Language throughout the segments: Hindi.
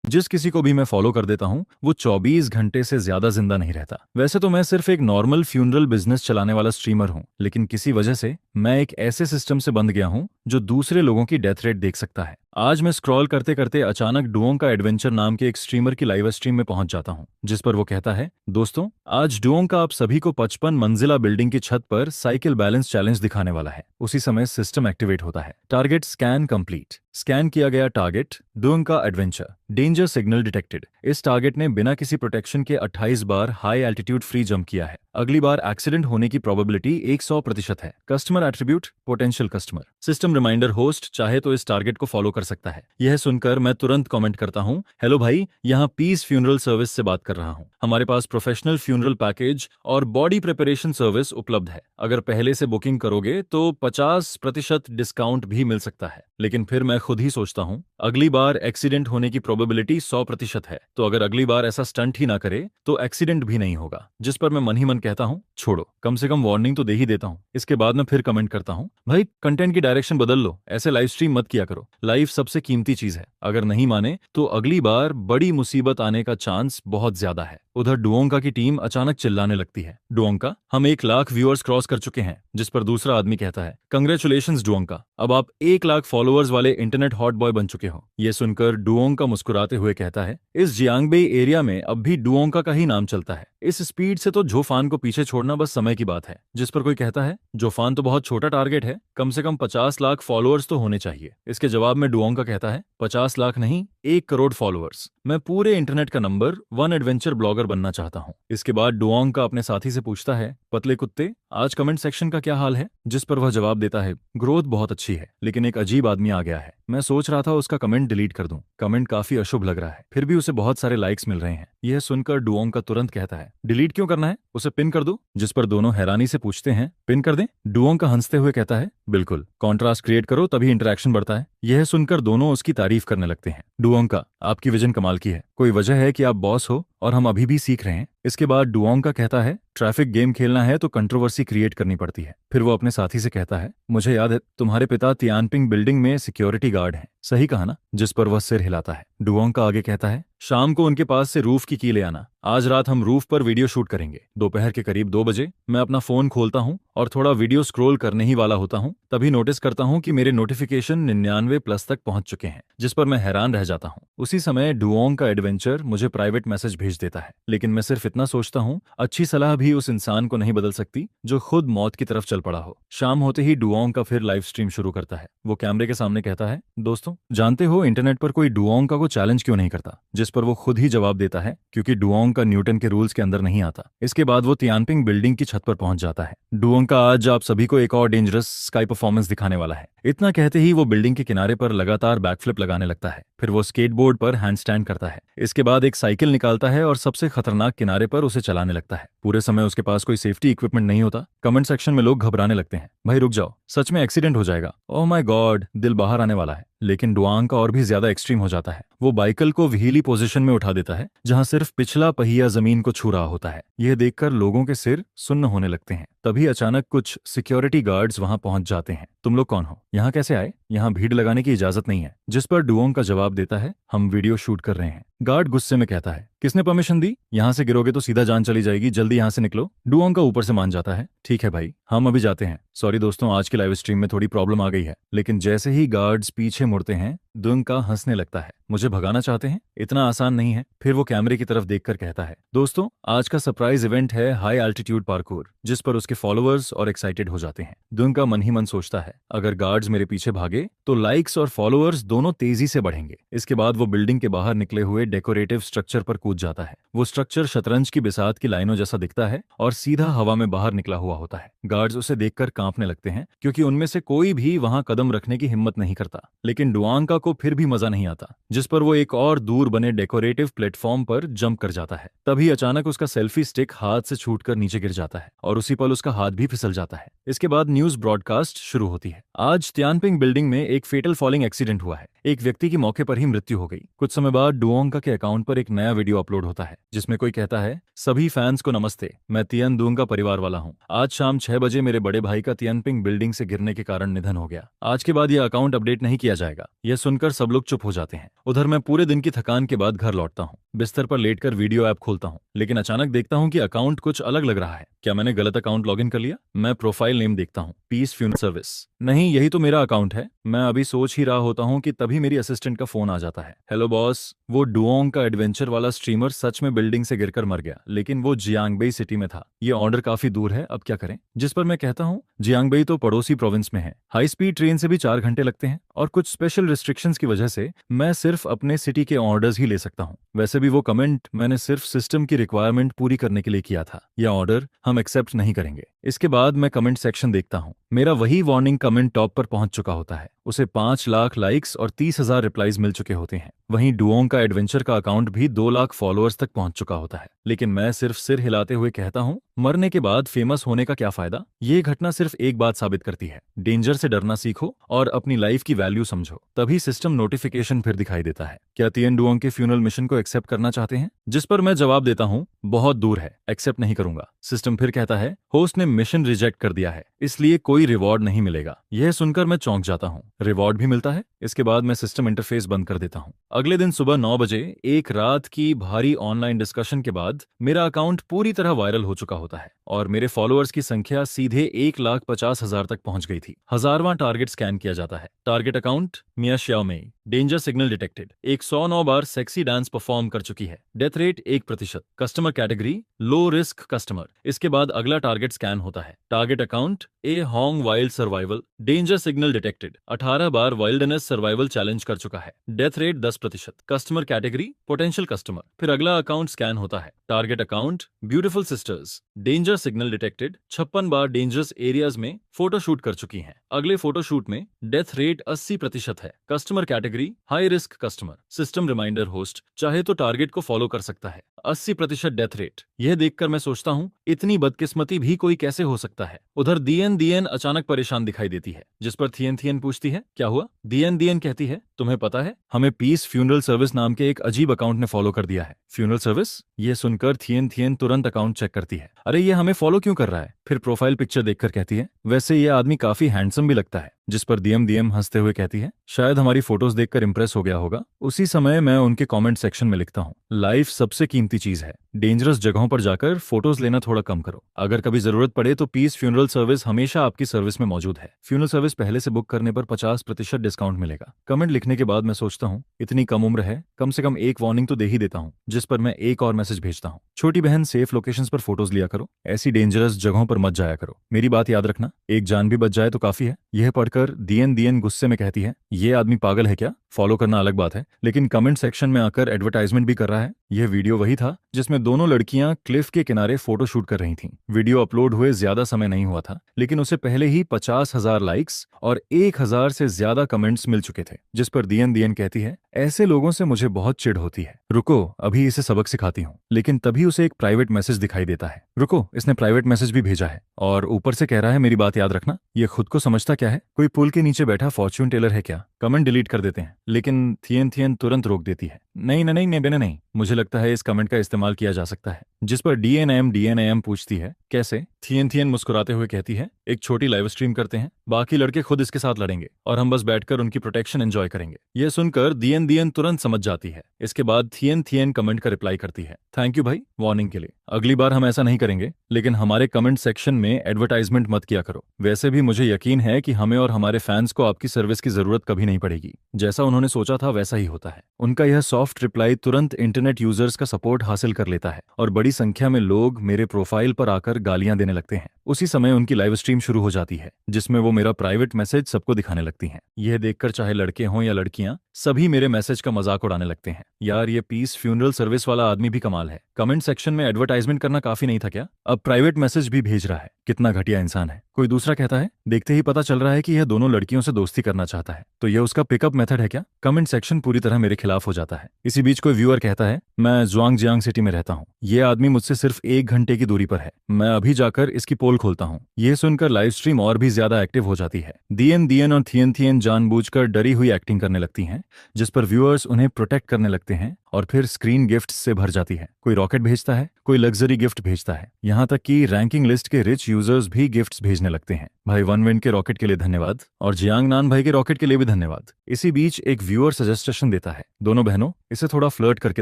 जिस किसी को भी मैं फॉलो कर देता हूँ वो 24 घंटे से ज्यादा जिंदा नहीं रहता। वैसे तो मैं सिर्फ एक नॉर्मल फ्यूनरल बिजनेस चलाने वाला स्ट्रीमर हूँ, लेकिन किसी वजह से मैं एक ऐसे सिस्टम से बंध गया हूँ जो दूसरे लोगों की डेथ रेट देख सकता है। आज मैं स्क्रॉल करते करते अचानक डुओंग का एडवेंचर नाम के एक स्ट्रीमर की लाइव स्ट्रीम में पहुंच जाता हूं, जिस पर वो कहता है, दोस्तों आज डुओंग का आप सभी को 55 मंजिला बिल्डिंग की छत पर साइकिल बैलेंस चैलेंज दिखाने वाला है। उसी समय सिस्टम एक्टिवेट होता है। Target scan complete. स्कैन किया गया टारगेट डुओंग का एडवेंचर, डेंजर सिग्नल डिटेक्टेड। इस टारगेट ने बिना किसी प्रोटेक्शन के 28 बार हाई एल्टीट्यूड फ्री जंप किया है। अगली बार एक्सीडेंट होने की प्रोबेबिलिटी 100% है। Customer attribute potential customer. System reminder host चाहे तो इस टारगेट को फॉलो कर सकता है। यह सुनकर मैं तुरंत कमेंट करता हूं, हेलो भाई, यहाँ पीस फ्यूनरल सर्विस से बात कर रहा हूं। हमारे पास प्रोफेशनल फ्यूनरल पैकेज और बॉडी प्रिपरेशन सर्विस उपलब्ध है। अगर पहले से बुकिंग करोगे तो 50% डिस्काउंट भी मिल सकता है। लेकिन फिर मैं खुद ही सोचता हूं, अगली बार एक्सीडेंट होने की प्रोबेबिलिटी 100% है, तो अगर अगली बार ऐसा स्टंट ही ना करे तो एक्सीडेंट भी नहीं होगा। जिस पर मैं मन ही मन कहता हूं, छोड़ो, कम से कम वार्निंग तो दे ही देता हूं। इसके बाद मैं फिर कमेंट करता हूं, भाई कंटेंट की डायरेक्शन बदल लो, ऐसे लाइव स्ट्रीम मत किया करो। लाइफ सबसे कीमती चीज है। अगर नहीं माने तो अगली बार बड़ी मुसीबत आने का चांस बहुत ज्यादा है। उधर डुओंका की टीम अचानक चिल्लाने लगती है, डुओंका, हम 1 लाख व्यूअर्स क्रॉस कर चुके हैं। जिस पर दूसरा आदमी कहता है, कंग्रेचुलेशंस डुओंका, अब आप 1 लाख फॉलोअर्स वाले इंटरनेट हॉट बॉय बन चुके हो। यह सुनकर डुओंका मुस्कुराते हुए कहता है, इस जियांगबेई एरिया में अब भी डुओंका का ही नाम चलता है। इस स्पीड से तो जोफान को पीछे छोड़ना बस समय की बात है। जिस पर कोई कहता है, जोफान तो बहुत छोटा टारगेट है, कम से कम 50 लाख फॉलोअर्स तो होने चाहिए। इसके जवाब में डुओंका कहता है, 50 लाख नहीं, 1 करोड़ फॉलोअर्स। मैं पूरे इंटरनेट का नंबर 1 एडवेंचर ब्लॉगर बनना चाहता हूँ। इसके बाद डुओंका अपने साथी से पूछता है, पतले कुत्ते, आज कमेंट सेक्शन का क्या हाल है? जिस पर वह जवाब देता है, ग्रोथ बहुत अच्छी है, लेकिन एक अजीब आदमी आ गया है। मैं सोच रहा था उसका कमेंट डिलीट कर दूं। कमेंट काफी अशुभ लग रहा है, फिर भी उसे बहुत सारे लाइक्स मिल रहे हैं। यह सुनकर डुओंका तुरंत कहता है, डिलीट क्यों करना है, उसे पिन कर दो। जिस पर दोनों हैरानी से पूछते हैं, पिन कर दें? डुओंका हंसते हुए कहता है, बिल्कुल, कॉन्ट्रास्ट क्रिएट करो तभी इंटरेक्शन बढ़ता है। यह सुनकर दोनों उसकी तारीफ करने लगते हैं। डुओंका, आपकी विजन कमाल की है, कोई वजह है कि आप बॉस हो और हम अभी भी सीख रहे हैं? इसके बाद डुओंका कहता है, ट्रैफिक गेम खेलना है तो कंट्रोवर्सी क्रिएट करनी पड़ती है। फिर वो अपने साथी से कहता है, मुझे याद है तुम्हारे पिता तियानपिंग बिल्डिंग में सिक्योरिटी गार्ड हैं, सही कहा ना? जिस पर वह सिर हिलाता है। डुओंका आगे कहता है, शाम को उनके पास से रूफ की ले आना, आज रात हम रूफ पर वीडियो शूट करेंगे। दोपहर के करीब 2 बजे मैं अपना फोन खोलता हूँ और थोड़ा वीडियो स्क्रॉल करने ही वाला होता हूँ, तभी नोटिस करता हूँ कि मेरे नोटिफिकेशन 99+ तक पहुंच चुके हैं। जिस पर मैं हैरान रह जाता हूँ। उसी समय डुओंग का एडवेंचर मुझे प्राइवेट मैसेज भेज देता है, लेकिन मैं सिर्फ इतना सोचता हूँ, अच्छी सलाह भी उस इंसान को नहीं बदल सकती जो खुद मौत की तरफ चल पड़ा हो। शाम होते ही डुओंग का फिर लाइव स्ट्रीम शुरू करता है। वो कैमरे के सामने कहता है, दोस्तों जानते हो इंटरनेट पर कोई डुओंग का को चैलेंज क्यों नहीं करता? जिस पर वो खुद ही जवाब देता है, क्योंकि डुओंग का न्यूटन के रूल्स के अंदर नहीं आता। इसके बाद वो तियानपिंग बिल्डिंग की छत पर पहुंच जाता है। डुओंग का आज आप सभी को एक और डेंजरस स्काई परफॉर्मेंस दिखाने वाला है। इतना कहते ही वो बिल्डिंग के किनारे पर लगातार बैकफ्लिप लगाने लगता है। फिर वो स्केटबोर्ड पर हैंडस्टैंड करता है। इसके बाद एक साइकिल निकालता है और सबसे खतरनाक किनारे पर उसे चलाने लगता है। पूरे समय उसके पास कोई सेफ्टी इक्विपमेंट नहीं होता। कमेंट सेक्शन में लोग घबराने लगते हैं, भाई रुक जाओ, सच में एक्सीडेंट हो जाएगा, ओह माय गॉड, दिल बाहर आने वाला है। लेकिन डुआंग का और भी ज्यादा एक्सट्रीम हो जाता है। वो बाइकल को व्हीली पोजीशन में उठा देता है, जहां सिर्फ पिछला पहिया जमीन को छू रहा होता है। यह देखकर लोगों के सिर सुन्न होने लगते हैं। तभी अचानक कुछ सिक्योरिटी गार्ड्स वहां पहुंच जाते हैं। तुम लोग कौन हो? यहाँ कैसे आए? यहाँ भीड़ लगाने की इजाजत नहीं है। जिस पर डुओंग का जवाब देता है, हम वीडियो शूट कर रहे हैं। गार्ड गुस्से में कहता है, किसने परमिशन दी? यहाँ से गिरोगे तो सीधा जान चली जाएगी, जल्दी यहाँ से निकलो। डुओंग का ऊपर से मान जाता है, ठीक है भाई, हम अभी जाते हैं। सॉरी दोस्तों, आज की लाइव स्ट्रीम में थोड़ी प्रॉब्लम आ गई है। लेकिन जैसे ही गार्ड्स पीछे मुड़ते हैं, डुओंग का हंसने लगता है। मुझे भगाना चाहते हैं? इतना आसान नहीं है। फिर वो कैमरे की तरफ देखकर कहता है, दोस्तों आज का सरप्राइज इवेंट है हाई एल्टीट्यूड पार्कोर। जिस पर उसके फॉलोअर्स और एक्साइटेड हो जाते हैं। डुओंग का मन ही मन सोचता है, अगर गार्ड्स मेरे पीछे भागे तो लाइक्स और फॉलोअर्स दोनों तेजी से बढ़ेंगे। इसके बाद वो बिल्डिंग के बाहर निकले हुए डेकोरेटिव स्ट्रक्चर पर कूद जाता है। वो स्ट्रक्चर शतरंज की बिसात की लाइनों जैसा दिखता है और सीधा हवा में बाहर निकला हुआ होता है। गार्ड्स उसे देखकर कांपने लगते हैं, क्योंकि उनमें से कोई भी वहां कदम रखने की हिम्मत नहीं करता। लेकिन डुओंग को फिर भी मजा नहीं आता, जिस पर वो एक और दूर बने डेकोरेटिव प्लेटफॉर्म पर जंप कर जाता है। तभी अचानक उसका सेल्फी स्टिक हाथ से छूटकर नीचे गिर जाता है और उसी पल उसका हाथ भी फिसल जाता है। इसके बाद न्यूज ब्रॉडकास्ट शुरू होती है। आज तियानपिंग बिल्डिंग में एक फेटल फॉलिंग एक्सीडेंट हुआ है। एक व्यक्ति की मौके पर ही मृत्यु हो गई। कुछ समय बाद डुओंग के अकाउंट पर एक नया वीडियो अपलोड होता है, जिसमें कोई कहता है, सभी फैंस को नमस्ते, मैं तियन दुंग का परिवार वाला हूँ। आज शाम 6 बजे मेरे बड़े भाई का तियानपिंग बिल्डिंग से गिरने के कारण निधन हो गया। आज के बाद यह अकाउंट अपडेट नहीं किया जाएगा। यह सुनकर सुनकर सब लोग चुप हो जाते हैं। उधर मैं पूरे दिन की थकान के बाद घर लौटता हूँ, बिस्तर पर लेटकर वीडियो ऐप खोलता हूँ, लेकिन अचानक देखता हूँ कि अकाउंट कुछ अलग लग रहा है। क्या मैंने गलत अकाउंट लॉगिन कर लिया? मैं प्रोफाइल नेम देखता हूँ, पीस फ्यूनरल सर्विस। नहीं, यही तो मेरा अकाउंट है। मैं अभी सोच ही रहा होता हूँ कि तभी मेरी असिस्टेंट का फोन आ जाता है। हेलो बॉस, वो डुओंग का एडवेंचर वाला स्ट्रीमर सच में बिल्डिंग से गिरकर मर गया, लेकिन वो जियांगबेई सिटी में था। ये ऑर्डर काफी दूर है, अब क्या करें? जिस पर मैं कहता हूँ, जियांगबेई तो पड़ोसी प्रोविंस में है, हाई स्पीड ट्रेन से भी 4 घंटे लगते हैं, और कुछ स्पेशल रिस्ट्रिक्शंस की वजह से मैं सिर्फ अपने सिटी के ऑर्डर्स ही ले सकता हूँ। वैसे भी वो कमेंट मैंने सिर्फ सिस्टम की रिक्वायरमेंट पूरी करने के लिए किया था। यह ऑर्डर हम एक्सेप्ट नहीं करेंगे। इसके बाद मैं कमेंट सेक्शन देखता हूँ। मेरा वही वार्निंग कमेंट टॉप पर पहुंच चुका होता है। उसे 5 लाख लाइक्स और 30,000 रिप्लाईज मिल चुके होते हैं। वहीं डुओंग का एडवेंचर का अकाउंट भी 2 लाख फॉलोअर्स तक पहुंच चुका होता है। लेकिन मैं सिर्फ सिर हिलाते हुए कहता हूँ, मरने के बाद फेमस होने का क्या फायदा? ये घटना सिर्फ एक बात साबित करती है, डेंजर से डरना सीखो और अपनी लाइफ की वैल्यू समझो। तभी सिस्टम नोटिफिकेशन फिर दिखाई देता है। क्या तिएन डुओंग के फ्यूनरल मिशन को एक्सेप्ट करना चाहते हैं? जिस पर मैं जवाब देता हूँ, बहुत दूर है, एक्सेप्ट नहीं करूंगा। सिस्टम फिर कहता है, होस्ट ने मिशन रिजेक्ट कर दिया है, इसलिए कोई रिवॉर्ड नहीं मिलेगा। यह सुनकर मैं चौंक जाता हूँ। रिवॉर्ड भी मिलता है? इसके बाद मैं सिस्टम इंटरफेस बंद कर देता हूँ। अगले दिन सुबह 9 बजे एक रात की भारी ऑनलाइन डिस्कशन के बाद मेरा अकाउंट पूरी तरह वायरल हो चुका होता है और मेरे फॉलोअर्स की संख्या सीधे 1,50,000 तक पहुंच गई थी। 1000वां टारगेट स्कैन किया जाता है। Target account Mia Xiaomei, danger signal detected, 109 बार सेक्सी डांस परफॉर्म कर चुकी है। Death rate 1%। Customer category low risk customer. इसके बाद अगला टारगेट स्कैन होता है। Target account A Hong wild survival, danger signal detected, 18 बार वाइल्डनेस सर्वाइवल चैलेंज कर चुका है। Death rate 10%। Customer category potential customer. फिर अगला अकाउंट स्कैन होता है। Target account beautiful sisters, danger signal detected, 56 बार डेंजरस एरियाज में फोटो शूट कर चुकी हैं। अगले फोटो शूट में डेथ रेट 80% है। Customer category high risk customer. System reminder host चाहे तो टारगेट को फॉलो कर सकता है। 80% डेथ रेट। यह देखकर मैं सोचता हूँ, इतनी बदकिस्मती भी कोई कैसे हो सकता है। उधर दियन अचानक परेशान दिखाई देती है, जिस पर थियन पूछती है, क्या हुआ? दियन कहती है, तुम्हें पता है, हमें पीस फ्यूनरल सर्विस नाम के एक अजीब अकाउंट ने फॉलो कर दिया है। Funeral service? यह सुनकर थियन तुरंत अकाउंट चेक करती है। अरे ये हमें फॉलो क्यों कर रहा है? फिर प्रोफाइल पिक्चर देखकर कहती है, वैसे ये आदमी काफी हैंडसम भी लगता है। जिस पर दियम हंसते हुए कहती है, शायद हमारी फोटोज देखकर इंप्रेस हो गया होगा। उसी समय मैं उनके कमेंट सेक्शन में लिखता हूँ, लाइफ सबसे कीमती चीज है, डेंजरस जगहों पर जाकर फोटोज लेना थोड़ा कम करो। अगर कभी जरूरत पड़े तो पीस फ्यूनरल सर्विस हमेशा आपकी सर्विस में मौजूद है। फ्यूनरल सर्विस पहले से बुक करने पर 50% डिस्काउंट मिलेगा। कमेंट लिखने के बाद मैं सोचता हूँ, इतनी कम उम्र है, कम से कम एक वार्निंग तो दे ही देता हूँ। जिस पर मैं एक और मैसेज भेजता हूँ, छोटी बहन सेफ लोकेशंस पर फोटोज लिया करो, ऐसी डेंजरस जगहों पर मत जाया करो। मेरी बात याद रखना, एक जान भी बच जाए तो काफी है। यह पढ़कर दियन गुस्से में कहती है, ये आदमी पागल है क्या? फॉलो करना अलग बात है, लेकिन कमेंट सेक्शन में आकर एडवर्टाइजमेंट भी कर रहा है। यह वीडियो वही था जिसमें दोनों लड़कियां क्लिफ के किनारे फोटो शूट कर रही थीं। वीडियो अपलोड हुए ज्यादा समय नहीं हुआ था, लेकिन उसे पहले ही 50,000 लाइक्स और 1,000 से ज्यादा कमेंट्स मिल चुके थे। जिस पर दियन कहती है, ऐसे लोगों से मुझे बहुत चिढ़ होती है, रुको अभी इसे सबक सिखाती हूँ। लेकिन तभी उसे एक प्राइवेट मैसेज दिखाई देता है। रुको, इसने प्राइवेट मैसेज भी भेजा है और ऊपर से कह रहा है, मेरी बात याद रखना। ये खुद को समझता क्या है, कोई पुल के नीचे बैठा फॉर्च्यून टेलर है क्या? कमेंट डिलीट कर देते हैं, लेकिन थियन तुरंत रोक देती है, नहीं, मुझे लगता है इस कमेंट का इस्तेमाल किया जा सकता है। जिस पर डीएनएम पूछती है, कैसे? थियन मुस्कुराते हुए कहती है, एक छोटी लाइव स्ट्रीम करते हैं, बाकी लड़के खुद इसके साथ लड़ेंगे और हम बस बैठकर उनकी प्रोटेक्शन एंजॉय करेंगे। यह सुनकर दियन तुरंत समझ जाती है। इसके बाद थियन कमेंट का रिप्लाई करती है, थैंक यू भाई वार्निंग के लिए, अगली बार हम ऐसा नहीं करेंगे, लेकिन हमारे कमेंट सेक्शन में एडवर्टाइजमेंट मत किया करो। वैसे भी मुझे यकीन है कि हमें और हमारे फैंस को आपकी सर्विस की जरूरत कभी नहीं पड़ेगी। जैसा उन्होंने सोचा था वैसा ही होता है। उनका यह सॉफ्ट रिप्लाई तुरंत इंटरनेट यूजर्स का सपोर्ट हासिल कर लेता है और बड़ी संख्या में लोग मेरे प्रोफाइल पर आकर गालियां देने लगते हैं। उसी समय उनकी लाइव स्ट्रीम शुरू हो जाती है, जिसमें वो मेरा प्राइवेट मैसेज सबको दिखाने लगती हैं। यह देखकर चाहे लड़के हों या लड़कियां, सभी मेरे मैसेज का मजाक उड़ाने लगते हैं। यार ये पीस फ्यूनरल सर्विस वाला आदमी भी कमाल है। कमेंट सेक्शन में एडवर्टाइजमेंट करना काफी नहीं था क्या? अब प्राइवेट मैसेज भी भेज रहा है। कितना घटिया इंसान है। कोई दूसरा कहता है, देखते ही पता चल रहा है कि यह दोनों लड़कियों से दोस्ती करना चाहता है, तो यह उसका पिकअप मेथड है क्या? कमेंट सेक्शन पूरी तरह मेरे खिलाफ हो जाता है। इसी बीच कोई व्यूअर कहता है, मैं जुआंगजियांग सिटी में रहता हूँ, यह आदमी मुझसे सिर्फ 1 घंटे की दूरी पर है, मैं अभी जाकर इसकी पोल खोलता हूँ। यह सुनकर लाइव स्ट्रीम और भी ज्यादा एक्टिव हो जाती है। दियन और थियन जानबूझकर डरी हुई एक्टिंग करने लगती हैं, जिस पर व्यूअर्स उन्हें प्रोटेक्ट करने लगते हैं और फिर स्क्रीन गिफ्ट्स से भर जाती है। कोई रॉकेट भेजता है, कोई लग्जरी गिफ्ट भेजता है, यहाँ तक कि रैंकिंग लिस्ट के रिच यूजर्स भी गिफ्ट्स भेजने लगते हैं। भाई वन विंड के रॉकेट के लिए धन्यवाद, और जियांग नान भाई के रॉकेट के लिए भी धन्यवाद। इसी बीच एक व्यूअर सजेशन देता है, दोनों बहनों इसे थोड़ा फ्लर्ट करके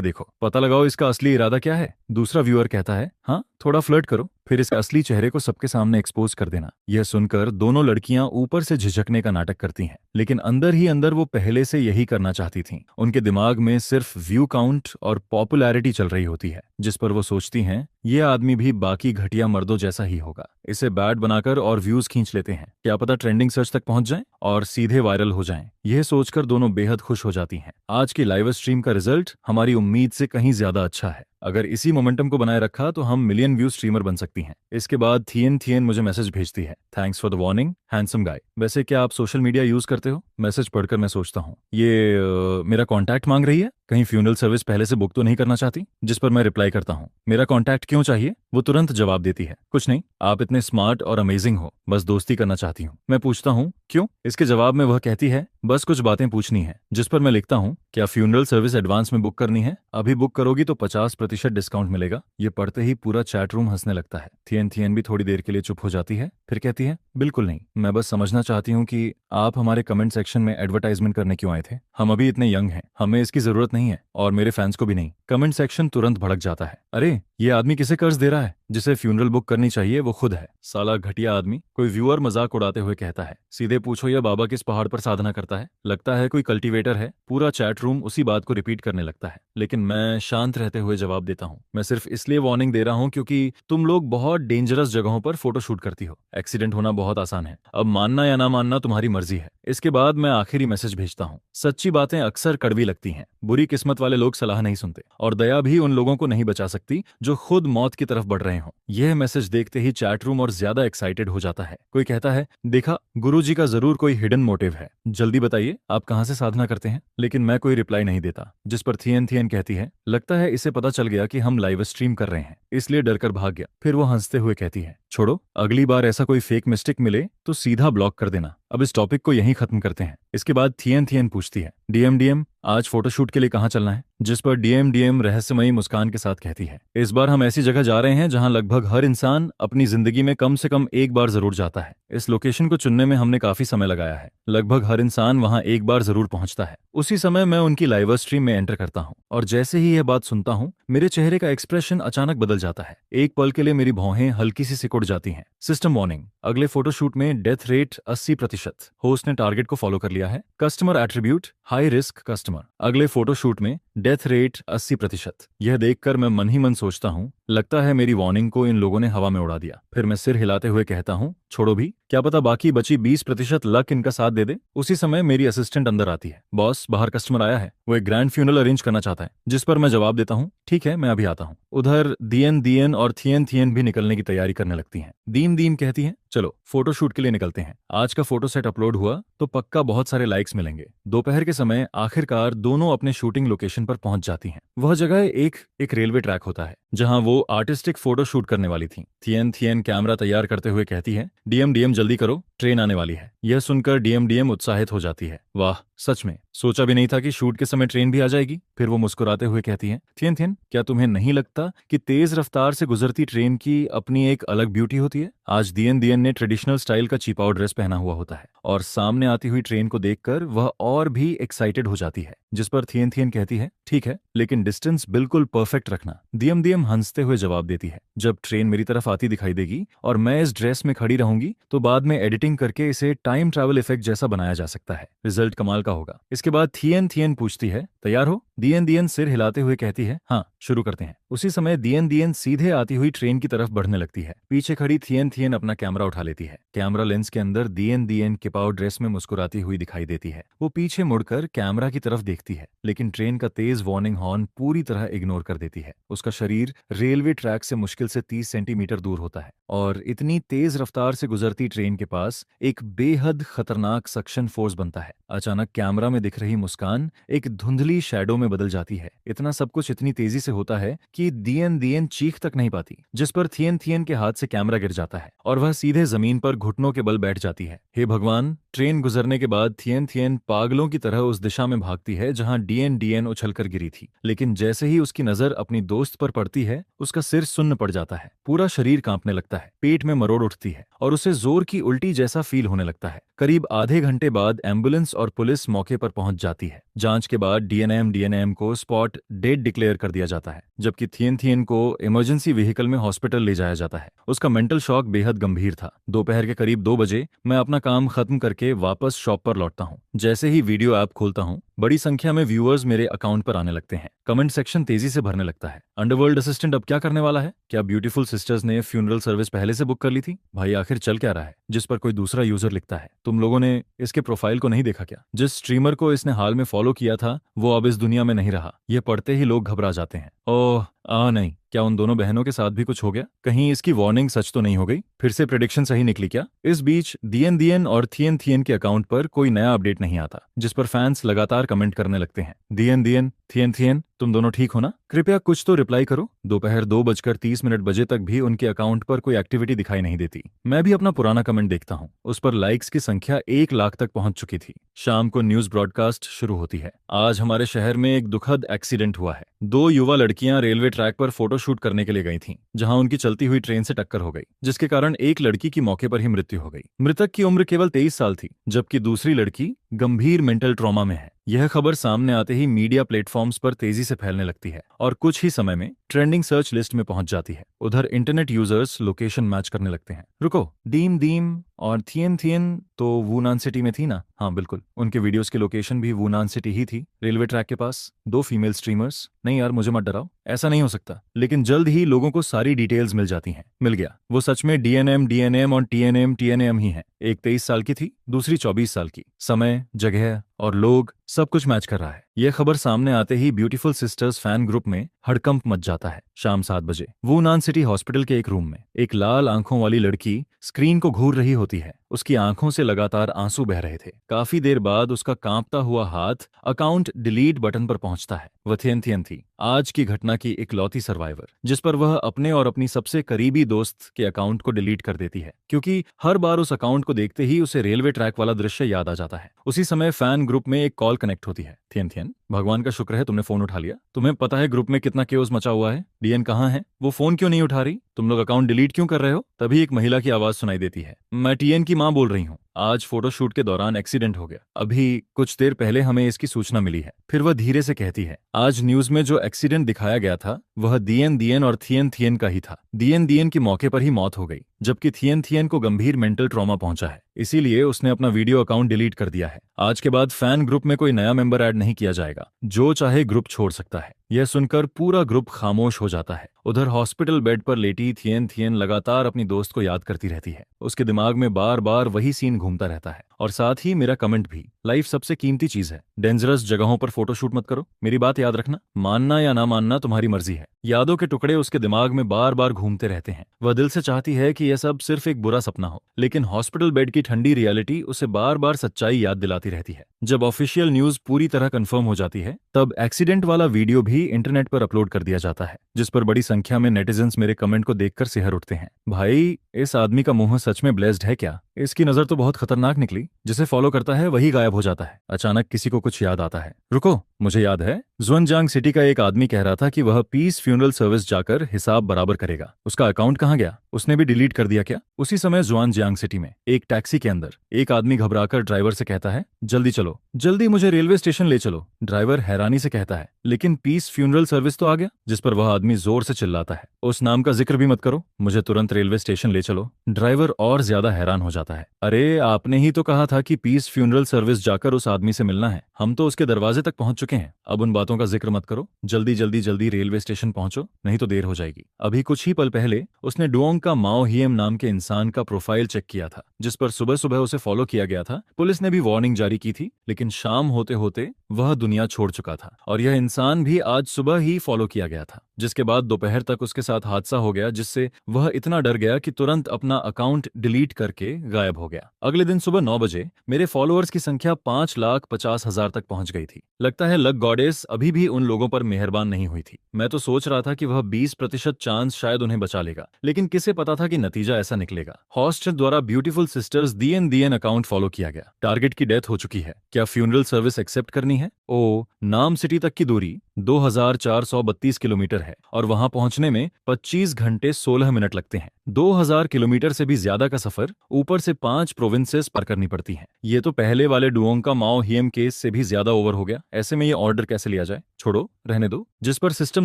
देखो, पता लगाओ इसका असली इरादा क्या है। दूसरा व्यूअर कहता है, हाँ थोड़ा फ्लर्ट करो, फिर इसके असली चेहरे को सबके सामने एक्सपोज कर देना। यह सुनकर दोनों लड़कियां ऊपर से झिझकने का नाटक करती हैं, लेकिन अंदर ही अंदर वो पहले से यही करना चाहती थीं। उनके दिमाग में सिर्फ व्यू काउंट और पॉपुलैरिटी चल रही होती है, जिस पर वो सोचती हैं ये आदमी भी बाकी घटिया मर्दों जैसा ही होगा। इसे बैड बनाकर और व्यूज खींच लेते हैं, क्या पता ट्रेंडिंग सर्च तक पहुंच जाएं और सीधे वायरल हो जाएं। यह सोचकर दोनों बेहद खुश हो जाती हैं। आज की लाइव स्ट्रीम का रिजल्ट हमारी उम्मीद से कहीं ज्यादा अच्छा है। अगर इसी मोमेंटम को बनाए रखा तो हम मिलियन व्यू स्ट्रीमर बन सकती हैं। इसके बाद थियन थियन मुझे मैसेज भेजती है, thanks for the warning handsome guy. वैसे क्या आप सोशल मीडिया यूज करते हो? मैसेज पढ़कर मैं सोचता हूँ, ये मेरा कॉन्टैक्ट मांग रही है, कहीं फ्यूनरल सर्विस पहले से बुक तो नहीं करना चाहती। जिस पर मैं रिप्लाई करता हूँ, मेरा कॉन्टैक्ट क्यों चाहिए? वो तुरंत जवाब देती है, कुछ नहीं, आप इतने स्मार्ट और अमेजिंग हो, बस दोस्ती करना चाहती हूँ। मैं पूछता हूँ क्यों? इसके जवाब में वह कहती है, बस कुछ बातें पूछनी है। जिस पर मैं लिखता हूँ, क्या फ्यूनरल सर्विस एडवांस में बुक करनी है? अभी बुक करोगी तो 50% डिस्काउंट मिलेगा। ये पढ़ते ही पूरा चैट रूम हंसने लगता है। थियन थियन भी थोड़ी देर के लिए चुप हो जाती है, फिर कहती है, बिल्कुल नहीं, मैं बस समझना चाहती हूँ कि आप हमारे कमेंट सेक्शन में एडवर्टाइजमेंट करने क्यों आए थे। हम अभी इतने यंग हैं, हमें इसकी जरूरत नहीं है, और मेरे फैंस को भी नहीं। कमेंट सेक्शन तुरंत भड़क जाता है, अरे ये आदमी किसे कर्ज दे रहा है? जिसे फ्यूनरल बुक करनी चाहिए वो खुद है, साला घटिया आदमी। कोई व्यूअर मजाक उड़ाते हुए कहता है, सीधे पूछो यह बाबा किस पहाड़ पर साधना करता है, लगता है कोई कल्टीवेटर है। पूरा चैट रूम उसी बात को रिपीट करने लगता है, लेकिन मैं शांत रहते हुए जवाब देता हूँ, मैं सिर्फ इसलिए वार्निंग दे रहा हूँ क्योंकि तुम लोग बहुत डेंजरस जगहों पर फोटो शूट करती हो। एक्सीडेंट होना बहुत आसान है, अब मानना या ना मानना तुम्हारी मर्जी है। इसके बाद मैं आखिरी मैसेज भेजता हूँ, सच्ची बातें अक्सर कड़वी लगती हैं, बुरी किस्मत वाले लोग सलाह नहीं सुनते, और दया भी उन लोगों को नहीं बचा सकती जो खुद मौत की तरफ बढ़ रहे हों। यह मैसेज देखते ही चैट रूम और ज्यादा एक्साइटेड हो जाता है। कोई कहता है, देखा गुरुजी का जरूर कोई हिडन मोटिव है, जल्दी बताइए आप कहां से साधना करते हैं। लेकिन मैं कोई रिप्लाई नहीं देता। जिस पर थियन थियन कहती है, लगता है इसे पता चल गया कि हम लाइव स्ट्रीम कर रहे हैं, इसलिए डरकर भाग गया। फिर वो हंसते हुए कहती है, छोड़ो, अगली बार ऐसा कोई फेक मिस्टेक मिले तो सीधा ब्लॉक कर देना। अब इस टॉपिक को यहीं खत्म करते हैं। इसके बाद थियन थियन पूछती है, डीएम आज फोटोशूट के लिए कहाँ चलना है? जिस पर डीएम रहस्यमयी मुस्कान के साथ कहती है, इस बार हम ऐसी जगह जा रहे हैं जहां लगभग हर इंसान अपनी जिंदगी में कम से कम एक बार जरूर जाता है। इस लोकेशन को चुनने में हमने काफी समय लगाया है, लगभग हर इंसान वहां एक बार जरूर पहुंचता है। उसी समय मैं उनकी लाइव स्ट्रीम में एंटर करता हूं, और जैसे ही यह बात सुनता हूं, मेरे चेहरे का एक्सप्रेशन अचानक बदल जाता है। एक पल के लिए मेरी भौहें हल्की सी सिकुड़ जाती हैं। सिस्टम वार्निंग, अगले फोटोशूट में डेथ रेट 80%। होस्ट ने टारगेट को फॉलो कर लिया है। Customer attribute high risk customer. अगले फोटोशूट में डेथ रेट 80%। यह देखकर मैं मन ही मन सोचता हूँ, लगता है मेरी वार्निंग को इन लोगों ने हवा में उड़ा दिया। फिर मैं सिर हिलाते हुए कहता हूँ, छोड़ो भी, क्या पता बाकी बची 20% लक इनका साथ दे दे। उसी समय मेरी असिस्टेंट अंदर आती है, बॉस बाहर कस्टमर आया है, वो एक ग्रैंड फ्यूनरल अरेंज करना चाहता है। जिस पर मैं जवाब देता हूँ, ठीक है मैं अभी आता हूँ। उधर दियन और थियन थियन भी निकलने की तैयारी करने लगती हैं। दीम कहती है, चलो फोटोशूट के लिए निकलते हैं। आज का फोटो सेट अपलोड हुआ तो पक्का बहुत सारे लाइक्स मिलेंगे। दोपहर के समय आखिरकार दोनों अपने शूटिंग लोकेशन पर पहुंच जाती हैं। वह जगह एक रेलवे ट्रैक होता है जहां वो आर्टिस्टिक फोटो शूट करने वाली थी। थियन कैमरा तैयार करते हुए कहती है, डीएम जल्दी करो, ट्रेन आने वाली है। यह सुनकर डीएम उत्साहित हो जाती है, वाह सच में, सोचा भी नहीं था कि शूट के समय ट्रेन भी आ जाएगी। फिर वो मुस्कुराते हुए कहती है, थियन क्या तुम्हें नहीं लगता कि तेज रफ्तार से गुजरती ट्रेन की अपनी एक अलग ब्यूटी होती है? आज दियन ने ट्रेडिशनल स्टाइल का चीपाओ ड्रेस पहना हुआ होता है, और सामने आती हुई ट्रेन को देखकर वह और भी एक्साइटेड हो जाती है। जिस पर थियन कहती है, ठीक है, लेकिन डिस्टेंस बिल्कुल परफेक्ट रखना। डीएम हंसते हुए जवाब देती है, जब ट्रेन मेरी तरफ आती दिखाई देगी और मैं इस ड्रेस में खड़ी रहूंगी तो बाद में एडिटिंग करके इसे टाइम ट्रैवल इफेक्ट जैसा बनाया जा सकता है। रिजल्ट कमाल का होगा। इसके बाद थियन पूछती है, तैयार हो? डीएन सिर हिलाते हुए कहती है, हाँ शुरू करते हैं। उसी समय डीएन सीधे आती हुई ट्रेन की तरफ बढ़ने लगती है। पीछे खड़ी थियन अपना कैमरा उठा लेती है। कैमरा लेंस के अंदर डीएन किपाओ ड्रेस में मुस्कुराती हुई दिखाई देती है। वो पीछे मुड़कर कैमरा की तरफ देखती है, लेकिन ट्रेन का तेज वार्निंग हॉर्न पूरी तरह इग्नोर कर देती है। उसका शरीर रेलवे ट्रैक से मुश्किल से 30 सेंटीमीटर दूर होता है, और इतनी तेज रफ्तार से गुजरती ट्रेन के पास पास एक बेहद खतरनाक सक्शन फोर्स बनता है। अचानक कैमरा में दिख रही मुस्कान एक धुंधली शैडो में बदल जाती है। इतना सब कुछ इतनी तेजी से होता है कि दियन दियन चीख तक नहीं पाती, जिस पर थियन थियन के हाथ से कैमरा गिर जाता है और वह सीधे जमीन पर घुटनों के बल बैठ जाती है। हे भगवान! ट्रेन गुजरने के बाद थियन थियन पागलों की तरह उस दिशा में भागती है जहां डीएन डीएन उछलकर गिरी थी, लेकिन जैसे ही उसकी नजर अपनी दोस्त पर पड़ती है, उसका सिर सुन्न पड़ जाता है, पूरा शरीर कांपने लगता है, पेट में मरोड़ उठती है और उसे जोर की उल्टी जैसा फील होने लगता है। करीब आधे घंटे बाद एम्बुलेंस और पुलिस मौके पर पहुंच जाती है। जांच के बाद डीएनएम को स्पॉट डेड डिक्लेयर कर दिया जाता है, जबकि थियन थियन को इमरजेंसी व्हीकल में हॉस्पिटल ले जाया जाता है। उसका मेंटल शॉक बेहद गंभीर था। दोपहर के करीब 2 बजे मैं अपना काम खत्म करके वापस शॉप पर लौटता हूँ। जैसे ही वीडियो ऐप खोलता हूँ, बड़ी संख्या में व्यूअर्स मेरे अकाउंट पर आने लगते हैं। कमेंट सेक्शन तेजी से भरने लगता है। अंडरवर्ल्ड असिस्टेंट अब क्या करने वाला है? क्या ब्यूटीफुल सिस्टर्स ने फ्यूनरल सर्विस पहले से बुक कर ली थी? भाई आखिर चल क्या रहा है? जिस पर कोई दूसरा यूजर लिखता है, तुम लोगों ने इसके प्रोफाइल को नहीं देखा क्या? जिस स्ट्रीमर को इसने हाल में फॉलो किया था वो अब इस दुनिया में नहीं रहा। यह पढ़ते ही लोग घबरा जाते हैं। ओह नहीं, क्या उन दोनों बहनों के साथ भी कुछ हो गया? कहीं इसकी वार्निंग सच तो नहीं हो गई? फिर से प्रेडिक्शन सही निकली क्या? इस बीच दियन दियन और थियन थियन के अकाउंट पर कोई नया अपडेट नहीं आता, जिस पर फैंस लगातार कमेंट करने लगते हैं। दियन दियन, थियन थियन, तुम दोनों ठीक हो ना? कृपया कुछ तो रिप्लाई करो। दोपहर 2:30 बजे तक भी उनके अकाउंट पर कोई एक्टिविटी दिखाई नहीं देती। मैं भी अपना पुराना कमेंट देखता हूँ। उस पर लाइक्स की संख्या 1 लाख तक पहुंच चुकी थी। शाम को न्यूज ब्रॉडकास्ट शुरू होती है। आज हमारे शहर में एक दुखद एक्सीडेंट हुआ है। 2 युवा लड़कियां रेलवे ट्रैक पर फोटोशूट करने के लिए गई थीं, जहां उनकी चलती हुई ट्रेन से टक्कर हो गई, जिसके कारण एक लड़की की मौके पर ही मृत्यु हो गई। मृतक की उम्र केवल 23 साल थी, जबकि दूसरी लड़की गंभीर मेंटल ट्रॉमा में है। यह खबर सामने आते ही मीडिया प्लेटफॉर्म्स पर तेजी से फैलने लगती है और कुछ ही समय में ट्रेंडिंग सर्च लिस्ट में पहुंच जाती है। उधर इंटरनेट यूजर्स लोकेशन मैच करने लगते हैं। रुको, डीम डीम और थियन थियन तो वुनान सिटी में थी ना? हाँ बिल्कुल, उनके वीडियोस की लोकेशन भी वुनान सिटी ही थी, रेलवे ट्रैक के पास। 2 फीमेल स्ट्रीमर्स। नहीं यार, मुझे मत डराओ, ऐसा नहीं हो सकता। लेकिन जल्द ही लोगों को सारी डिटेल्स मिल जाती हैं। मिल गया, वो सच में डीएनएम और टीएनएम ही है। एक 23 साल की थी, दूसरी 24 साल की। समय, जगह और लोग सब कुछ मैच कर रहा है। यह खबर सामने आते ही ब्यूटीफुल सिस्टर्स फैन ग्रुप में हड़कंप मच जाता है। शाम 7 बजे वुनान सिटी हॉस्पिटल के एक रूम में एक लाल आंखों वाली लड़की स्क्रीन को घूर रही होती है। उसकी आंखों से लगातार आंसू बह रहे थे। काफी देर बाद उसका कांपता हुआ हाथ अकाउंट डिलीट बटन पर पहुंचता है। वह थियन थियन थी, आज की घटना की इकलौती सर्वाइवर, जिस पर वह अपने और अपनी सबसे करीबी दोस्त के अकाउंट को डिलीट कर देती है, क्योंकि हर बार उस अकाउंट को देखते ही उसे रेलवे ट्रैक वाला दृश्य याद आ जाता है। उसी समय फैन ग्रुप में एक कॉल कनेक्ट होती है। थियन थियन, भगवान का शुक्र है तुमने फोन उठा लिया। तुम्हें पता है ग्रुप में कितना केओस मचा हुआ है? डीएन कहाँ है? वो फोन क्यों नहीं उठा रही? तुम लोग अकाउंट डिलीट क्यों कर रहे हो? तभी एक महिला की आवाज सुनाई देती है। मैं टीएन की मां बोल रही हूँ। आज फोटोशूट के दौरान एक्सीडेंट हो गया। अभी कुछ देर पहले हमें इसकी सूचना मिली है। फिर वह धीरे से कहती है, आज न्यूज में जो एक्सीडेंट दिखाया गया था वह दियन दियन और थियन थियन का ही था। दियन दियन की मौके पर ही मौत हो गई, जबकि थियन थियन को गंभीर मेंटल ट्रॉमा पहुंचा है। इसीलिए उसने अपना वीडियो अकाउंट डिलीट कर दिया है। आज के बाद फैन ग्रुप में कोई नया मेंबर ऐड नहीं किया जाएगा। जो चाहे ग्रुप छोड़ सकता है। यह सुनकर पूरा ग्रुप खामोश हो जाता है। उधर हॉस्पिटल बेड पर लेटी थियन थियन लगातार अपनी दोस्त को याद करती रहती है। उसके दिमाग में बार बार वही सीन घूमता रहता है और साथ ही मेरा कमेंट भी। लाइफ सबसे कीमती चीज है। डेंजरस जगहों पर फोटोशूट मत करो। मेरी बात याद रखना। मानना या ना मानना तुम्हारी मर्जी है। यादों के टुकड़े उसके दिमाग में बार बार घूमते रहते हैं। वह दिल से चाहती है कि यह सब सिर्फ एक बुरा सपना हो, लेकिन हॉस्पिटल बेड की ठंडी रियलिटी उसे बार बार सच्चाई याद दिलाती रहती है। जब ऑफिशियल न्यूज पूरी तरह कंफर्म हो जाती है, तब एक्सीडेंट वाला वीडियो भी इंटरनेट पर अपलोड कर दिया जाता है, जिस पर बड़ी संख्या में नेटिजन्स मेरे कमेंट को देखकर सिहर उठते हैं। भाई, इस आदमी का मुंह सच में ब्लेस्ड है क्या? इसकी नजर तो बहुत खतरनाक निकली। जिसे फॉलो करता है वही गायब हो जाता है। अचानक किसी को कुछ याद आता है। रुको, मुझे याद है। ज़ुनजांग सिटी का एक आदमी कह रहा था कि वह पीस फ्यूनरल सर्विस जाकर हिसाब बराबर करेगा। उसका अकाउंट कहाँ गया? उसने भी डिलीट कर दिया क्या? उसी समय ज़ुआनजियांग सिटी में एक टैक्सी के अंदर एक आदमी घबराकर ड्राइवर से कहता है, जल्दी चलो, जल्दी मुझे रेलवे स्टेशन ले चलो। ड्राइवर हैरानी से कहता है, लेकिन पीस फ्यूनरल सर्विस तो आ गया। जिस पर वह आदमी जोर से चिल्लाता है, उस नाम का जिक्र भी मत करो, मुझे तुरंत रेलवे स्टेशन ले चलो। ड्राइवर और ज्यादा हैरान हो जाता है। अरे, आपने ही तो कहा था कि पीस फ्यूनरल सर्विस जाकर उस आदमी से मिलना है। हम तो उसके दरवाजे तक पहुंच चुके हैं। अब उन बातों का जिक्र मत करो। जल्दी जल्दी जल्दी रेलवे स्टेशन पहुंचो, नहीं तो देर हो जाएगी। अभी कुछ ही पल पहले उसने डुओंग का माओ हियम नाम के इंसान का प्रोफाइल चेक किया था, जिस पर सुबह सुबह उसे फॉलो किया गया था। पुलिस ने भी वार्निंग जारी की थी, लेकिन शाम होते होते वह दुनिया छोड़ चुका था और यह इंसान भी आज सुबह ही फॉलो किया गया था। जिसके बाद दोपहर तक उसके साथ हादसा हो गया, जिससे वह इतना डर गया कि तुरंत अपना अकाउंट डिलीट करके गायब हो गया। अगले दिन सुबह 9 बजे मेरे फॉलोअर्स की संख्या 5,50,000 तक पहुंच गई थी। लगता है लक गॉडेस अभी भी उन लोगों पर मेहरबान नहीं हुई थी। मैं तो सोच रहा था कि वह 20% चांस शायद उन्हें बचा लेगा, लेकिन किसे पता था कि नतीजा ऐसा निकलेगा। हॉस्टल द्वारा beautiful sisters DN account follow किया गया। टारगेट की डेथ हो चुकी है। क्या फ्यूनरल सर्विस एक्सेप्ट करनी है? ओ, नाम सिटी तक की दूरी 2,432 किलोमीटर है और वहां पहुंचने में 25 घंटे 16 मिनट लगते हैं। 2,000 किलोमीटर से भी ज्यादा का सफर, ऊपर से 5 प्रोविंसेस पार करनी पड़ती हैं। ये तो पहले वाले डुओंग का माओ हियम केस से भी ज्यादा ओवर हो गया। ऐसे में ये ऑर्डर कैसे लिया जाए? छोड़ो, रहने दो। जिस पर सिस्टम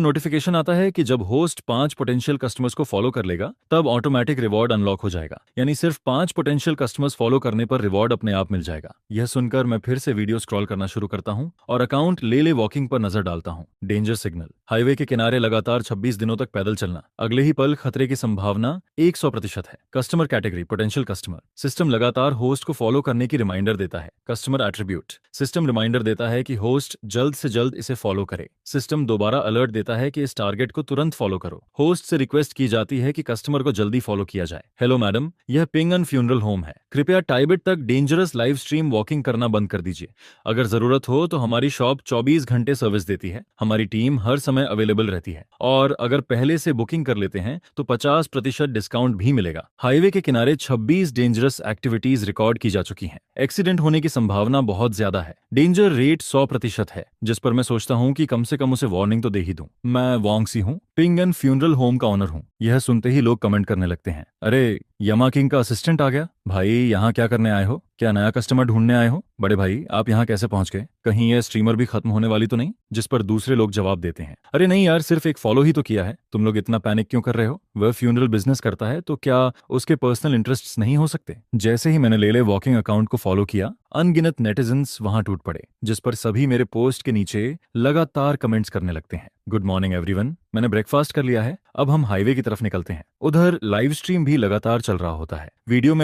नोटिफिकेशन आता है कि जब होस्ट 5 पोटेंशियल कस्टमर्स को फॉलो कर लेगा तब ऑटोमेटिक रिवॉर्ड अनलॉक हो जाएगा, यानी सिर्फ 5 पोटेंशियल कस्टमर्स फॉलो करने पर रिवॉर्ड अपने आप मिल जाएगा। यह सुनकर मैं फिर से वीडियो स्क्रॉल करना शुरू करता हूं और अकाउंट ले वॉकिंग पर नजर डालता हूं। डेंजर सिग्नल, हाईवे के किनारे लगातार 26 दिनों तक पैदल चलना, अगले ही पल खतरे की संभावना 100% है। Customer category potential customer, system लगातार होस्ट को फॉलो करने की रिमाइंडर देता है। कस्टमर एट्रीब्यूट, सिस्टम रिमाइंडर देता है कि होस्ट जल्द से जल्द इसे फॉलो करे। सिस्टम दोबारा अलर्ट देता है कि इस टारगेट को तुरंत फॉलो करो। होस्ट से रिक्वेस्ट की जाती है कि कस्टमर को जल्दी फॉलो किया जाए। हेलो मैडम, यह पिंगन फ्यूनरल होम है, कृपया टाइबेट तक डेंजरस लाइव स्ट्रीम वॉकिंग करना बंद कर दीजिए। अगर जरूरत हो तो हमारी शॉप 24 घंटे सर्विस देती है। हमारी टीम हर समय अवेलेबल रहती है और अगर पहले से बुकिंग कर लेते हैं तो 50% डिस्काउंट भी मिलेगा। हाईवे के किनारे 26 डेंजरस एक्टिविटीज रिकॉर्ड की जा चुकी हैं। एक्सीडेंट होने की संभावना बहुत ज्यादा है। डेंजर रेट 100% है, जिस पर मैं सोचता हूँ कि कम से कम उसे वार्निंग तो दे ही दूं। मैं वॉन्गसी हूँ, पिंगन फ्यूनरल होम का ऑनर हूँ। यह सुनते ही लोग कमेंट करने लगते हैं, अरे यमा किंग का असिस्टेंट आ गया। भाई यहाँ क्या करने आए हो? क्या नया कस्टमर ढूंढने आए हो? बड़े भाई आप यहाँ कैसे पहुंच गए? कहीं यह स्ट्रीमर भी खत्म होने वाली तो नहीं? जिस पर दूसरे लोग जवाब देते हैं, अरे नहीं यार, सिर्फ एक फॉलो ही तो किया है। तुम लोग इतना पैनिक क्यों कर रहे हो? वह फ्यूनरल बिजनेस करता है तो क्या उसके पर्सनल इंटरेस्ट्स नहीं हो सकते? जैसे ही मैंने ले वॉकिंग अकाउंट को फॉलो किया, अनगिनत नेटिजन्स वहां टूट पड़े, जिस पर सभी मेरे पोस्ट के नीचे लगातार कमेंट्स करने लगते हैं। गुड मॉर्निंग एवरीवन, मैंने ब्रेकफास्ट कर लिया है, अब हम हाईवे की तरफ निकलते हैं। उधर लाइव स्ट्रीम भी लगातार चल रहा होता है। वीडियो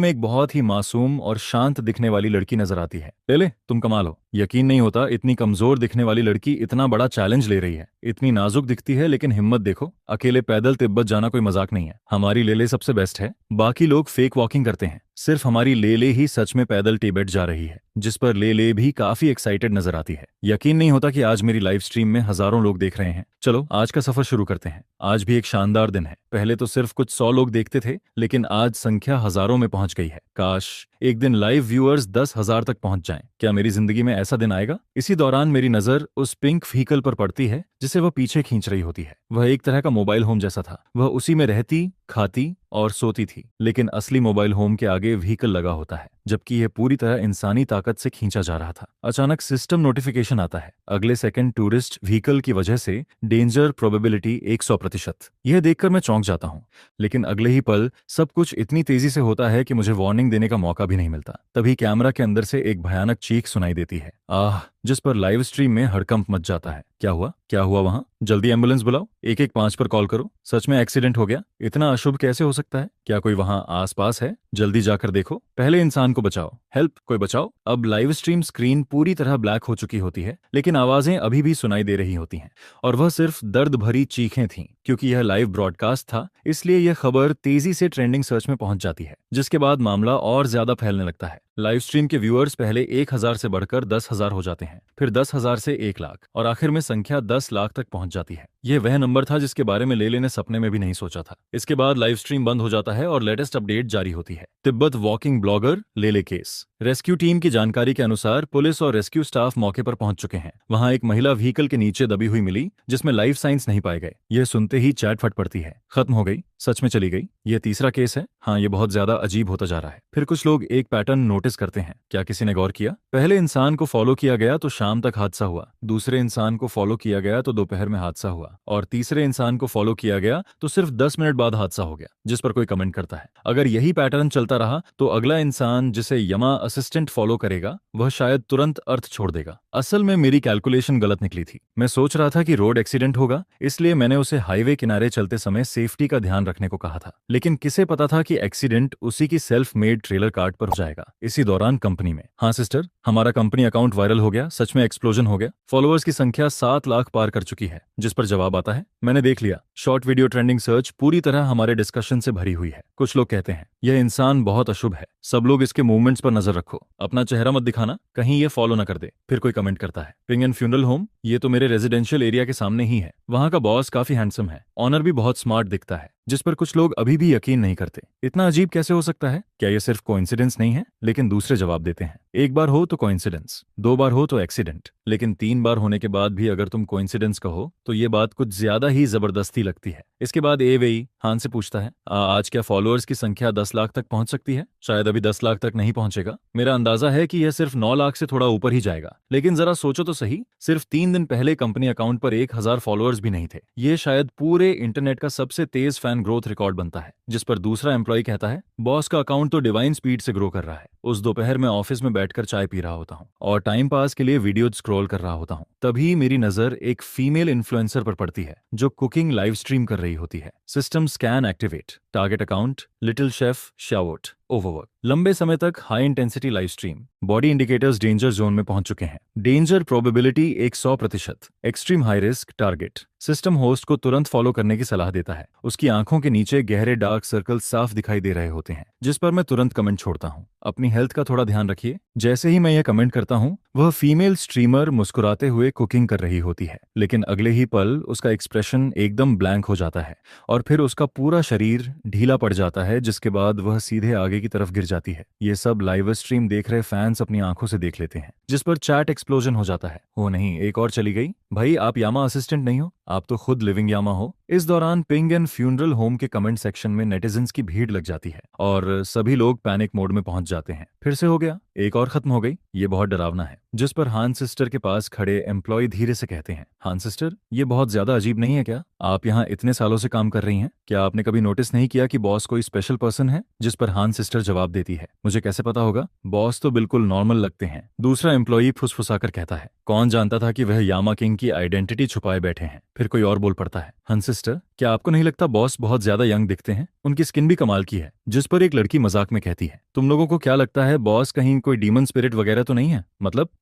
में एक बहुत ही मासूम और शांत दिखने वाली लड़की नजर आती है। ले तुम कमाल हो, यकीन नहीं होता इतनी कमजोर दिखने वाली लड़की इतना बड़ा चैलेंज ले रही है। इतनी नाजुक दिखती है लेकिन हिम्मत देखो। अकेले पैदल तिब्बत जाना कोई मजाक नहीं है। हमारी लेले सबसे बेस्ट है, बाकी लोग फेक वॉकिंग करते हैं। सिर्फ हमारी लेले ही सच में पैदल तिब्बत जा रही है, जिस पर लेले भी काफी एक्साइटेड नजर आती है। यकीन नहीं होता कि आज मेरी लाइव स्ट्रीम में हजारों लोग देख रहे हैं। चलो आज का सफर शुरू करते हैं। आज भी एक शानदार दिन है। पहले तो सिर्फ कुछ 100 लोग देखते थे, लेकिन आज संख्या हजारों में पहुंच गई है। काश एक दिन लाइव व्यूअर्स 10,000 तक पहुंच जाएं। क्या मेरी जिंदगी में ऐसा दिन आएगा? इसी दौरान मेरी नजर उस पिंक व्हीकल पर पड़ती है जिसे वह पीछे खींच रही होती है। वह एक तरह का मोबाइल होम जैसा था। वह उसी में रहती, खाती और सोती थी, लेकिन असली मोबाइल होम के आगे व्हीकल लगा होता है, जबकि यह पूरी तरह इंसानी ताकत से खींचा जा रहा था। अचानक सिस्टम नोटिफिकेशन आता है, अगले सेकंड टूरिस्ट व्हीकल की वजह से डेंजर प्रोबेबिलिटी 100%। यह देखकर मैं चौंक जाता हूं, लेकिन अगले ही पल सब कुछ इतनी तेजी से होता है कि मुझे वार्निंग देने का मौका भी नहीं मिलता। तभी कैमरा के अंदर से एक भयानक चीख सुनाई देती है, आह, जिस पर लाइव स्ट्रीम में हड़कंप मच जाता है। क्या हुआ? क्या हुआ वहां? जल्दी एम्बुलेंस बुलाओ, 115 पर कॉल करो। सच में एक्सीडेंट हो गया? इतना अशुभ कैसे हो सकता है? क्या कोई वहां आसपास है? जल्दी जाकर देखो, पहले इंसान को बचाओ। हेल्प, कोई बचाओ। अब लाइव स्ट्रीम स्क्रीन पूरी तरह ब्लैक हो चुकी होती है, लेकिन आवाजें अभी भी सुनाई दे रही होती हैं, और वह सिर्फ दर्द भरी चीखें थीं। क्योंकि यह लाइव ब्रॉडकास्ट था, इसलिए यह खबर तेजी से ट्रेंडिंग सर्च में पहुंच जाती है, जिसके बाद मामला और ज्यादा फैलने लगता है। लाइव स्ट्रीम के व्यूअर्स पहले 1,000 से बढ़कर 10,000 हो जाते हैं, फिर 10,000 से 1,00,000 और आखिर में संख्या 10 लाख तक पहुंच जाती है। यह वह नंबर था जिसके बारे में लेले ने सपने में भी नहीं सोचा था। इसके बाद लाइव स्ट्रीम बंद हो जाता है और लेटेस्ट अपडेट जारी होती है। तिब्बत वॉकिंग ब्लॉगर लेले केस। रेस्क्यू टीम की जानकारी के अनुसार पुलिस और रेस्क्यू स्टाफ मौके पर पहुंच चुके हैं। वहां एक महिला व्हीकल के नीचे दबी हुई मिली, जिसमें लाइफ साइंस नहीं पाए गए। यह सुनते ही चैट फट पड़ती है, खत्म हो गई, सच में चली गई। यह तीसरा केस है। हाँ, ये बहुत ज्यादा अजीब होता जा रहा है। फिर कुछ लोग एक पैटर्न नोटिस करते हैं। क्या किसी ने गौर किया? पहले इंसान को फॉलो किया गया तो शाम तक हादसा हुआ, दूसरे इंसान को फॉलो किया गया तो दोपहर में हादसा हुआ, और तीसरे इंसान को फॉलो किया गया तो सिर्फ 10 मिनट बाद हादसा हो गया। जिस पर कोई कमेंट करता है, अगर यही पैटर्न चलता रहा तो अगला इंसान जिसे यमा असिस्टेंट फॉलो करेगा वह शायद तुरंत अर्थ छोड़ देगा। असल में मेरी कैलकुलेशन गलत निकली थी। मैं सोच रहा था कि रोड एक्सीडेंट होगा, इसलिए मैंने उसे हाईवे किनारे चलते समय सेफ्टी का ध्यान रखने को कहा था, लेकिन किसे पता था कि एक्सीडेंट उसी की सेल्फ मेड ट्रेलर कार्ड पर हो जाएगा। इसी दौरान कंपनी में, हाँ सिस्टर, हमारा कंपनी अकाउंट वायरल हो गया, सच में एक्सप्लोजन हो गया। फॉलोअर्स की संख्या 7 लाख पार कर चुकी है। जिस पर जवाब जवाब आता है, मैंने देख लिया, शॉर्ट वीडियो ट्रेंडिंग सर्च पूरी तरह हमारे डिस्कशन से भरी हुई है। कुछ लोग कहते हैं यह इंसान बहुत अशुभ है, सब लोग इसके मूवमेंट्स पर नजर रखो, अपना चेहरा मत दिखाना, कहीं ये फॉलो ना कर दे। फिर कोई कमेंट करता है, पिंग एंड फ्यूनरल होम, ये तो मेरे रेजिडेंशियल एरिया के सामने ही है, वहां का बॉस काफी हैंडसम है, ऑनर भी बहुत स्मार्ट दिखता है। जिस पर कुछ लोग अभी भी यकीन नहीं करते। इतना अजीब कैसे हो सकता है? क्या ये सिर्फ कोइंसिडेंस नहीं है? लेकिन दूसरे जवाब देते हैं, एक बार हो तो कोइंसिडेंस, 2 बार हो तो एक्सीडेंट, लेकिन 3 बार होने के बाद भी अगर तुम कोइंसिडेंस कहो तो ये बात कुछ ज्यादा ही जबरदस्ती लगती है। इसके बाद एवेई हान से पूछता है, आज क्या फॉलोअर्स की संख्या 10 लाख तक पहुंच सकती है? शायद अभी 10 लाख तक नहीं पहुंचेगा, मेरा अंदाजा है कि यह सिर्फ 9 लाख से थोड़ा ऊपर ही जाएगा। लेकिन जरा सोचो तो सही, सिर्फ 3 दिन पहले कंपनी अकाउंट पर 1000 फॉलोअर्स भी नहीं थे। ये शायद पूरे इंटरनेट का सबसे तेज फैन ग्रोथ रिकॉर्ड बनता है। जिस पर दूसरा एम्प्लॉय कहता है, बॉस का अकाउंट तो डिवाइन स्पीड से ग्रो कर रहा है। उस दोपहर में ऑफिस में बैठकर चाय पी रहा होता हूँ और टाइम पास के लिए वीडियो स्क्रॉल कर रहा होता हूँ, तभी मेरी नजर एक फीमेल इन्फ्लुएंसर पर पड़ती है जो कुकिंग लाइव स्ट्रीम कर रही होती है। System scan activate, target account little chef shout, overwork. लंबे समय तक high intensity live stream, body indicators danger zone में पहुंच चुके हैं, danger probability 100%, extreme high risk target. System host को तुरंत फॉलो करने की सलाह देता है। उसकी आंखों के नीचे गहरे डार्क सर्कल साफ दिखाई दे रहे होते हैं, जिस पर मैं तुरंत कमेंट छोड़ता हूँ, अपनी हेल्थ का थोड़ा ध्यान रखिए। जैसे ही मैं यह कमेंट करता हूँ, वह फीमेल स्ट्रीमर मुस्कुराते हुए कुकिंग कर रही होती है, लेकिन अगले ही पल उसका एक्सप्रेशन एकदम ब्लैंक हो जाता है और फिर उसका पूरा शरीर ढीला पड़ जाता है, जिसके बाद वह सीधे आगे की तरफ गिर जाती है। ये सब लाइव स्ट्रीम देख रहे फैंस अपनी आंखों से देख लेते हैं, जिस पर चैट एक्सप्लोजन हो जाता है। हो नहीं, एक और चली गई, भाई आप यामा असिस्टेंट नहीं हो, आप तो खुद लिविंग यामा हो। इस दौरान पिंग एंड फ्यूनरल होम के कमेंट सेक्शन में नेटिजन्स की भीड़ लग जाती है और सभी लोग पैनिक मोड में पहुंच जाते हैं। फिर से हो गया, एक और खत्म हो गई, ये बहुत डरावना है। जिस पर हान सिस्टर के पास खड़े एम्प्लॉय धीरे से कहते हैं, हान सिस्टर, ये बहुत ज्यादा अजीब नहीं है क्या? आप यहाँ इतने सालों से काम कर रही हैं, क्या आपने कभी नोटिस नहीं किया कि बॉस कोई स्पेशल पर्सन है? जिस पर हान सिस्टर जवाब देती है, मुझे कैसे पता होगा, बॉस तो बिल्कुल नॉर्मल लगते हैं। दूसरा एम्प्लॉय फुसफुसाकर कहता है, कौन जानता था कि वह यामा किंग की आइडेंटिटी छुपाए बैठे हैं। फिर कोई और बोल पड़ता है, हान सिस्टर, क्या आपको नहीं लगता बॉस बहुत ज्यादा यंग दिखते हैं? उनकी स्किन भी कमाल की है। जिस पर एक लड़की मजाक में कहती है, तुम लोगों को क्या लगता है बॉस कहीं कोई डीमन स्पिरिट वगैरह तो नहीं है?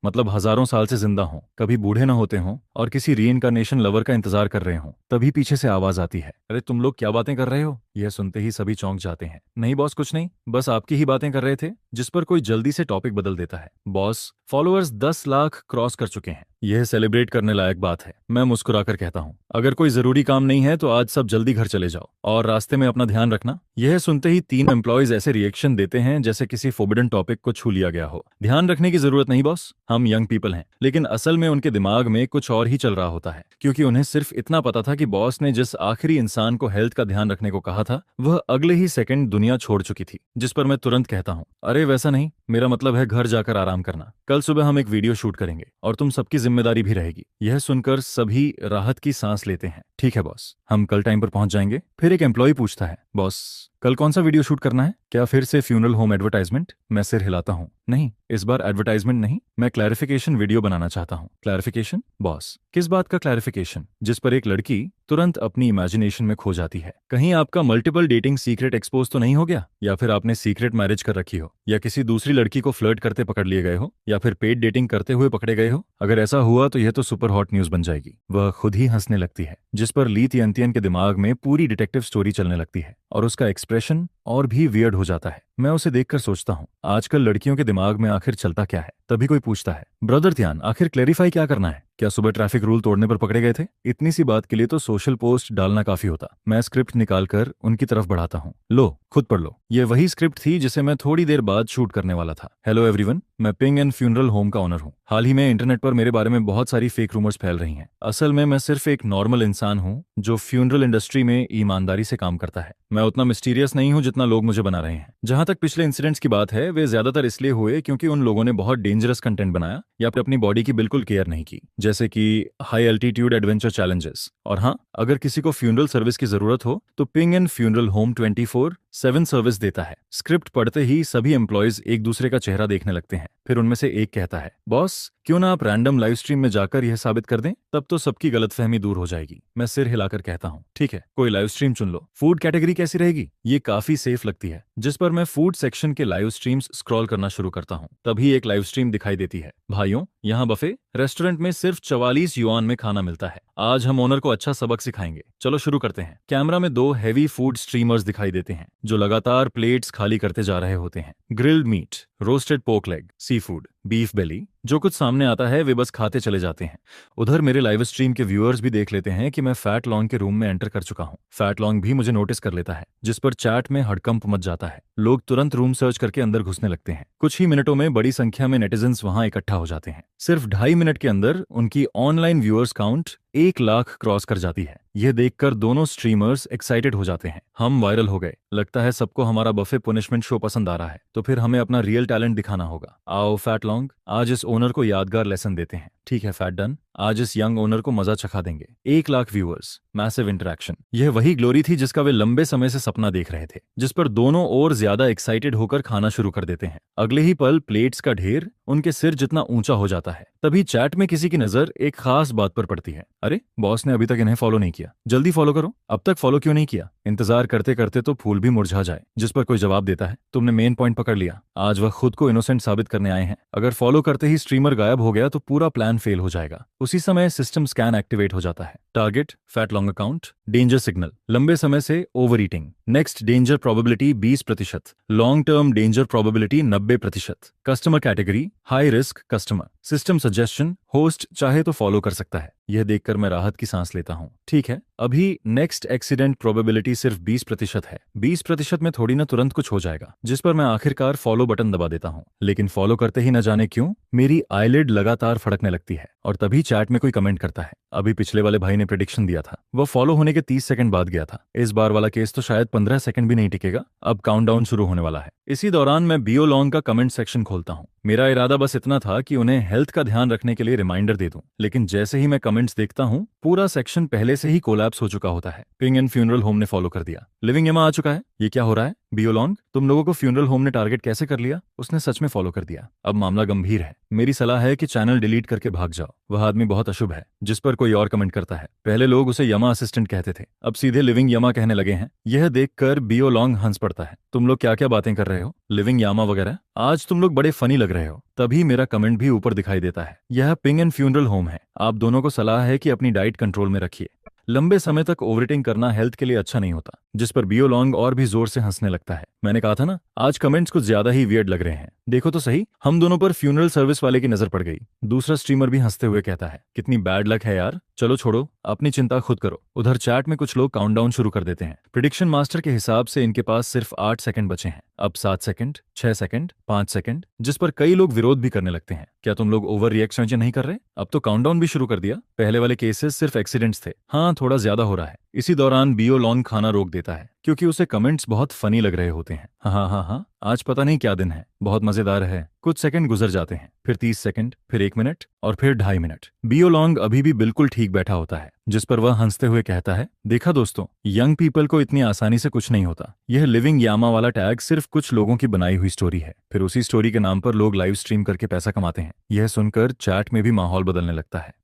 मतलब हजारों साल से जिंदा हों, कभी बूढ़े ना होते हों और किसी रीइंकार्नेशन लवर का इंतजार कर रहे हों। तभी पीछे से आवाज आती है, अरे तुम लोग क्या बातें कर रहे हो? यह सुनते ही सभी चौंक जाते हैं। नहीं बॉस, कुछ नहीं, बस आपकी ही बातें कर रहे थे। जिस पर कोई जल्दी से टॉपिक बदल देता है, बॉस, फॉलोअर्स 10 लाख क्रॉस कर चुके हैं, यह सेलिब्रेट करने लायक बात है। मैं मुस्कुराकर कहता हूँ, अगर कोई जरूरी काम नहीं है तो आज सब जल्दी घर चले जाओ और रास्ते में अपना ध्यान रखना। यह सुनते ही 3 एम्प्लॉयज ऐसे रिएक्शन देते हैं जैसे किसी फोरबिडन टॉपिक को छू लिया गया हो। ध्यान रखने की जरूरत नहीं बॉस, हम यंग पीपल हैं। लेकिन असल में उनके दिमाग में कुछ और ही चल रहा होता है, क्योंकि उन्हें सिर्फ इतना पता था कि बॉस ने जिस आखिरी इंसान को हेल्थ का ध्यान रखने को कहा था, वह अगले ही सेकंड दुनिया छोड़ चुकी थी। जिस पर मैं तुरंत कहता हूँ, अरे वैसा नहीं, मेरा मतलब है घर जाकर आराम करना। कल सुबह हम एक वीडियो शूट करेंगे और तुम सबकी जिम्मेदारी भी रहेगी। यह सुनकर सभी राहत की सांस लेते हैं। ठीक है बॉस, हम कल टाइम पर पहुंच जाएंगे। फिर एक एम्प्लॉय पूछता है, बॉस, कल कौन सा वीडियो शूट करना है? क्या फिर से फ्यूनरल होम एडवर्टाइजमेंट? मैं सिर हिलाता हूँ, नहीं, इस बार एडवर्टाइजमेंट नहीं, मैं क्लैरिफिकेशन वीडियो बनाना चाहता हूँ। क्लैरिफिकेशन? बॉस, किस बात का क्लैरिफिकेशन? जिस पर एक लड़की तुरंत अपनी इमेजिनेशन में खो जाती है। कहीं आपका मल्टीपल डेटिंग सीक्रेट एक्सपोज तो नहीं हो गया? या फिर आपने सीक्रेट मैरिज कर रखी हो, या किसी दूसरी लड़की को फ्लर्ट करते पकड़ लिए गए हो, या फिर पेड डेटिंग करते हुए पकड़े गए हो? अगर ऐसा हुआ तो यह तो सुपर हॉट न्यूज बन जाएगी। वह खुद ही हंसने लगती है, जिस पर ली तियंतियन के दिमाग में पूरी डिटेक्टिव स्टोरी चलने लगती है और उसका एक्सप्रेशन और भी वियर्ड हो जाता है। मैं उसे देखकर सोचता हूँ, आजकल लड़कियों के दिमाग में आखिर चलता क्या है? तभी कोई पूछता है, ब्रदर ध्यान, आखिर क्लेरिफाई क्या करना है? क्या सुबह ट्रैफिक रूल तोड़ने पर पकड़े गए थे? इतनी सी बात के लिए तो सोशल पोस्ट डालना काफी होता। मैं स्क्रिप्ट निकालकर उनकी तरफ बढ़ाता हूँ, लो खुद पढ़ लो। ये वही स्क्रिप्ट थी जिसे मैं थोड़ी देर बाद शूट करने वाला था। हेलो एवरीवन, मैं पिंग एंड फ्यूनरल होम का ओनर हूँ। हाल ही में इंटरनेट पर मेरे बारे में बहुत सारी फेक रूमर्स फैल रही हैं। असल में मैं सिर्फ एक नॉर्मल इंसान हूँ जो फ्यूनरल इंडस्ट्री में ईमानदारी से काम करता है। मैं उतना मिस्टीरियस नहीं हूँ जितना लोग मुझे बना रहे हैं। जहां तक पिछले इंसिडेंट्स की बात है, वे ज्यादातर इसलिए हुए क्योंकि उन लोगों ने बहुत डेंजरस कंटेंट बनाया या फिर अपनी बॉडी की बिल्कुल केयर नहीं की, जैसे कि हाई एल्टीट्यूड एडवेंचर चैलेंजेस। और हाँ, अगर किसी को फ्यूनरल सर्विस की जरूरत हो तो ping and funeral home 24/7 service देता है। स्क्रिप्ट पढ़ते ही सभी एम्प्लॉयज एक दूसरे का चेहरा देखने लगते हैं। फिर उनमें से एक कहता है, बॉस, क्यों ना आप रैंडम लाइव स्ट्रीम में जाकर यह साबित कर दें, तब तो सबकी गलतफहमी दूर हो जाएगी। मैं सिर हिलाकर कहता हूँ, ठीक है, कोई लाइव स्ट्रीम चुन लो। फूड कैटेगरी कैसी रहेगी? ये काफी सेफ लगती है। जिस पर मैं फूड सेक्शन के लाइव स्ट्रीम्स स्क्रॉल करना शुरू करता हूँ, तभी एक लाइव स्ट्रीम दिखाई देती है। भाइयों, यहाँ बफे रेस्टोरेंट में सिर्फ 44 युआन में खाना मिलता है। आज हम ओनर को अच्छा सबक सिखाएंगे। चलो शुरू करते हैं। कैमरा में 2 हेवी फूड स्ट्रीमर्स दिखाई देते हैं जो लगातार प्लेट्स खाली करते जा रहे होते हैं। Grilled meat, roasted pork leg, seafood, beef belly, जो कुछ सामने आता है वे बस खाते चले जाते हैं। उधर मेरे लाइव स्ट्रीम के व्यूअर्स भी देख लेते हैं कि मैं फैट लॉन्ग के रूम में एंटर कर चुका हूँ। फैट लॉन्ग भी मुझे नोटिस कर लेता है, जिस पर चैट में हड़कंप मच जाता है। लोग तुरंत रूम सर्च करके अंदर घुसने लगते हैं। कुछ ही मिनटों में बड़ी संख्या में नेटिजन्स वहां इकट्ठा हो जाते हैं। सिर्फ 2.5 मिनट के अंदर उनकी online viewers count 1 lakh cross कर जाती है। यह देखकर दोनों स्ट्रीमर्स एक्साइटेड हो जाते हैं। हम वायरल हो गए। लगता है सबको हमारा बफे पनिशमेंट शो पसंद आ रहा है। तो फिर हमें अपना रियल टैलेंट दिखाना होगा। आओ फैट लॉन्ग, आज इस ओनर को यादगार लेसन देते हैं। ठीक है फैट डन, आज इस यंग ओनर को मजा चखा देंगे। 1 लाख व्यूअर्स, मैसिव इंटरेक्शन। यह वही ग्लोरी थी जिसका वे लंबे समय से सपना देख रहे थे, जिस पर दोनों और ज्यादा एक्साइटेड होकर खाना शुरू कर देते हैं। अगले ही पल प्लेट्स का ढेर उनके सिर जितना ऊंचा हो जाता है। तभी चैट में किसी की नजर एक खास बात पर पड़ती है। अरे बॉस ने अभी तक इन्हें फॉलो नहीं किया, जल्दी फॉलो करो। अब तक फॉलो क्यों नहीं किया? इंतजार करते करते तो फूल भी मुरझा जाए। जिस पर कोई जवाब देता है, तुमने मेन पॉइंट पकड़ लिया। आज वह खुद को इनोसेंट साबित करने आए हैं। अगर फॉलो करते ही स्ट्रीमर गायब हो गया तो पूरा प्लान फेल हो जाएगा। उसी समय सिस्टम स्कैन एक्टिवेट हो जाता है। Target fat long account, danger signal, लंबे समय से over eating, next danger probability 20%, long term danger probability 90%, customer category high risk customer, system suggestion host चाहे तो फॉलो कर सकता है। यह देखकर मैं राहत की सांस लेता हूँ। ठीक है, अभी नेक्स्ट एक्सीडेंट प्रोबेबिलिटी सिर्फ 20% है। 20% में थोड़ी ना तुरंत कुछ हो जाएगा। जिस पर मैं आखिरकार फॉलो बटन दबा देता हूँ। लेकिन फॉलो करते ही न जाने क्यों मेरी आईलिड लगातार फड़कने लगती है। और तभी चैट में कोई कमेंट करता है, अभी पिछले वाले भाई ने प्रेडिक्शन दिया था, वह फॉलो होने के 30 सेकंड बाद गया था। इस बार वाला केस तो शायद 15 सेकंड भी नहीं टिकेगा। अब काउंटडाउन शुरू होने वाला है। इसी दौरान मैं बियो लॉन्ग का कमेंट सेक्शन खोलता हूँ। मेरा इरादा बस इतना था कि उन्हें हेल्थ का ध्यान रखने के लिए रिमाइंडर दे दूं। लेकिन जैसे ही मैं कमेंट्स देखता हूँ, पूरा सेक्शन पहले से ही कोलैप्स हो चुका होता है। पिंग एंड फ्यूनरल होम ने फॉलो कर दिया। लिविंग यमा आ चुका है। ये क्या हो रहा है? बियो लॉन्ग, तुम लोगों को फ्यूनरल होम ने टारगेट कैसे कर लिया? उसने सच में फॉलो कर दिया। अब मामला गंभीर है। मेरी सलाह है कि चैनल डिलीट करके भाग जाओ। वह आदमी बहुत अशुभ है। जिस पर कोई और कमेंट करता है, पहले लोग उसे यमा असिस्टेंट कहते थे, अब सीधे लिविंग यमा कहने लगे हैं। यह देखकर बियो लॉन्ग हंस पड़ता है। तुम लोग क्या क्या बातें कर रहे हो? लिविंग यामा वगैरह? आज तुम लोग बड़े फनी लग रहे हो। तभी मेरा कमेंट भी ऊपर दिखाई देता है। यह पिंग एंड फ्यूनरल होम है। आप दोनों को सलाह है कि अपनी डाइट कंट्रोल में रखिए। लंबे समय तक ओवरईटिंग करना हेल्थ के लिए अच्छा नहीं होता। जिस पर बियो लॉन्ग और भी जोर से हंसने लगता है। मैंने कहा था ना, आज कमेंट्स कुछ ज्यादा ही वियर्ड लग रहे हैं। देखो तो सही, हम दोनों पर फ्यूनरल सर्विस वाले की नजर पड़ गई। दूसरा स्ट्रीमर भी हंसते हुए कहता है, कितनी बैड लक है यार। चलो छोड़ो, अपनी चिंता खुद करो। उधर चैट में कुछ लोग काउंटडाउन शुरू कर देते हैं। प्रिडिक्शन मास्टर के हिसाब से इनके पास सिर्फ 8 सेकंड बचे हैं। अब 7 सेकंड, 6 सेकंड, 5 सेकंड, जिस पर कई लोग विरोध भी करने लगते हैं। क्या तुम लोग ओवर रिएक्शन नहीं कर रहे? अब तो काउंटडाउन भी शुरू कर दिया। पहले वाले केसेस सिर्फ एक्सीडेंट्स थे। हाँ, थोड़ा ज्यादा हो रहा है। इसी दौरान बियो लॉन्ग खाना रोक देता है क्योंकि उसे कमेंट्स बहुत फनी लग रहे होते हैं। हाँ हाँ हाँ, आज पता नहीं क्या दिन है, बहुत मजेदार है। कुछ सेकंड गुजर जाते हैं, फिर 30 सेकंड, फिर 1 मिनट और फिर 2.5 मिनट। बियो लॉन्ग अभी भी बिल्कुल ठीक बैठा होता है। जिस पर वह हंसते हुए कहता है, देखा दोस्तों, यंग पीपल को इतनी आसानी से कुछ नहीं होता। यह लिविंग यामा वाला टैग सिर्फ कुछ लोगों की बनाई हुई स्टोरी है। फिर उसी स्टोरी के नाम पर लोग लाइव स्ट्रीम करके पैसा कमाते हैं। यह सुनकर चैट में भी माहौल बदलने लगता है।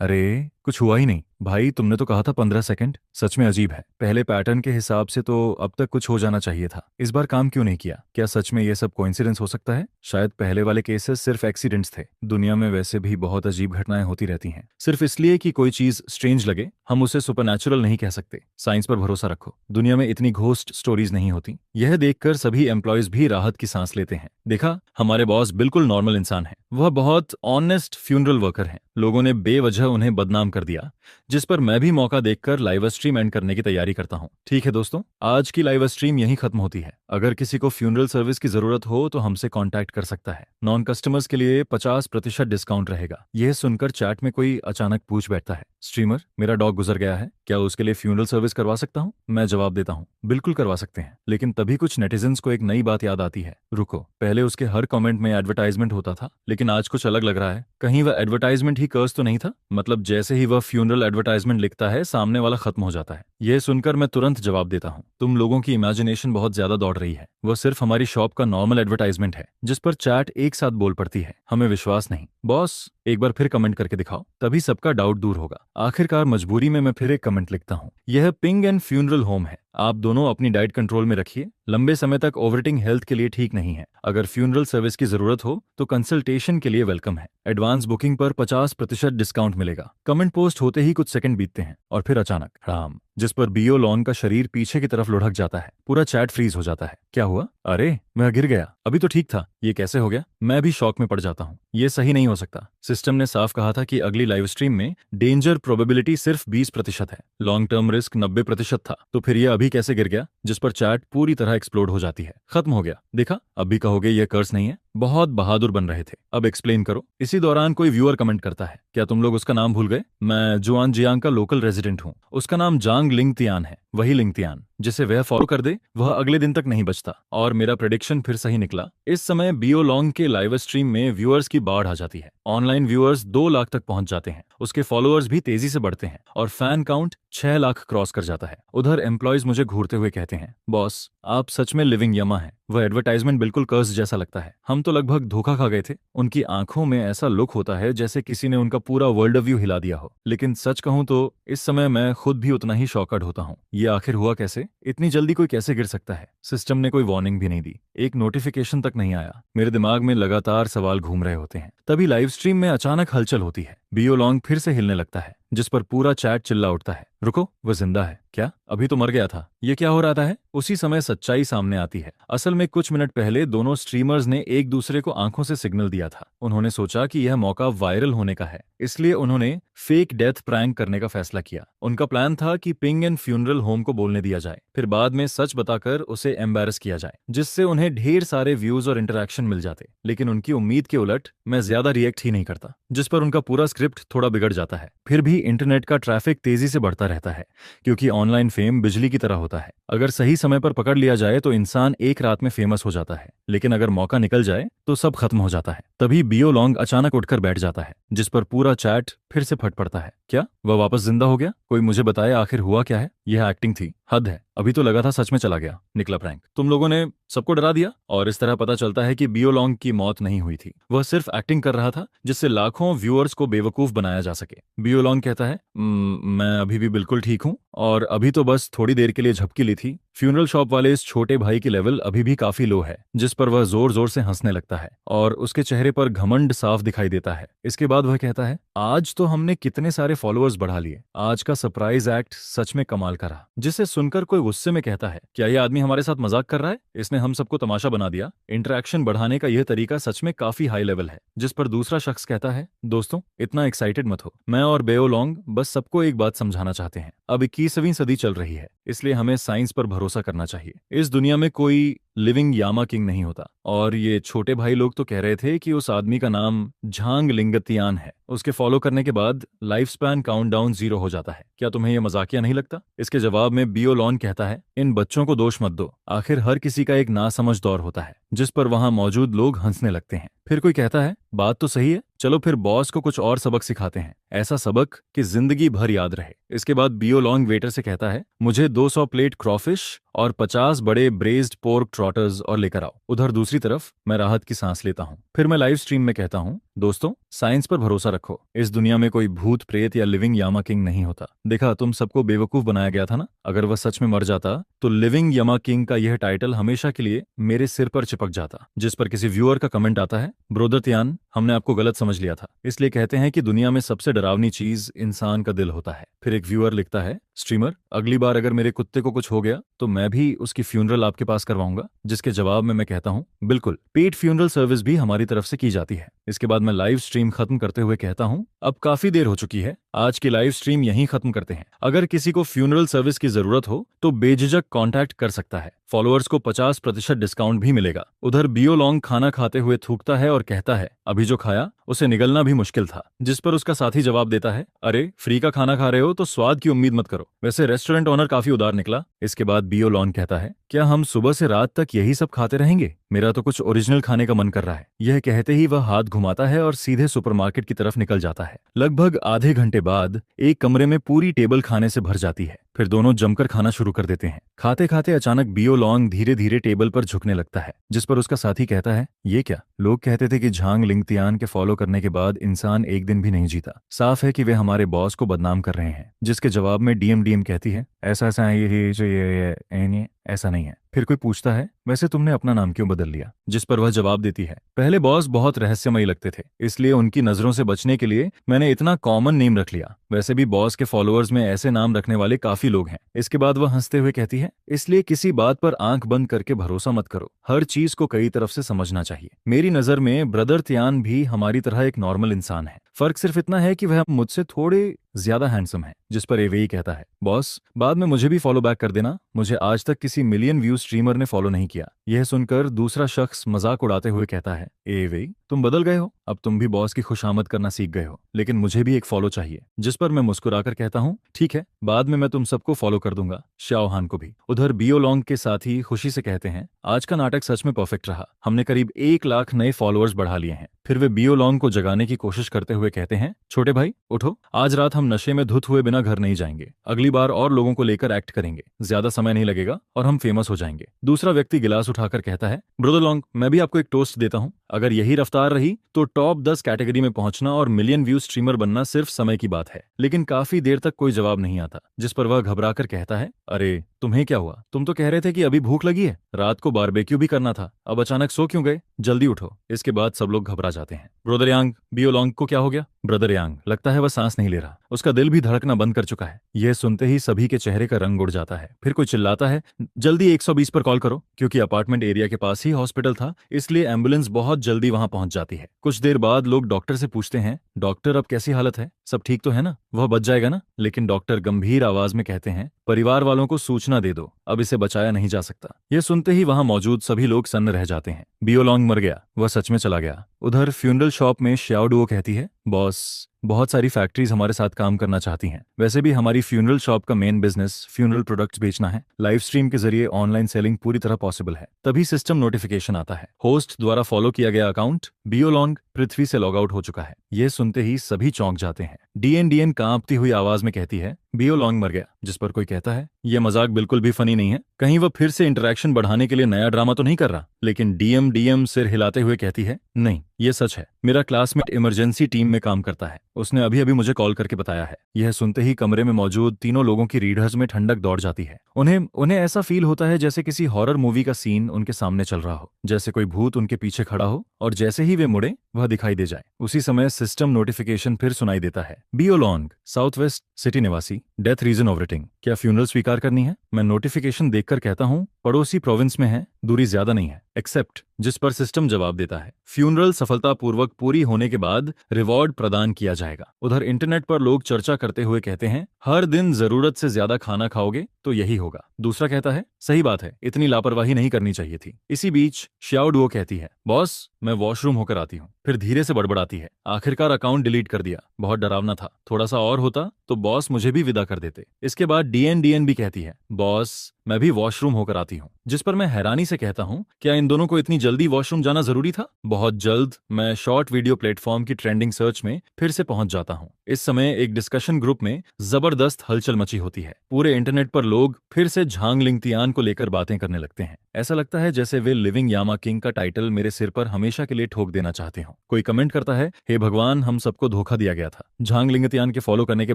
अरे कुछ हुआ ही नहीं भाई, तुमने तो कहा था 15 सेकंड। सच में अजीब है। पहले पैटर्न के हिसाब से तो अब तक कुछ हो जाना चाहिए था। इस बार काम क्यों नहीं किया? क्या सच में ये सब कोइंसिडेंस हो सकता है? शायद पहले वाले केसेस सिर्फ एक्सीडेंट्स थे। दुनिया में वैसे भी बहुत अजीब घटनाएं होती रहती हैं। सिर्फ इसलिए कि कोई चीज स्ट्रेंज लगे, हम उसे सुपरनैचुरल नहीं कह सकते। साइंस पर भरोसा रखो। दुनिया में इतनी घोस्ट स्टोरीज नहीं होती। यह देखकर सभी एम्प्लॉयज भी राहत की सांस लेते हैं। देखा, हमारे बॉस बिल्कुल नॉर्मल इंसान है। वह बहुत ऑनेस्ट फ्यूनरल वर्कर हैं। लोगों ने बेवजह उन्हें बदनाम कर दिया, जिस पर मैं भी मौका देखकर लाइव स्ट्रीम एंड करने की तैयारी करता हूं। ठीक है दोस्तों, आज की लाइव स्ट्रीम यहीं खत्म होती है। अगर किसी को फ्यूनरल सर्विस की जरूरत हो तो हमसे कांटेक्ट कर सकता है। नॉन कस्टमर्स के लिए 50% डिस्काउंट रहेगा। यह सुनकर चैट में कोई अचानक पूछ बैठता है, स्ट्रीमर, मेरा डॉग गुजर गया है, क्या उसके लिए फ्यूनरल सर्विस करवा सकता हूं? मैं जवाब देता हूं, बिल्कुल करवा सकते हैं। लेकिन तभी कुछ नेटिजन्स को एक नई बात याद आती है। रुको, पहले उसके हर कमेंट में एडवर्टाइजमेंट होता था, लेकिन आज कुछ अलग लग रहा है। कहीं वह एडवर्टाइजमेंट ही कर्स तो नहीं था? मतलब जैसे ही वह फ्यूनरल एडवर्टाइजमेंट लिखता है, सामने वाला खत्म हो जाता है। यह सुनकर मैं तुरंत जवाब देता हूं, तुम लोगों की इमेजिनेशन बहुत ज्यादा दौड़ रही है। वह सिर्फ हमारी शॉप का नॉर्मल एडवर्टाइजमेंट है। जिस पर चैट एक साथ बोल पड़ती है, हमें विश्वास नहीं। बॉस, एक बार फिर कमेंट करके दिखाओ, तभी सबका डाउट दूर होगा। आखिरकार मजबूरी में मैं फिर एक कमेंट लिखता हूँ, यह पिंग एंड फ्यूनरल होम है। आप दोनों अपनी डाइट कंट्रोल में रखिए। लंबे समय तक ओवरईटिंग हेल्थ के लिए ठीक नहीं है। अगर फ्यूनरल सर्विस की जरूरत हो तो कंसल्टेशन के लिए वेलकम है। एडवांस बुकिंग पर 50% डिस्काउंट मिलेगा। कमेंट पोस्ट होते ही कुछ सेकंड बीतते हैं और फिर अचानक राम, जिस पर बियो लॉन का शरीर पीछे की तरफ लुढ़क जाता है। पूरा चैट फ्रीज हो जाता है। क्या हुआ? अरे मैं गिर गया, अभी तो ठीक था, ये कैसे हो गया? मैं भी शॉक में पड़ जाता हूँ। ये सही नहीं हो सकता। सिस्टम ने साफ कहा था कि अगली लाइव स्ट्रीम में डेंजर प्रोबेबिलिटी सिर्फ 20% है, लॉन्ग टर्म रिस्क 90% था। तो फिर ये अभी कैसे गिर गया? जिस पर चैट पूरी तरह एक्सप्लोड हो जाती है। खत्म हो गया, देखा? अब भी कहोगे ये कर्स नहीं है? बहुत बहादुर बन रहे थे, अब एक्सप्लेन करो। इसी दौरान कोई व्यूअर कमेंट करता है, क्या तुम लोग उसका नाम भूल गए? मैं जुआन जियांग का लोकल रेजिडेंट हूँ। उसका नाम जांग लिंगतियान है, वही लिंगतियान जिसे वह फॉलो कर दे वह अगले दिन तक नहीं बचता। और मेरा प्रेडिक्शन फिर सही निकला। इस समय बियो लॉन्ग के लाइव स्ट्रीम में व्यूअर्स की बाढ़ आ जाती है। ऑनलाइन व्यूअर्स 2 लाख तक पहुंच जाते हैं। उसके फॉलोअर्स भी तेजी से बढ़ते हैं और फैन काउंट 6 लाख क्रॉस कर जाता है। उधर एम्प्लॉयज मुझे घूरते हुए कहते हैं, बॉस आप सच में लिविंग यमा हैं। वह एडवर्टाइजमेंट बिल्कुल कर्स जैसा लगता है। हम तो लगभग धोखा खा गए थे। उनकी आंखों में ऐसा लुक होता है जैसे किसी ने उनका पूरा वर्ल्ड व्यू हिला दिया हो। लेकिन सच कहूं तो इस समय मैं खुद भी उतना ही शॉकड होता हूं। ये आखिर हुआ कैसे? इतनी जल्दी कोई कैसे गिर सकता है? सिस्टम ने कोई वार्निंग भी नहीं दी, एक नोटिफिकेशन तक नहीं आया। मेरे दिमाग में लगातार सवाल घूम रहे होते हैं। तभी लाइव स्ट्रीम में अचानक हलचल होती है। बियो लॉन्ग फिर से हिलने लगता है, जिस पर पूरा चैट चिल्ला उठता है, रुको, वह जिंदा है क्या? अभी तो मर गया था। ये क्या हो रहा है? उसी समय सच्चाई सामने आती है। असल में कुछ मिनट पहले दोनों स्ट्रीमर्स ने एक दूसरे को आंखों से सिग्नल दिया था। उन्होंने सोचा कि यह मौका वायरल होने का है, इसलिए उन्होंने फेक डेथ प्रैंक करने का फैसला किया। उनका प्लान था कि पिंग एंड फ्यूनरल होम को बोलने दिया जाए, फिर बाद में सच बताकर उसे एम्बैरस किया जाए, जिससे उन्हें ढेर सारे व्यूज और इंटरेक्शन मिल जाते। लेकिन उनकी उम्मीद के उलट मैं ज्यादा रिएक्ट ही नहीं करता, जिस पर उनका पूरा स्क्रिप्ट थोड़ा बिगड़ जाता है। फिर भी इंटरनेट का ट्रैफिक तेजी से बढ़ता रहता है, क्योंकि ऑनलाइन फेम बिजली की तरह होता है। अगर सही समय पर पकड़ लिया जाए तो इंसान एक रात में फेमस हो जाता है, लेकिन अगर मौका निकल जाए तो सब खत्म हो जाता है। तभी बियो लॉन्ग अचानक उठकर बैठ जाता है, जिस पर पूरा चैट फिर से फट पड़ता है। क्या वह वापस जिंदा हो गया? कोई मुझे बताए आखिर हुआ क्या है? यह एक्टिंग थी, हद है। अभी तो लगा था सच में चला गया, निकला प्रैंक। तुम लोगों ने सबको डरा दिया। और इस तरह पता चलता है कि बियो लॉन्ग की मौत नहीं हुई थी, वह सिर्फ एक्टिंग कर रहा था, जिससे लाखों व्यूअर्स को बेवकूफ बनाया जा सके। बियो लॉन्ग कहता है, मैं अभी भी बिल्कुल ठीक हूँ और अभी तो बस थोड़ी देर के लिए झपकी ली थी। फ्यूनरल शॉप वाले इस छोटे भाई की लेवल अभी भी काफी लो है, जिस पर वह जोर जोर से हंसने लगता है और उसके चेहरे पर घमंड साफ दिखाई देता है। इसके बाद वह कहता है, आज तो हमने कितने सारे फॉलोअर्स बढ़ा लिए। आज का सरप्राइज एक्ट सच में कमाल का रहा। जिसे सुनकर कोई गुस्से में कहता है, क्या यह आदमी हमारे साथ मजाक कर रहा है? इसने हम सबको तमाशा बना दिया। इंटरेक्शन बढ़ाने का यह तरीका सच में काफी हाई लेवल है। जिस पर दूसरा शख्स कहता है, दोस्तों इतना एक्साइटेड मत हो, मैं और बेओ लॉन्ग बस सबको एक बात समझाना चाहते हैं। अब 21वीं सदी चल रही है, इसलिए हमें साइंस पर भरोसा करना चाहिए। इस दुनिया में कोई लिविंग यामा किंग नहीं होता। और ये छोटे भाई लोग तो कह रहे थे कि उस आदमी का नाम झांग लिंगतियान है। उसके फॉलो करने के बाद लाइफ स्पैन काउंटडाउन 0 हो जाता है। क्या तुम्हें यह मजाकिया नहीं लगता? इसके जवाब में बियो लॉन कहता है, इन बच्चों को दोष मत दो, आखिर हर किसी का एक नासमझ दौर होता है। जिस पर वहां मौजूद लोग हंसने लगते हैं। फिर कोई कहता है, बात तो सही है, चलो फिर बॉस को कुछ और सबक सिखाते हैं, ऐसा सबक कि जिंदगी भर याद रहे। इसके बाद बियो लॉन्ग वेटर से कहता है, मुझे 200 प्लेट क्रॉफिश और 50 बड़े ब्रेज्ड पोर्क ट्रॉटर्स और लेकर आओ। उधर दूसरी तरफ मैं राहत की सांस लेता हूँ। फिर मैं लाइव स्ट्रीम में कहता हूँ, दोस्तों साइंस पर भरोसा रखो, इस दुनिया में कोई भूत प्रेत या लिविंग यामा किंग नहीं होता। देखा, तुम सबको बेवकूफ बनाया गया था ना। अगर वह सच में मर जाता तो लिविंग यामा किंग का यह टाइटल हमेशा के लिए मेरे सिर पर चिपक जाता। जिस पर किसी व्यूअर का कमेंट आता है, ब्रोदर त्यान, हमने आपको गलत समझ लिया था। इसलिए कहते हैं कि दुनिया में सबसे डरावनी चीज इंसान का दिल होता है। फिर एक व्यूअर लिखता है, स्ट्रीमर, अगली बार अगर मेरे कुत्ते को कुछ हो गया तो मैं भी उसकी फ्यूनरल आपके पास करवाऊंगा। जिसके जवाब में मैं कहता हूँ, बिल्कुल, पेड फ्यूनरल सर्विस भी हमारी तरफ से की जाती है। इसके बाद मैं लाइव स्ट्रीम खत्म करते हुए कहता हूँ, अब काफी देर हो चुकी है, आज की लाइव स्ट्रीम यहीं खत्म करते हैं। अगर किसी को फ्यूनरल सर्विस की जरूरत हो तो बेझिझक कांटेक्ट कर सकता है। फॉलोअर्स को 50% डिस्काउंट भी मिलेगा। उधर बियो लॉन्ग खाना खाते हुए थूकता है और कहता है, अभी जो खाया उसे निगलना भी मुश्किल था। जिस पर उसका साथी जवाब देता है, अरे फ्री का खाना खा रहे हो तो स्वाद की उम्मीद मत करो। वैसे रेस्टोरेंट ओनर काफी उदार निकला। इसके बाद बियो लॉन्ग कहता है, क्या हम सुबह से रात तक यही सब खाते रहेंगे? मेरा तो कुछ ओरिजिनल खाने का मन कर रहा है। यह कहते ही वह हाथ घुमाता है और सीधे सुपरमार्केट की तरफ निकल जाता है। लगभग आधे घंटे बाद एक कमरे में पूरी टेबल खाने से भर जाती है। फिर दोनों जमकर खाना शुरू कर देते हैं। खाते खाते अचानक बियो लॉन्ग धीरे धीरे टेबल पर झुकने लगता है, जिस पर उसका साथी कहता है, ये क्या? लोग कहते थे कि झांग लिंगतियान के फॉलो करने के बाद इंसान एक दिन भी नहीं जीता। साफ है कि वे हमारे बॉस को बदनाम कर रहे हैं। जिसके जवाब में डीएम कहती है, ऐसा ऐसा है, ये ऐसा नहीं है। फिर कोई पूछता है, वैसे तुमने अपना नाम क्यों बदल लिया? जिस पर वह जवाब देती है, पहले बॉस बहुत रहस्यमयी लगते थे, इसलिए उनकी नजरों से बचने के लिए मैंने इतना कॉमन नेम रख लिया। वैसे भी बॉस के फॉलोअर्स में ऐसे नाम रखने वाले काफी लोग हैं। इसके बाद वह हंसते हुए कहती है, इसलिए किसी बात पर आंख बंद करके भरोसा मत करो, हर चीज को कई तरफ से समझना चाहिए। मेरी नजर में ब्रदर त्यान भी हमारी तरह एक नॉर्मल इंसान है, फर्क सिर्फ इतना है कि वह मुझसे थोड़े ज्यादा हैंडसम है। जिस पर एवेई कहता है, बॉस बाद में मुझे भी फॉलो बैक कर देना, मुझे आज तक किसी मिलियन व्यू स्ट्रीमर ने फॉलो नहीं किया। यह सुनकर दूसरा शख्स मजाक उड़ाते हुए कहता है, एवेई तुम बदल गए हो, अब तुम भी बॉस की खुशामद करना सीख गए हो, लेकिन मुझे भी एक फॉलो चाहिए। जिस पर मैं मुस्कुराकर कहता हूँ, ठीक है, बाद में मैं तुम सबको फॉलो कर दूंगा, शाओहान को भी। उधर बियो लॉन्ग के साथी खुशी से कहते हैं, आज का नाटक सच में परफेक्ट रहा, हमने करीब 1 लाख नए फॉलोअर्स बढ़ा लिए हैं। फिर वे बियो लॉन्ग को जगाने की कोशिश करते हुए कहते हैं, छोटे भाई उठो, आज रात हम नशे में धुत हुए बिना घर नहीं जाएंगे, अगली बार और लोगों को लेकर एक्ट करेंगे, ज्यादा समय नहीं लगेगा और हम फेमस हो जाएंगे। दूसरा व्यक्ति गिलास उठाकर कहता है, ब्रदर लॉन्ग मैं भी आपको एक टोस्ट देता हूँ, अगर यही रफ्तार रही तो टॉप 10 कैटेगरी में पहुंचना और मिलियन व्यू स्ट्रीमर बनना सिर्फ समय की बात है। लेकिन काफी देर तक कोई जवाब नहीं आता, जिस पर वह घबराकर कहता है, अरे तुम्हें क्या हुआ? तुम तो कह रहे थे कि अभी भूख लगी है, रात को बारबेक्यू भी करना था, अब अचानक सो क्यों गए? जल्दी उठो। इसके बाद सब लोग घबरा जाते हैं। ब्रदर यांग, बियो लॉन्ग को क्या हो गया? ब्रदर यांग, लगता है वह सांस नहीं ले रहा, उसका दिल भी धड़कना बंद कर चुका है। यह सुनते ही सभी के चेहरे का रंग उड़ जाता है। फिर कोई चिल्लाता है, जल्दी 120 पर कॉल करो, क्योंकि अपार्टमेंट एरिया के पास ही हॉस्पिटल था, इसलिए एम्बुलेंस बहुत जल्दी वहां पहुंच जाती है। कुछ देर बाद लोग डॉक्टर से पूछते हैं, डॉक्टर अब कैसी हालत है, सब ठीक तो है ना, वह बच जाएगा ना? लेकिन डॉक्टर गंभीर आवाज में कहते हैं, परिवार वालों को सूचना दे दो, अब इसे बचाया नहीं जा सकता। यह सुनते ही वहां मौजूद सभी लोग सन्न रह जाते हैं। बियो लॉन्ग मर गया, वह सच में चला गया। उधर फ्यूनरल शॉप में श्याओ कहती है, बॉस बहुत सारी फैक्ट्रीज हमारे साथ काम करना चाहती हैं। वैसे भी हमारी फ्यूनरल शॉप का मेन बिजनेस फ्यूनरल प्रोडक्ट्स बेचना है, लाइव स्ट्रीम के जरिए ऑनलाइन सेलिंग पूरी तरह पॉसिबल है। तभी सिस्टम नोटिफिकेशन आता है, होस्ट द्वारा फॉलो किया गया अकाउंट बियो लॉन्ग पृथ्वी से लॉग आउट हो चुका है। यह सुनते ही सभी चौंक जाते हैं। डीएन कांपती हुई आवाज में कहती है, बियो लॉन्ग मर गया। जिस पर कोई कहता है, यह मजाक बिल्कुल भी फनी नहीं है, कहीं वह फिर से इंटरेक्शन बढ़ाने के लिए नया ड्रामा तो नहीं कर रहा? लेकिन डीएम सिर हिलाते हुए कहती है, नहीं यह सच है, मेरा क्लासमेट इमरजेंसी टीम में काम करता है, उसने अभी अभी मुझे कॉल करके बताया है। यह सुनते ही कमरे में मौजूद तीनों लोगों की रीढ़ में ठंडक दौड़ जाती है। उन्हें ऐसा फील होता है जैसे किसी हॉरर मूवी का सीन उनके सामने चल रहा हो, जैसे कोई भूत उनके पीछे खड़ा हो और जैसे ही वे मुड़े वह दिखाई दे जाए। उसी समय सिस्टम नोटिफिकेशन फिर सुनाई देता है, बियो लॉन्ग साउथ वेस्ट सिटी निवासी, डेथ रीजन ऑपरेटिंग, क्या फ्यूनरल स्वीकार करनी है? मैं नोटिफिकेशन देखकर कहता हूँ, पड़ोसी प्रोविंस में है, दूरी ज्यादा नहीं है, एक्सेप्ट। जिस पर सिस्टम जवाब देता है, फ्यूनरल सफलतापूर्वक पूरी होने के बाद रिवॉर्ड प्रदान किया जाएगा। उधर इंटरनेट पर लोग चर्चा करते हुए कहते हैं, हर दिन जरूरत से ज्यादा खाना खाओगे तो यही होगा। दूसरा कहता है, सही बात है, इतनी लापरवाही नहीं करनी चाहिए थी। इसी बीच श्याओ कहती है, बॉस मैं वॉशरूम होकर आती हूँ। फिर धीरे से बड़बड़ाती है, आखिरकार अकाउंट डिलीट कर दिया, बहुत डरावना था, थोड़ा सा और होता तो बॉस मुझे भी विदा कर देते। इसके बाद डीएन भी कहती है, बॉस मैं भी वॉशरूम होकर आती हूँ। जिस पर मैं हैरानी से कहता हूँ, क्या इन दोनों को इतनी जल्दी वॉशरूम जाना जरूरी था? बहुत जल्द मैं शॉर्ट वीडियो प्लेटफॉर्म की ट्रेंडिंग सर्च में फिर से पहुंच जाता हूँ। इस समय एक डिस्कशन ग्रुप में जबरदस्त हलचल मची होती है। पूरे इंटरनेट पर लोग फिर से झांग लिंगतियान को लेकर बातें करने लगते हैं। ऐसा लगता है जैसे वे लिविंग यामा किंग का टाइटल मेरे सिर पर हमेशा के लिए ठोक देना चाहते हो। कोई कमेंट करता है, हे भगवान हम सबको धोखा दिया गया था, झांग लिंगतियान के फॉलो करने के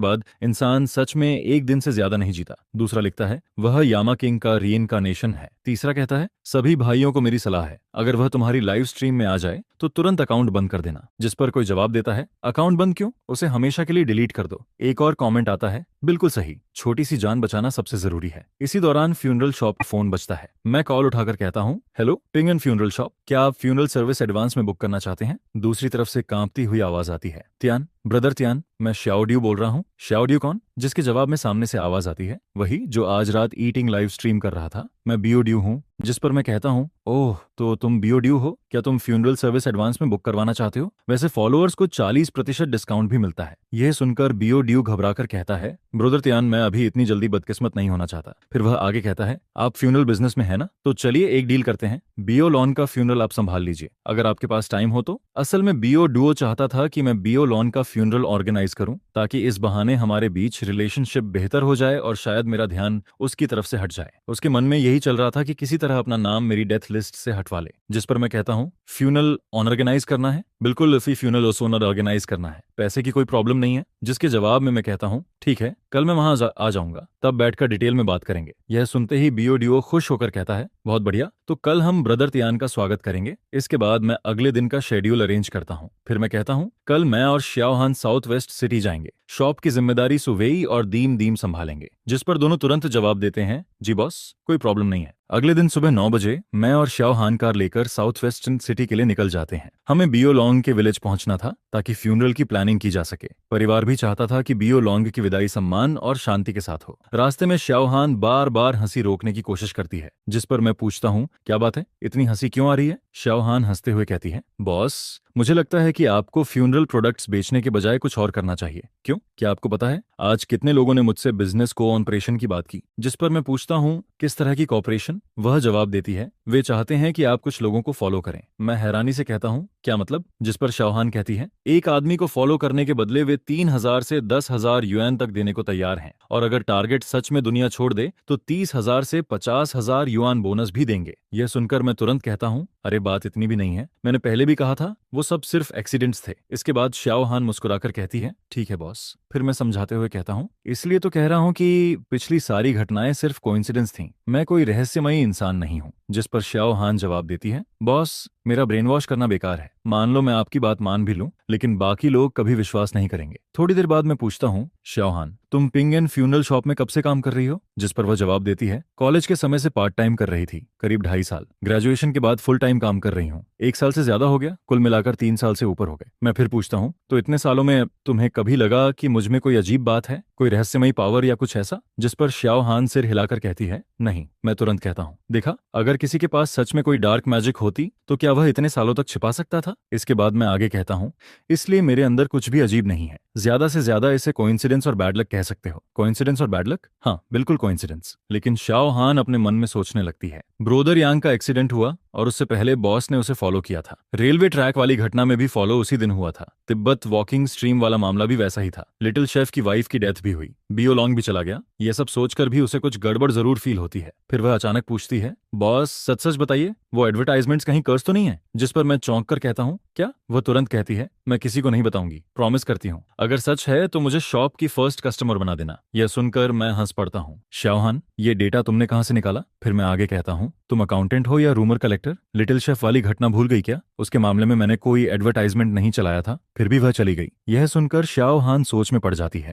बाद इंसान सच में एक दिन से ज्यादा नहीं जीता। दूसरा लिखता है, वह यामा किंग का रीइंकार्नेशन है। तीसरा कहता है, सभी भाइयों को मेरी सलाह है, अगर वह तुम्हारी लाइव स्ट्रीम में आ जाए तो तुरंत अकाउंट बंद कर देना। जिस पर कोई जवाब देता है, अकाउंट बंद क्यों, उसे हमेशा के लिए डिलीट कर दो। एक और कमेंट आता है, बिल्कुल सही, छोटी सी जान बचाना सबसे जरूरी है। इसी दौरान फ्यूनरल शॉप पर फोन बजता है। मैं कॉल उठाकर कहता हूँ, hello ping and funeral shop, क्या आप फ्यूनरल सर्विस एडवांस में बुक करना चाहते हैं? दूसरी तरफ से कांपती हुई आवाज आती है, त्यान, ब्रदर त्यान, मैं श्याओ बोल रहा हूँ। श्याओ कौन? जिसके जवाब में सामने से आवाज आती है, वही जो आज रात ईटिंग लाइव स्ट्रीम कर रहा था, मैं बियो हूँ। जिस पर मैं कहता हूँ, ओह तो तुम बियो हो, क्या तुम फ्यूनरल सर्विस एडवांस में बुक करवाना चाहते हो? वैसे फॉलोअर्स को 40% डिस्काउंट भी मिलता है। यह सुनकर बियो घबराकर कहता है, ब्रदर त्यान मैं अभी इतनी जल्दी बदकिस्मत नहीं होना चाहता। फिर वह आगे कहता है, आप फ्यूनरल बिजनेस में है ना, तो चलिए एक डील करते हैं, बियो लॉन का फ्यूनरल आप संभाल लीजिए, अगर आपके पास टाइम हो तो असल में बियो डुओ चाहता था कि मैं बियो लॉन का फ्यूनरल ऑर्गेनाइज करूं ताकि इस बहाने हमारे बीच रिलेशनशिप बेहतर हो जाए और शायद मेरा ध्यान उसकी तरफ से हट जाए। उसके मन में यही चल रहा था कि किसी तरह अपना नाम मेरी डेथ लिस्ट से हटवा ले। जिस पर मैं कहता हूँ फ्यूनल ऑर्गेनाइज करना है, बिल्कुल फी फ्यूनल ओसोनर ऑर्गेनाइज करना है, पैसे की कोई प्रॉब्लम नहीं है। जिसके जवाब में मैं कहता हूँ ठीक है, कल मैं वहां आ जाऊंगा, तब बैठकर डिटेल में बात करेंगे। यह सुनते ही बियो डिओ खुश होकर कहता है बहुत बढ़िया, तो कल हम ब्रदर तियान का स्वागत करेंगे। इसके बाद मैं अगले दिन का शेड्यूल अरेंज करता हूँ। फिर मैं कहता हूँ कल मैं और श्याओहान साउथ वेस्ट सिटी जाएंगे, शॉप की जिम्मेदारी सुवेई और दीम दीम संभालेंगे। जिस पर दोनों तुरंत जवाब देते हैं जी बॉस, कोई प्रॉब्लम नहीं है। अगले दिन सुबह 9 बजे मैं और श्याओहान कार लेकर साउथ वेस्टर्न सिटी के लिए निकल जाते हैं। हमें बियो लॉन्ग के विलेज पहुंचना था ताकि फ्यूनरल की प्लानिंग की जा सके। परिवार भी चाहता था कि बियो लॉन्ग की विदाई सम्मान और शांति के साथ हो। रास्ते में श्याओहान बार बार हंसी रोकने की कोशिश करती है, जिस पर मैं पूछता हूँ क्या बात है, इतनी हंसी क्यों आ रही है? श्याओहान हंसते हुए कहती है बॉस, मुझे लगता है कि आपको फ्यूनरल प्रोडक्ट्स बेचने के बजाय कुछ और करना चाहिए। क्यों, क्या आपको पता है आज कितने लोगों ने मुझसे बिजनेस कोऑपरेशन की बात की? जिस पर मैं पूछता हूँ किस तरह की कॉपरेशन? वह जवाब देती है वे चाहते हैं कि आप कुछ लोगों को फॉलो करें। मैं हैरानी से कहता हूँ क्या मतलब? जिस पर श्याओहान कहती है एक आदमी को फॉलो करने के बदले वे 3,000 से 10,000 युएन तक देने को तैयार हैं, और अगर टारगेट सच में दुनिया छोड़ दे तो 30,000 से 50,000 युआन बोनस भी देंगे। यह सुनकर मैं तुरंत कहता हूँ अरे बात इतनी भी नहीं है, मैंने पहले भी कहा था वो सब सिर्फ एक्सीडेंट्स थे। इसके बाद श्याओहान मुस्कुराकर कहती है ठीक है बॉस। फिर मैं समझाते हुए कहता हूँ इसलिए तो कह रहा हूँ कि पिछली सारी घटनाएं सिर्फ कोइंसिडेंस थीं, मैं कोई रहस्यमयी इंसान नहीं हूँ। जिस पर श्याओहान जवाब देती है बॉस, मेरा ब्रेन वॉश करना बेकार है। मान लो मैं आपकी बात मान भी लूं, लेकिन बाकी लोग कभी विश्वास नहीं करेंगे। थोड़ी देर बाद मैं पूछता हूँ श्याओहान, तुम पिंग एंड फ्यूनरल शॉप में कब से काम कर रही हो? जिस पर वह जवाब देती है कॉलेज के समय से पार्ट टाइम कर रही थी, करीब 2.5 साल। ग्रेजुएशन के बाद फुल टाइम काम कर रही हूँ, 1 साल से ज्यादा हो गया, कुल मिलाकर 3 साल से ऊपर हो गए। मैं फिर पूछता हूँ तो इतने सालों में तुम्हें कभी लगा कि मुझ में कोई अजीब बात है, कोई रहस्यमयी पावर या कुछ ऐसा? जिस पर श्याओहान सिर हिलाकर कहती है नहीं। मैं तुरंत कहता हूँ देखा, अगर किसी के पास सच में कोई डार्क मैजिक होती तो क्या वह इतने सालों तक छिपा सकता था? इसके बाद मैं आगे कहता हूँ इसलिए मेरे अंदर कुछ भी अजीब नहीं है, ज्यादा से ज्यादा इसे कोइंसिडेंस और बैड लक कह सकते हो। कोइंसिडेंस और बैड लक? हाँ बिल्कुल कोइंसिडेंस। लेकिन श्याओहान अपने मन में सोचने लगती है ब्रोदर यांग का एक्सीडेंट हुआ और उससे पहले बॉस ने उसे फॉलो किया था। रेलवे ट्रैक वाली घटना में भी फॉलो उसी दिन हुआ था। तिब्बत वॉकिंग स्ट्रीम वाला मामला भी वैसा ही था। लिटिल शेफ की वाइफ की डेथ भी हुई, बियो लॉन्ग भी चला गया। ये सब सोचकर भी उसे कुछ गड़बड़ जरूर फील होती है। फिर वह अचानक पूछती है बॉस सच सच बताइए, वो एडवर्टाइजमेंट्स कहीं कर्ज तो नहीं है? जिस पर मैं चौंक कर कहता हूँ क्या? वह तुरंत कहती है मैं किसी को नहीं बताऊंगी, प्रॉमिस करती हूँ। अगर सच है तो मुझे शॉप की फर्स्ट कस्टमर बना देना। यह सुनकर मैं हंस पड़ता हूँ। श्याओहान, ये डेटा तुमने कहाँ से निकाला? फिर मैं आगे कहता हूँ तुम अकाउंटेंट हो या रूमर कलेक्टर? लिटिल शेफ वाली घटना भूल गई क्या? उसके मामले में मैंने कोई एडवर्टाइजमेंट नहीं चलाया था, फिर भी वह चली गई। यह सुनकर श्याओहान सोच में पड़ जाती है।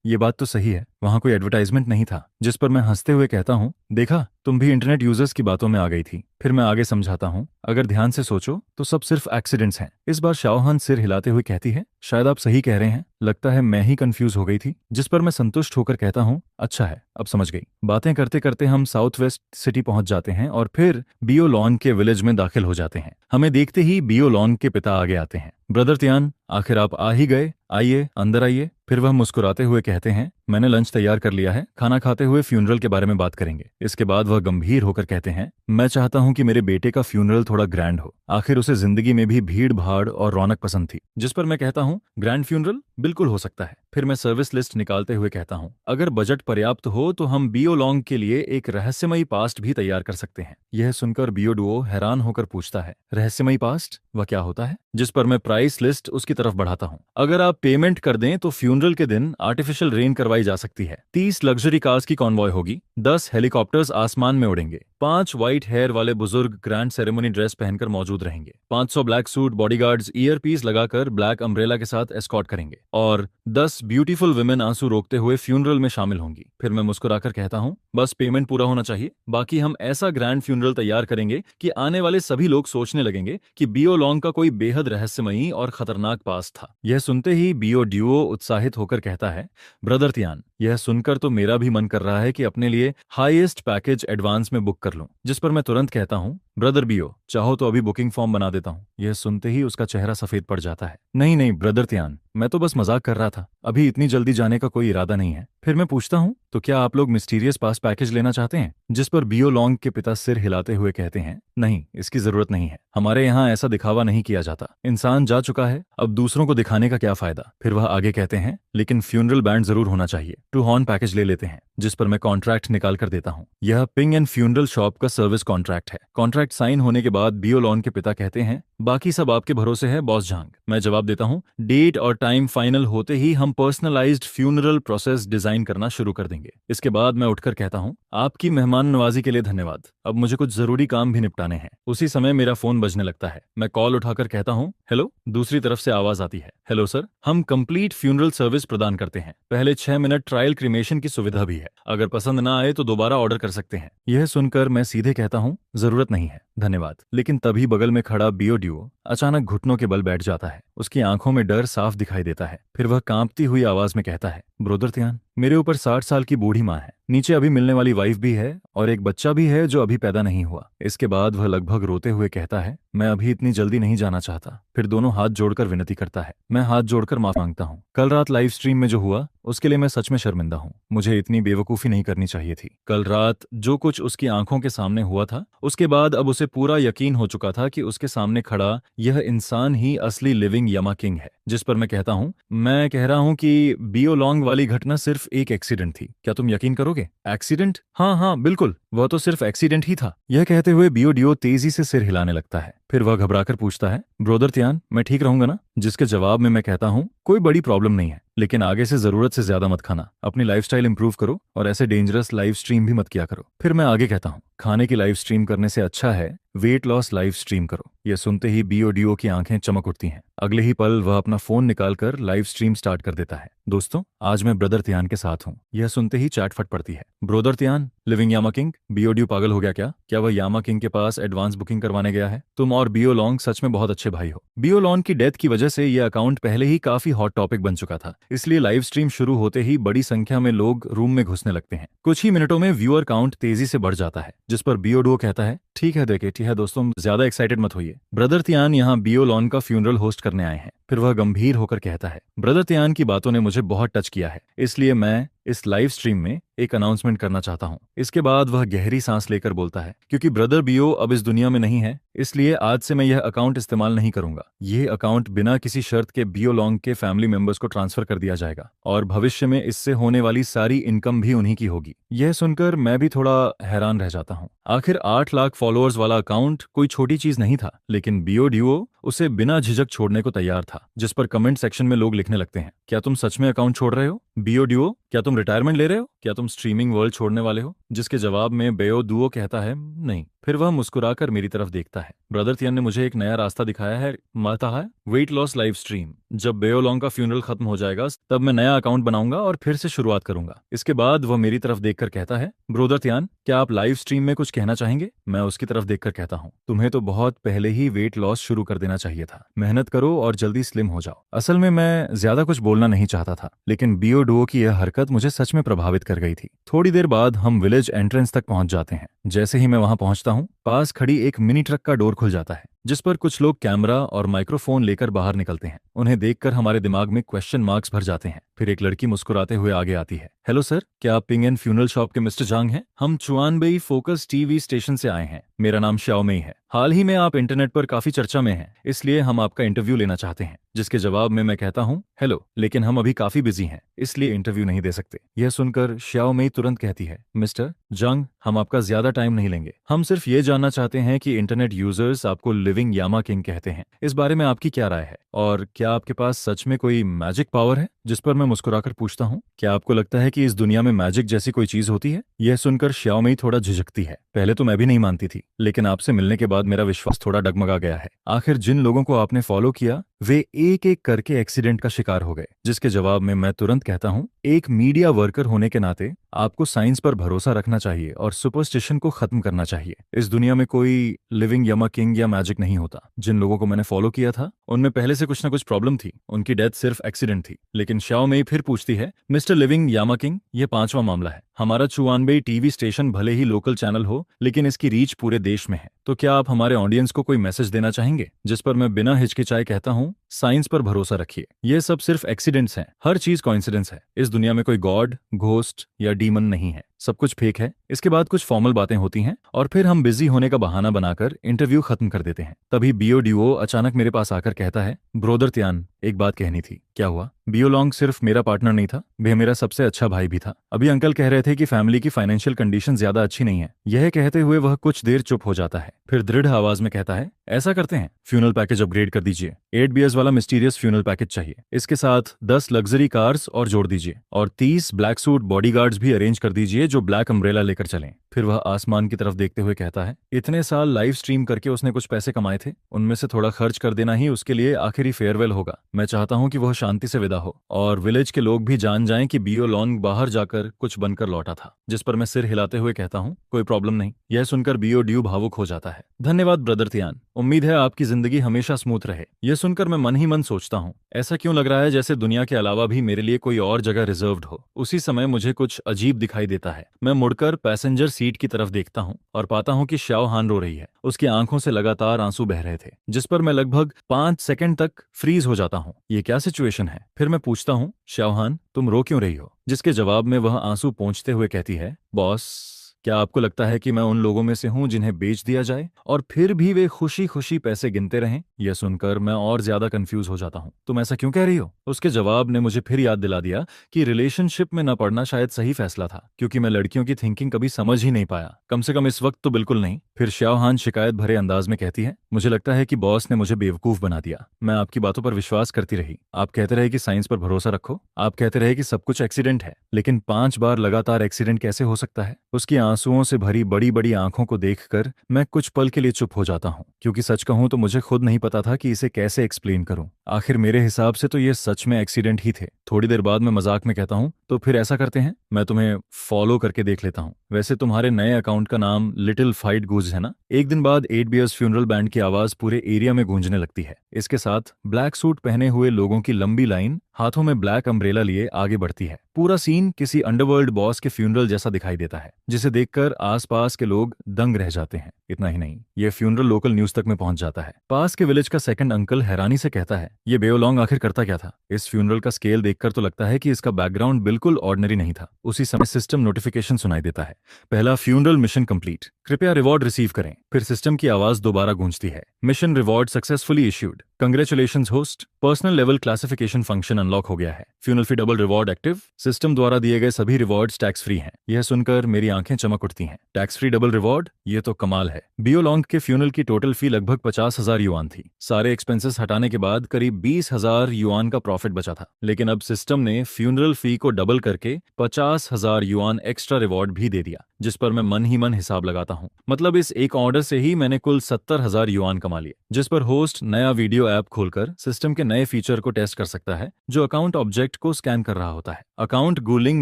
ये बात तो सही है, वहां कोई एडवर्टाइजमेंट नहीं था। जिस पर मैं हंसते हुए कहता हूँ देखा, तुम भी इंटरनेट यूजर्स की बातों में आ गई थी। फिर मैं आगे समझाता हूँ अगर ध्यान से सोचो तो सब सिर्फ एक्सीडेंट्स हैं। इस बार श्याओहान सिर हिलाते हुए कहती है शायद आप सही कह रहे हैं, लगता है मैं ही कंफ्यूज हो गई थी। जिस पर मैं संतुष्ट होकर कहता हूँ अच्छा है, अब समझ गई। बातें करते करते हम साउथ वेस्ट सिटी पहुंच जाते हैं और फिर बियो लॉन के विलेज में दाखिल हो जाते हैं। हमें देखते ही बियो लॉन के पिता आगे आते हैं। ब्रदर तियान, आखिर आप आ ही गए, आइए अंदर आइए। फिर वह मुस्कुराते हुए कहते हैं मैंने लंच तैयार कर लिया है, खाना खाते हुए फ्यूनरल के बारे में बात करेंगे। इसके बाद वह गंभीर होकर कहते हैं मैं चाहता हूं कि मेरे बेटे का फ्यूनरल थोड़ा ग्रैंड हो, आखिर उसे जिंदगी में भी भीड़ भाड़ और रौनक पसंद थी। जिस पर मैं कहता हूं ग्रैंड फ्यूनरल बिल्कुल हो सकता है। फिर मैं सर्विस लिस्ट निकालते हुए कहता हूं अगर बजट पर्याप्त हो तो हम बियो लॉन्ग के लिए एक रहस्यमयी पास्ट भी तैयार कर सकते हैं। यह सुनकर बियो डुओ हैरान होकर पूछता है रहस्यमयी पास्ट, वह क्या होता है? जिस पर मैं प्राइस लिस्ट उसकी तरफ बढ़ाता हूं। अगर आप पेमेंट कर दें तो फ्यूनरल के दिन आर्टिफिशियल रेन करवाई जा सकती है, 30 लग्जरी कार्स की कॉन्वॉय होगी, 10 हेलीकॉप्टर्स आसमान में उड़ेंगे, 5 व्हाइट हेयर वाले बुजुर्ग ग्रैंड सेरेमनी ड्रेस पहनकर मौजूद रहेंगे, 500 black suit bodyguards ear piece लगाकर ब्लैक अम्ब्रेला के साथ एस्कॉर्ट करेंगे, और 10 ब्यूटीफुल विमेन आंसू रोकते हुए फ्यूनरल में शामिल होंगी। फिर मैं मुस्कुराकर कहता हूँ बस पेमेंट पूरा होना चाहिए, बाकी हम ऐसा ग्रैंड फ्यूनरल तैयार करेंगे कि आने वाले सभी लोग सोचने लगेंगे कि बियो लॉन्ग का कोई बेहद रहस्यमयी और खतरनाक पास था। यह सुनते ही बियो ड्यूओ उत्साहित होकर कहता है ब्रदर तियान, यह सुनकर तो मेरा भी मन कर रहा है कि अपने लिए हाईएस्ट पैकेज एडवांस में बुक कर लूं, जिस पर मैं तुरंत कहता हूं, ब्रदर बियो, चाहो तो अभी बुकिंग फॉर्म बना देता हूं। यह सुनते ही उसका चेहरा सफेद पड़ जाता है। नहीं नहीं ब्रदर त्यान, मैं तो बस मजाक कर रहा था, अभी इतनी जल्दी जाने का कोई इरादा नहीं है। फिर मैं पूछता हूं, तो क्या आप लोग मिस्टीरियस पास पैकेज लेना चाहते हैं? जिस पर बियो लॉन्ग के पिता सिर हिलाते हुए कहते हैं, नहीं, इसकी जरूरत नहीं है, हमारे यहाँ ऐसा दिखावा नहीं किया जाता, इंसान जा चुका है, अब दूसरों को दिखाने का क्या फायदा। फिर वह आगे कहते हैं, लेकिन फ्यूनरल बैंड जरूर होना चाहिए, टू हॉर्न पैकेज ले लेते हैं। जिस पर मैं कॉन्ट्रैक्ट निकाल कर देता हूँ। यह पिंग एंड फ्यूनरल शॉप का सर्विस कॉन्ट्रैक्ट है। कॉन्ट्रैक्ट साइन होने के बाद बियो लॉन के पिता कहते हैं, बाकी सब आपके भरोसे है बॉस झांग। मैं जवाब देता हूँ, डेट और टाइम फाइनल होते ही हम पर्सनलाइज्ड फ्यूनरल प्रोसेस डिजाइन करना शुरू कर देंगे। इसके बाद मैं उठकर कहता हूँ, आपकी मेहमान नवाजी के लिए धन्यवाद, अब मुझे कुछ जरूरी काम भी निपटाने हैं। उसी समय मेरा फोन बजने लगता है। मैं कॉल उठाकर कहता हूँ, हेलो। दूसरी तरफ से आवाज आती है, हेलो सर, हम कंप्लीट फ्यूनरल सर्विस प्रदान करते हैं, पहले 6 मिनट ट्रायल क्रीमेशन की सुविधा भी है, अगर पसंद ना आए तो दोबारा ऑर्डर कर सकते हैं। यह सुनकर मैं सीधे कहता हूँ, जरूरत नहीं है, धन्यवाद। लेकिन तभी बगल में खड़ा बियो ड्यूओ अचानक घुटनों के बल बैठ जाता है। उसकी आंखों में डर साफ दिखाई देता है। फिर वह कांपती हुई आवाज में कहता है, ब्रोदर त्यान, मेरे ऊपर 60 साल की बूढ़ी माँ है, नीचे अभी मिलने वाली वाइफ भी है और एक बच्चा भी है जो अभी पैदा नहीं हुआ। इसके बाद वह लगभग रोते हुए कहता है, मैं अभी इतनी जल्दी नहीं जाना चाहता। फिर दोनों हाथ जोड़कर विनती करता है। मैं हाथ जोड़कर माफ मांगता हूँ। कल रात लाइव स्ट्रीम में जो हुआ उसके लिए मैं सच में शर्मिंदा हूँ। मुझे इतनी बेवकूफी नहीं करनी चाहिए थी। कल रात जो कुछ उसकी आंखों के सामने हुआ था, उसके बाद अब उसे पूरा यकीन हो चुका था कि उसके सामने खड़ा यह इंसान ही असली लिविंग यामा किंग है। जिस पर मैं कहता हूँ, मैं कह रहा हूँ कि बियो लॉन्ग वाली घटना सिर्फ एक एक्सीडेंट थी, क्या तुम यकीन करोगे? एक्सीडेंट? हाँ हाँ बिल्कुल, वह तो सिर्फ एक्सीडेंट ही था। यह कहते हुए बियो डियो तेजी से सिर हिलाने लगता है। फिर वह घबराकर पूछता है, ब्रोदर त्यान, मैं ठीक रहूंगा ना? जिसके जवाब में मैं कहता हूँ, कोई बड़ी प्रॉब्लम नहीं है, लेकिन आगे से जरूरत से ज्यादा मत खाना, अपनी लाइफस्टाइल इंप्रूव करो और ऐसे डेंजरस लाइव स्ट्रीम भी मत किया करो। फिर मैं आगे कहता हूँ, खाने की लाइव स्ट्रीम करने से अच्छा है वेट लॉस लाइव स्ट्रीम करो। यह सुनते ही बियो डियो की आंखें चमक उठती हैं। अगले ही पल वह अपना फोन निकालकर लाइव स्ट्रीम स्टार्ट कर देता है। दोस्तों, आज मैं ब्रदर त्यान के साथ हूँ। यह सुनते ही चैट फट पड़ती है। ब्रोदर त्यान, लिविंग यामा किंग, बियो डियो पागल हो गया क्या? क्या वह यामा किंग के पास एडवांस बुकिंग करवाने गया है? तुम और बियो लॉन्ग सच में बहुत अच्छे भाई हो। बियो लॉन्ग की डेथ की वजह से यह अकाउंट पहले ही काफी हॉट टॉपिक बन चुका था, इसलिए लाइव स्ट्रीम शुरू होते ही बड़ी संख्या में लोग रूम में घुसने लगते हैं। कुछ ही मिनटों में व्यूअर काउंट तेजी से बढ़ जाता है। जिस पर बियो डुओ कहता है, ठीक है देखे, ठीक है दोस्तों, ज्यादा एक्साइटेड मत होइए, ब्रदर त्यान यहाँ बियो लॉन का फ्यूनरल होस्ट करने आए हैं। फिर वह गंभीर होकर कहता है, ब्रदर त्यान की बातों ने मुझे बहुत टच किया है, इसलिए मैं इस लाइव स्ट्रीम में एक अनाउंसमेंट करना चाहता हूँ। इसके बाद वह गहरी सांस लेकर बोलता है, क्योंकि ब्रदर बियो अब इस दुनिया में नहीं है, इसलिए आज से मैं यह अकाउंट इस्तेमाल नहीं करूंगा। यह अकाउंट बिना किसी शर्त के बियो लॉन्ग के फैमिली मेंबर्स को ट्रांसफर कर दिया जाएगा और भविष्य में इससे होने वाली सारी इनकम भी उन्हीं की होगी। यह सुनकर मैं भी थोड़ा हैरान रह जाता हूँ। आखिर 8 लाख फॉलोअर्स वाला अकाउंट कोई छोटी चीज नहीं था, लेकिन बियो डियो उसे बिना झिझक छोड़ने को तैयार था। जिस पर कमेंट सेक्शन में लोग लिखने लगते हैं, क्या तुम सच में अकाउंट छोड़ रहे हो? बियो डियो, क्या तुम रिटायरमेंट ले रहे हो? क्या तुम स्ट्रीमिंग वर्ल्ड छोड़ने वाले हो? जिसके जवाब में बेयो दुओ कहता है, नहीं। फिर वह मुस्कुराकर मेरी तरफ देखता है। ब्रदर तियन ने मुझे एक नया रास्ता दिखाया है, माता है वेट लॉस लाइव स्ट्रीम। जब बेयो लॉन्ग का फ्यूनरल खत्म हो जाएगा तब मैं नया अकाउंट बनाऊंगा और फिर से शुरुआत करूंगा। इसके बाद वह मेरी तरफ देखकर कहता है, ब्रदर त्यान, क्या आप लाइव स्ट्रीम में कुछ कहना चाहेंगे? मैं उसकी तरफ देखकर कहता हूँ, तुम्हें तो बहुत पहले ही वेट लॉस शुरू कर देना चाहिए था। मेहनत करो और जल्दी स्लिम हो जाओ। असल में मैं ज्यादा कुछ बोलना नहीं चाहता था, लेकिन बियो डुओ की यह हरकत मुझे सच में प्रभावित कर गई थी। थोड़ी देर बाद हम विलेज एंट्रेंस तक पहुंच जाते हैं। जैसे ही मैं वहां पहुंचता हूं, पास खड़ी एक मिनी ट्रक का डोर खुल जाता है, जिस पर कुछ लोग कैमरा और माइक्रोफोन लेकर बाहर निकलते हैं। उन्हें देखकर हमारे दिमाग में क्वेश्चन मार्क्स भर जाते हैं। फिर एक लड़की मुस्कुराते हुए आगे आती है। हेलो सर, क्या आप पिंग एंड फ्यूनरल शॉप के मिस्टर जांग हैं? हम चुआनबेई फोकस टीवी स्टेशन से आए हैं। मेरा नाम श्याओमेई है। हाल ही में आप इंटरनेट पर काफी चर्चा में हैं, इसलिए हम आपका इंटरव्यू लेना चाहते हैं। जिसके जवाब में मैं कहता हूँ, हेलो, लेकिन हम अभी काफी बिजी हैं, इसलिए इंटरव्यू नहीं दे सकते। यह सुनकर श्याओमेई तुरंत कहती है, मिस्टर जंग, हम आपका ज्यादा टाइम नहीं लेंगे। हम सिर्फ ये जानना चाहते हैं कि इंटरनेट यूजर्स आपको लिविंग यामा किंग कहते हैं, इस बारे में आपकी क्या राय है? और क्या आपके पास सच में कोई मैजिक पावर है? जिस पर मैं मुस्कुराकर पूछता हूँ, क्या आपको लगता है कि इस दुनिया में मैजिक जैसी कोई चीज होती है? यह सुनकर श्याओमेई थोड़ा झिझकती है। पहले तो मैं भी नहीं मानती थी, लेकिन आपसे मिलने के बाद मेरा विश्वास थोड़ा डगमगा गया है। आखिर जिन लोगों को आपने फॉलो किया वे एक एक करके एक्सीडेंट का शिकार हो गए। जिसके जवाब में मैं तुरंत कहता हूँ, एक मीडिया वर्कर होने के नाते आपको साइंस पर भरोसा रखना चाहिए और सुपरस्टिशन को खत्म करना चाहिए। इस दुनिया में कोई लिविंग यमा किंग या मैजिक नहीं होता। जिन लोगों को मैंने फॉलो किया था उनमें पहले से कुछ ना कुछ प्रॉब्लम थी, उनकी डेथ सिर्फ एक्सीडेंट थी। लेकिन शाओ मेई फिर पूछती है, मिस्टर लिविंग यामा किंग, ये 5वां मामला है। हमारा चुआनबेई टीवी स्टेशन भले ही लोकल चैनल हो, लेकिन इसकी रीच पूरे देश में है। तो क्या आप हमारे ऑडियंस को कोई मैसेज देना चाहेंगे? जिस पर मैं बिना हिचकिचाए कहता हूँ, साइंस पर भरोसा रखिए। ये सब सिर्फ एक्सीडेंट्स हैं, हर चीज कॉइंसिडेंस है। इस दुनिया में कोई गॉड, घोस्ट या डीमन नहीं है, सब कुछ फेक है। इसके बाद कुछ फॉर्मल बातें होती हैं और फिर हम बिजी होने का बहाना बनाकर इंटरव्यू खत्म कर देते हैं। तभी बियो ड्यूओ अचानक मेरे पास आकर कहता है, ब्रोदर त्यान, एक बात कहनी थी। क्या हुआ? बियो लॉन्ग सिर्फ मेरा पार्टनर नहीं था, वह मेरा सबसे अच्छा भाई भी था। अभी अंकल कह रहे थे कि फैमिली की फाइनेंशियल कंडीशन ज्यादा अच्छी नहीं है। यह कहते हुए वह कुछ देर चुप हो जाता है, फिर दृढ़ आवाज में कहता है, ऐसा करते हैं, फ्यूनल पैकेज अपग्रेड कर दीजिए। 8 बीयर्स वाला मिस्टीरियस फ्यूनल पैकेज चाहिए। इसके साथ 10 लग्जरी कार्स और जोड़ दीजिए और 30 ब्लैक सूट बॉडीगार्ड्स भी अरेंज कर दीजिए जो ब्लैक अम्ब्रेला लेकर चलें। फिर वह आसमान की तरफ देखते हुए कहता है, इतने साल लाइव स्ट्रीम करके उसने कुछ पैसे कमाए थे, उनमें से थोड़ा खर्च कर देना ही उसके लिए आखिरी फेयरवेल होगा। मैं चाहता हूं कि वह शांति से विदा हो और विलेज के लोग भी जान जाएं कि बियो लॉन्ग बाहर जाकर कुछ बनकर लौटा था। जिस पर मैं सिर हिलाते हुए कहता हूं, कोई प्रॉब्लम नहीं। यह सुनकर बियो ड्यू भावुक हो जाता है। धन्यवाद ब्रदर त्यान, उम्मीद है आपकी जिंदगी हमेशा स्मूथ रहे। यह सुनकर मैं मन ही मन सोचता हूँ, ऐसा क्यों लग रहा है जैसे दुनिया के अलावा भी मेरे लिए कोई और जगह रिजर्व्ड हो। उसी समय मुझे कुछ अजीब दिखाई देता है। मैं मुड़कर पैसेंजर सीट की तरफ देखता हूँ और पाता हूँ कि शाओ हान रो रही है। उसकी आंखों से लगातार आंसू बह रहे थे, जिस पर मैं लगभग 5 सेकंड तक फ्रीज हो जाता हूँ। ये क्या सिचुएशन है? फिर मैं पूछता हूँ, शाओ हान, तुम रो क्यों रही हो? जिसके जवाब में वह आंसू पोंछते हुए कहती है, बॉस, क्या आपको लगता है कि मैं उन लोगों में से हूं जिन्हें बेच दिया जाए और फिर भी वे खुशी खुशी पैसे गिनते रहें? यह सुनकर मैं और ज्यादा कंफ्यूज हो जाता हूं। तुम ऐसा क्यों कह रही हो? उसके जवाब ने मुझे फिर याद दिला दिया कि रिलेशनशिप में न पड़ना शायद सही फैसला था, क्योंकि मैं लड़कियों की थिंकिंग कभी समझ ही नहीं पाया, कम से कम इस वक्त तो बिल्कुल नहीं। फिर शाओ हान शिकायत भरे अंदाज में कहती है, मुझे लगता है कि बॉस ने मुझे बेवकूफ बना दिया। मैं आपकी बातों पर विश्वास करती रही। आप कहते रहे कि साइंस पर भरोसा रखो, आप कहते रहे कि सब कुछ एक्सीडेंट है, लेकिन 5 बार लगातार एक्सीडेंट कैसे हो सकता है? उसकी आंसुओं से भरी बड़ी बड़ी आंखों को देखकर मैं कुछ पल के लिए चुप हो जाता हूँ, क्योंकि सच कहूं तो मुझे खुद नहीं पता था कि इसे कैसे एक्सप्लेन करूं। आखिर मेरे हिसाब से तो ये सच में एक्सीडेंट ही थे। थोड़ी देर बाद मैं मजाक में कहता हूँ, तो फिर ऐसा करते हैं, मैं तुम्हें फॉलो करके देख लेता हूँ। वैसे तुम्हारे नए अकाउंट का नाम लिटिल फाइट गूज है ना? एक दिन बाद 8 बीयर्स फ्यूनरल बैंड की आवाज पूरे एरिया में गूंजने लगती है। इसके साथ ब्लैक सूट पहने हुए लोगों की लंबी लाइन हाथों में ब्लैक अम्ब्रेला लिए आगे बढ़ती है। पूरा सीन किसी अंडरवर्ल्ड बॉस के फ्यूनरल जैसा दिखाई देता है, जिसे देखकर आसपास के लोग दंग रह जाते हैं। इतना ही नहीं, ये फ्यूनरल लोकल न्यूज तक में पहुंच जाता है। पास के विलेज का सेकंड अंकल हैरानी से कहता है, ये बेओलॉन्ग आखिर करता क्या था? इस फ्यूनरल का स्केल देखकर तो लगता है कि इसका बैकग्राउंड बिल्कुल ऑर्डिनरी नहीं था। उसी समय सिस्टम नोटिफिकेशन सुनाई देता है, पहला फ्यूनरल मिशन कंप्लीट, कृपया रिवॉर्ड रिसीव करें। फिर सिस्टम की आवाज दोबारा गूंजती है, mission reward successfully issued, congratulations host, personal level classification function unlock हो गया है, फ्यूनल फी डबल रिवॉर्ड एक्टिव, सिस्टम द्वारा दिए गए सभी रिवॉर्ड्स टैक्स फ्री हैं। यह सुनकर मेरी आंखें चमक उठती हैं। टैक्स फ्री डबल रिवॉर्ड, ये तो कमाल है। बियोलॉन्ग के फ्यूनल की टोटल फी लगभग 50,000 युआन थी। सारे एक्सपेंसेस हटाने के बाद करीब 20,000 युआन का प्रॉफिट बचा था। लेकिन अब सिस्टम ने फ्यूनरल फी को डबल करके 50,000 युआन एक्स्ट्रा रिवॉर्ड भी दे दिया, जिस पर मैं मन ही मन हिसाब लगाता हूँ। मतलब इस एक ऑर्डर से ही मैंने कुल 70,000 युआन कमा लिए। जिस पर होस्ट नया वीडियो ऐप खोलकर सिस्टम के नए फीचर को टेस्ट कर सकता है, जो अकाउंट ऑब्जेक्ट को स्कैन कर रहा होता है। अकाउंट गुलिंग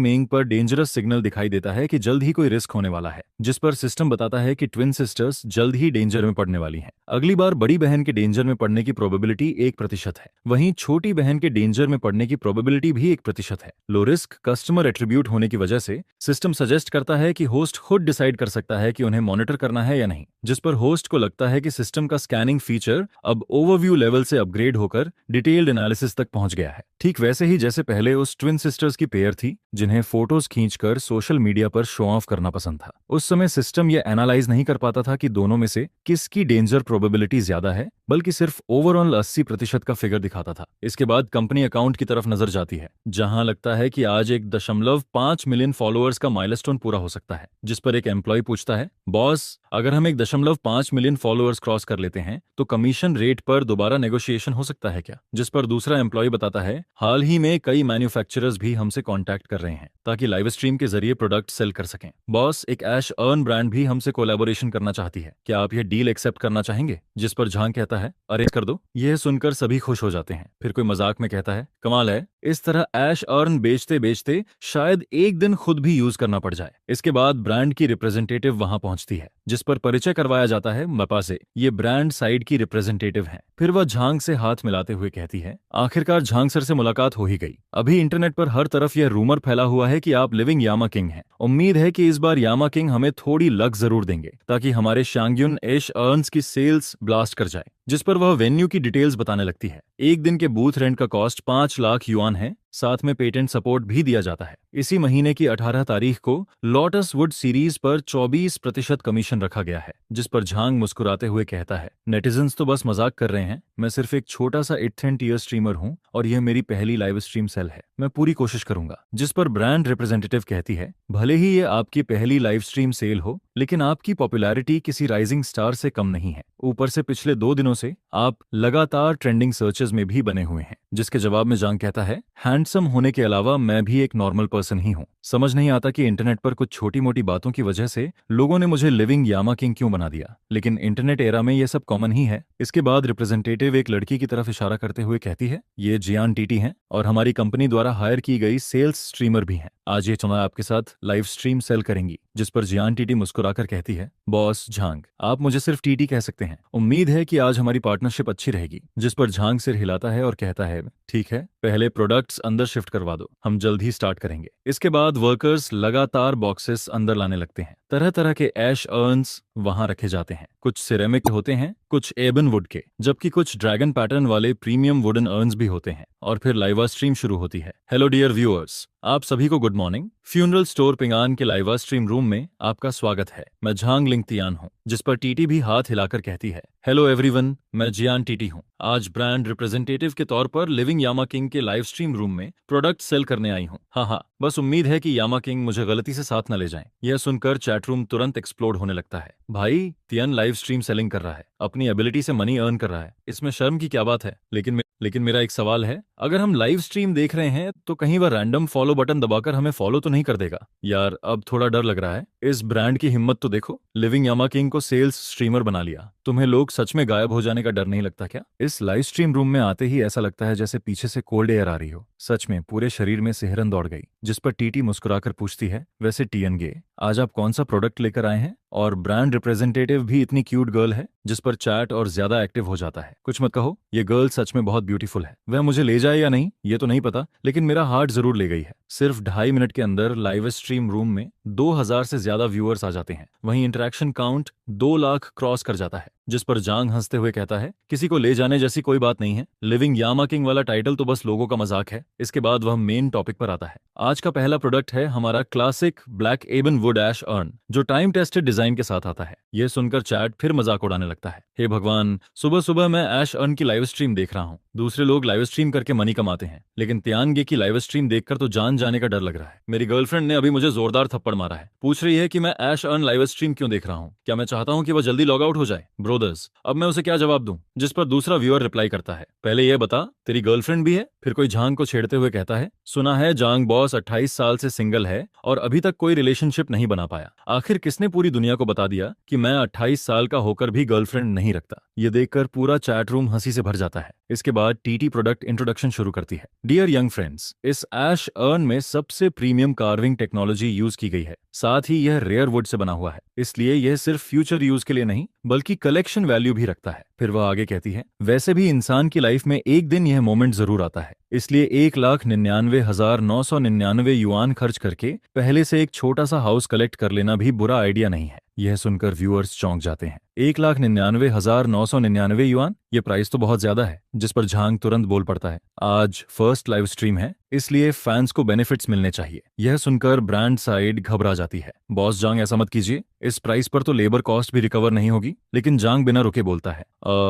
मेंग पर डेंजरस सिग्नल दिखाई देता है कि जल्द ही कोई रिस्क होने वाला है, जिस पर सिस्टम बताता है कि ट्विन सिस्टर्स जल्द ही डेंजर में पड़ने वाली हैं। अगली बार बड़ी बहन के डेंजर में पड़ने की प्रोबेबिलिटी 1% है, वहीं छोटी बहन के डेंजर में पड़ने की प्रोबेबिलिटी भी 1% है। लो रिस्क कस्टमर एट्रीब्यूट होने की वजह से सिस्टम सजेस्ट करता है कि होस्ट खुद डिसाइड कर सकता है कि उन्हें मॉनिटर करना है या नहीं, जिस पर होस्ट को लगता है कि सिस्टम का स्कैनिंग फीचर अब ओवरव्यू लेवल से अपग्रेड होकर डिटेल्ड एनालिसिस तक पहुंच गया है। ठीक वैसे ही जैसे पहले उस ट्विन सिस्टर्स की पेयर थी जिन्हें फोटोज खींचकर सोशल मीडिया पर शो ऑफ करना पसंद था। उस समय सिस्टम यह एनालाइज नहीं कर पाता था कि दोनों में से किसकी डेंजर प्रोबेबिलिटी ज्यादा है, बल्कि सिर्फ ओवरऑल 80% का फिगर दिखाता था। इसके बाद कंपनी अकाउंट की तरफ नजर जाती है, जहां लगता है कि आज 1.5 मिलियन फॉलोअर्स का माइलस्टोन पूरा हो सकता है। जिस पर एक एम्प्लॉय पूछता है, बॉस, अगर हम 1.5 मिलियन फॉलोअर्स क्रॉस कर लेते हैं तो कमीशन रेट पर दोबारा नेगोशिएशन हो सकता है क्या? जिस पर दूसरा एम्प्लॉय बताता है, हाल ही में कई मैन्युफैक्चरर्स भी हमसे कॉन्टैक्ट कर कर रहे हैं ताकि लाइव स्ट्रीम के जरिए प्रोडक्ट सेल कर सकें। बॉस, एक ऐश अर्न ब्रांड भी हमसे कोलैबोरेशन करना चाहती है, क्या आप यह डील एक्सेप्ट करना चाहेंगे? जिस पर झांग कहता है, अरेंज कर दो। यह सुनकर सभी खुश हो जाते हैं। फिर कोई मजाक में कहता है, कमाल है, इस तरह ऐश अर्न बेचते बेचते शायद एक दिन खुद भी यूज करना पड़ जाए। इसके बाद ब्रांड की रिप्रेजेंटेटिव वहां पहुंचती है, जिस पर परिचय करवाया जाता है मपा से। ये ब्रांड साइड की रिप्रेजेंटेटिव हैं। फिर वह झांग से हाथ मिलाते हुए कहती है, आखिरकार झांग सर से मुलाकात हो ही गई। अभी इंटरनेट पर हर तरफ यह रूमर फैला हुआ है कि आप लिविंग यामा किंग हैं। उम्मीद है कि इस बार यामा किंग हमें थोड़ी लक जरूर देंगे ताकि हमारे शांग्युन ऐश अर्न्स की सेल्स ब्लास्ट कर जाए। जिस पर वह वेन्यू की डिटेल्स बताने लगती है। एक दिन के बूथ रेंट का कॉस्ट 5 लाख युआन है, साथ में पेटेंट सपोर्ट भी दिया जाता है। इसी महीने की 18 तारीख को लोटस वुड सीरीज पर 24% कमीशन रखा गया है। जिस पर झांग मुस्कुराते हुए कहता है, नेटिजन्स तो बस मजाक कर रहे हैं, मैं सिर्फ एक छोटा सा 8th टियर स्ट्रीमर हूं और यह मेरी पहली लाइव स्ट्रीम सेल है, मैं पूरी कोशिश करूंगा। जिस पर ब्रांड रिप्रेजेंटेटिव कहती है, भले ही ये आपकी पहली लाइव स्ट्रीम सेल हो, लेकिन आपकी पॉपुलैरिटी किसी राइजिंग स्टार से कम नहीं है। ऊपर से पिछले 2 दिनों से आप लगातार ट्रेंडिंग सर्चेज में भी बने हुए हैं। जिसके जवाब में जांग कहता है, हैंडसम होने के अलावा मैं भी एक नॉर्मल पर्सन ही हूँ। समझ नहीं आता कि इंटरनेट पर कुछ छोटी मोटी बातों की वजह से लोगों ने मुझे लिविंग यामा किंग क्यों बना दिया, लेकिन इंटरनेट एरा में ये सब कॉमन ही है। इसके बाद रिप्रेजेंटेटिव एक लड़की की तरफ इशारा करते हुए कहती है, ये जियान टीटी हैं और हमारी कंपनी द्वारा हायर की गई सेल्स स्ट्रीमर भी हैं। आज ये चुनाव आपके साथ लाइव स्ट्रीम सेल करेंगी। जिस पर जियान टीटी मुस्कुराकर कहती है, बॉस झांग, आप मुझे सिर्फ टीटी कह सकते हैं। उम्मीद है कि आज हमारी पार्टनरशिप अच्छी रहेगी। जिस पर झांग सिर हिलाता है और कहता है, ठीक है, पहले प्रोडक्ट्स अंदर शिफ्ट करवा दो, हम जल्द ही स्टार्ट करेंगे। इसके बाद वर्कर्स लगातार बॉक्सेस अंदर लाने लगते हैं। तरह तरह के ऐश अर्न्स वहां रखे जाते हैं। कुछ सिरेमिक होते हैं, कुछ एबन वुड के, जबकि कुछ ड्रैगन पैटर्न वाले प्रीमियम वुडन अर्न्स भी होते हैं। और फिर लाइवा स्ट्रीम शुरू होती है। हेलो डियर व्यूअर्स, आप सभी को गुड मॉर्निंग। फ्यूनरल स्टोर पिंगान के लाइवा स्ट्रीम रूम में आपका स्वागत है। मैं झांग लिंगतियान हूँ। जिस पर टीटी भी हाथ हिलाकर कहती है, हेलो एवरीवन, मैं जियान टीटी हूँ। आज ब्रांड रिप्रेजेंटेटिव के तौर पर लिविंग यामा किंग के लाइव स्ट्रीम रूम में प्रोडक्ट सेल करने आई हूँ। हाँ, बस उम्मीद है कि यामा किंग मुझे गलती से साथ न ले जाएं। यह सुनकर चैट रूम तुरंत एक्सप्लोड होने लगता है। भाई, तियन लाइव स्ट्रीम सेलिंग कर रहा है, अपनी एबिलिटी से मनी अर्न कर रहा है, इसमें शर्म की क्या बात है? लेकिन मेरा एक सवाल है, अगर हम लाइव स्ट्रीम देख रहे हैं तो कहीं वह रैंडम फॉलो बटन दबाकर हमें फॉलो तो नहीं कर देगा? यार, अब थोड़ा डर लग रहा है। इस ब्रांड की हिम्मत तो देखो, लिविंग यामा किंग को सेल्स स्ट्रीमर बना लिया। तुम्हें लोग सच में गायब हो जाने का डर नहीं लगता क्या? इस लाइव स्ट्रीम रूम में आते ही ऐसा लगता है जैसे पीछे से कोल्ड एयर आ रही हो। सच में पूरे शरीर में सिहरन दौड़ गई। जिस पर टीटी मुस्कुराकर पूछती है, वैसे टीएन गे, आज आप कौन सा प्रोडक्ट लेकर आए हैं? और ब्रांड रिप्रेजेंटेटिव भी इतनी क्यूट गर्ल है। जिस पर चैट और ज्यादा एक्टिव हो जाता है। कुछ मत कहो, ये गर्ल सच में बहुत ब्यूटीफुल है। वह मुझे ले जाए या नहीं ये तो नहीं पता, लेकिन मेरा हार्ट जरूर ले गई है। सिर्फ 2.5 मिनट के अंदर लाइव स्ट्रीम रूम में 2000 से ज्यादा व्यूअर्स आ जाते हैं। वहीं इंटरेक्शन काउंट 2 लाख क्रॉस कर जाता है। जिस पर जांग हंसते हुए कहता है, किसी को ले जाने जैसी कोई बात नहीं है। लिविंग यामा किंग वाला टाइटल तो बस लोगों का मजाक है। इसके बाद वह मेन टॉपिक पर आता है। आज का पहला प्रोडक्ट है हमारा classic black ebon wood ash urn, जो टाइम टेस्टेड डिजाइन के साथ आता है। यह सुनकर चैट फिर मजाक उड़ाने लगता है। हे भगवान, सुबह सुबह मैं ऐश अर्न की लाइव स्ट्रीम देख रहा हूँ। दूसरे लोग लाइव स्ट्रीम करके मनी कमाते हैं, लेकिन तियानगे की लाइव स्ट्रीम देखकर तो जान जाने का डर लग रहा है। मेरी गर्लफ्रेंड ने अभी मुझे जोरदार थप्पड़ मारा है। पूछ रही है कि मैं ऐश अर्न लाइव स्ट्रीम क्यों देख रहा हूँ। क्या मैं चाहता हूँ कि वह जल्दी लॉग आउट हो जाए? ब्रोदर्स, अब मैं उसे क्या जवाब दूं? जिस पर दूसरा व्यूअर रिप्लाई करता है, पहले यह बता, तेरी गर्लफ्रेंड भी है? फिर कोई झांग को छेड़ते हुए कहता है, सुना है जांग बॉस 28 साल से सिंगल है और अभी तक कोई रिलेशनशिप नहीं बना पाया। आखिर किसने पूरी दुनिया को बता दिया कि मैं 28 साल का होकर भी गर्लफ्रेंड नहीं रखता? ये देखकर पूरा चैट रूम हंसी से भर जाता है। इसके बाद टीटी प्रोडक्ट इंट्रोडक्शन शुरू करती है। डियर यंग फ्रेंड्स, इस ऐश अर्न में सबसे प्रीमियम कार्विंग टेक्नोलॉजी यूज की गई है। साथ ही यह रेयर वुड से बना हुआ है, इसलिए यह सिर्फ फ्यूचर यूज के लिए नहीं बल्कि कलेक्शन वैल्यू भी रखता है। फिर वह आगे कहती है, वैसे भी इंसान की लाइफ में एक दिन यह मोमेंट जरूर आता है, इसलिए 1,99,999 युआन खर्च करके पहले से एक छोटा सा हाउस कलेक्ट कर लेना भी बुरा आइडिया नहीं है। यह सुनकर व्यूअर्स चौंक जाते हैं। 1,99,999 युआन, ये प्राइस तो बहुत ज्यादा है। जिस पर झांग तुरंत बोल पड़ता है, आज फर्स्ट लाइव स्ट्रीम है, इसलिए फैंस को बेनिफिट्स मिलने चाहिए। यह सुनकर ब्रांड साइड घबरा जाती है। बॉस जांग, ऐसा मत कीजिए, इस प्राइस पर तो लेबर कॉस्ट भी रिकवर नहीं होगी। लेकिन जांग बिना रुके बोलता है,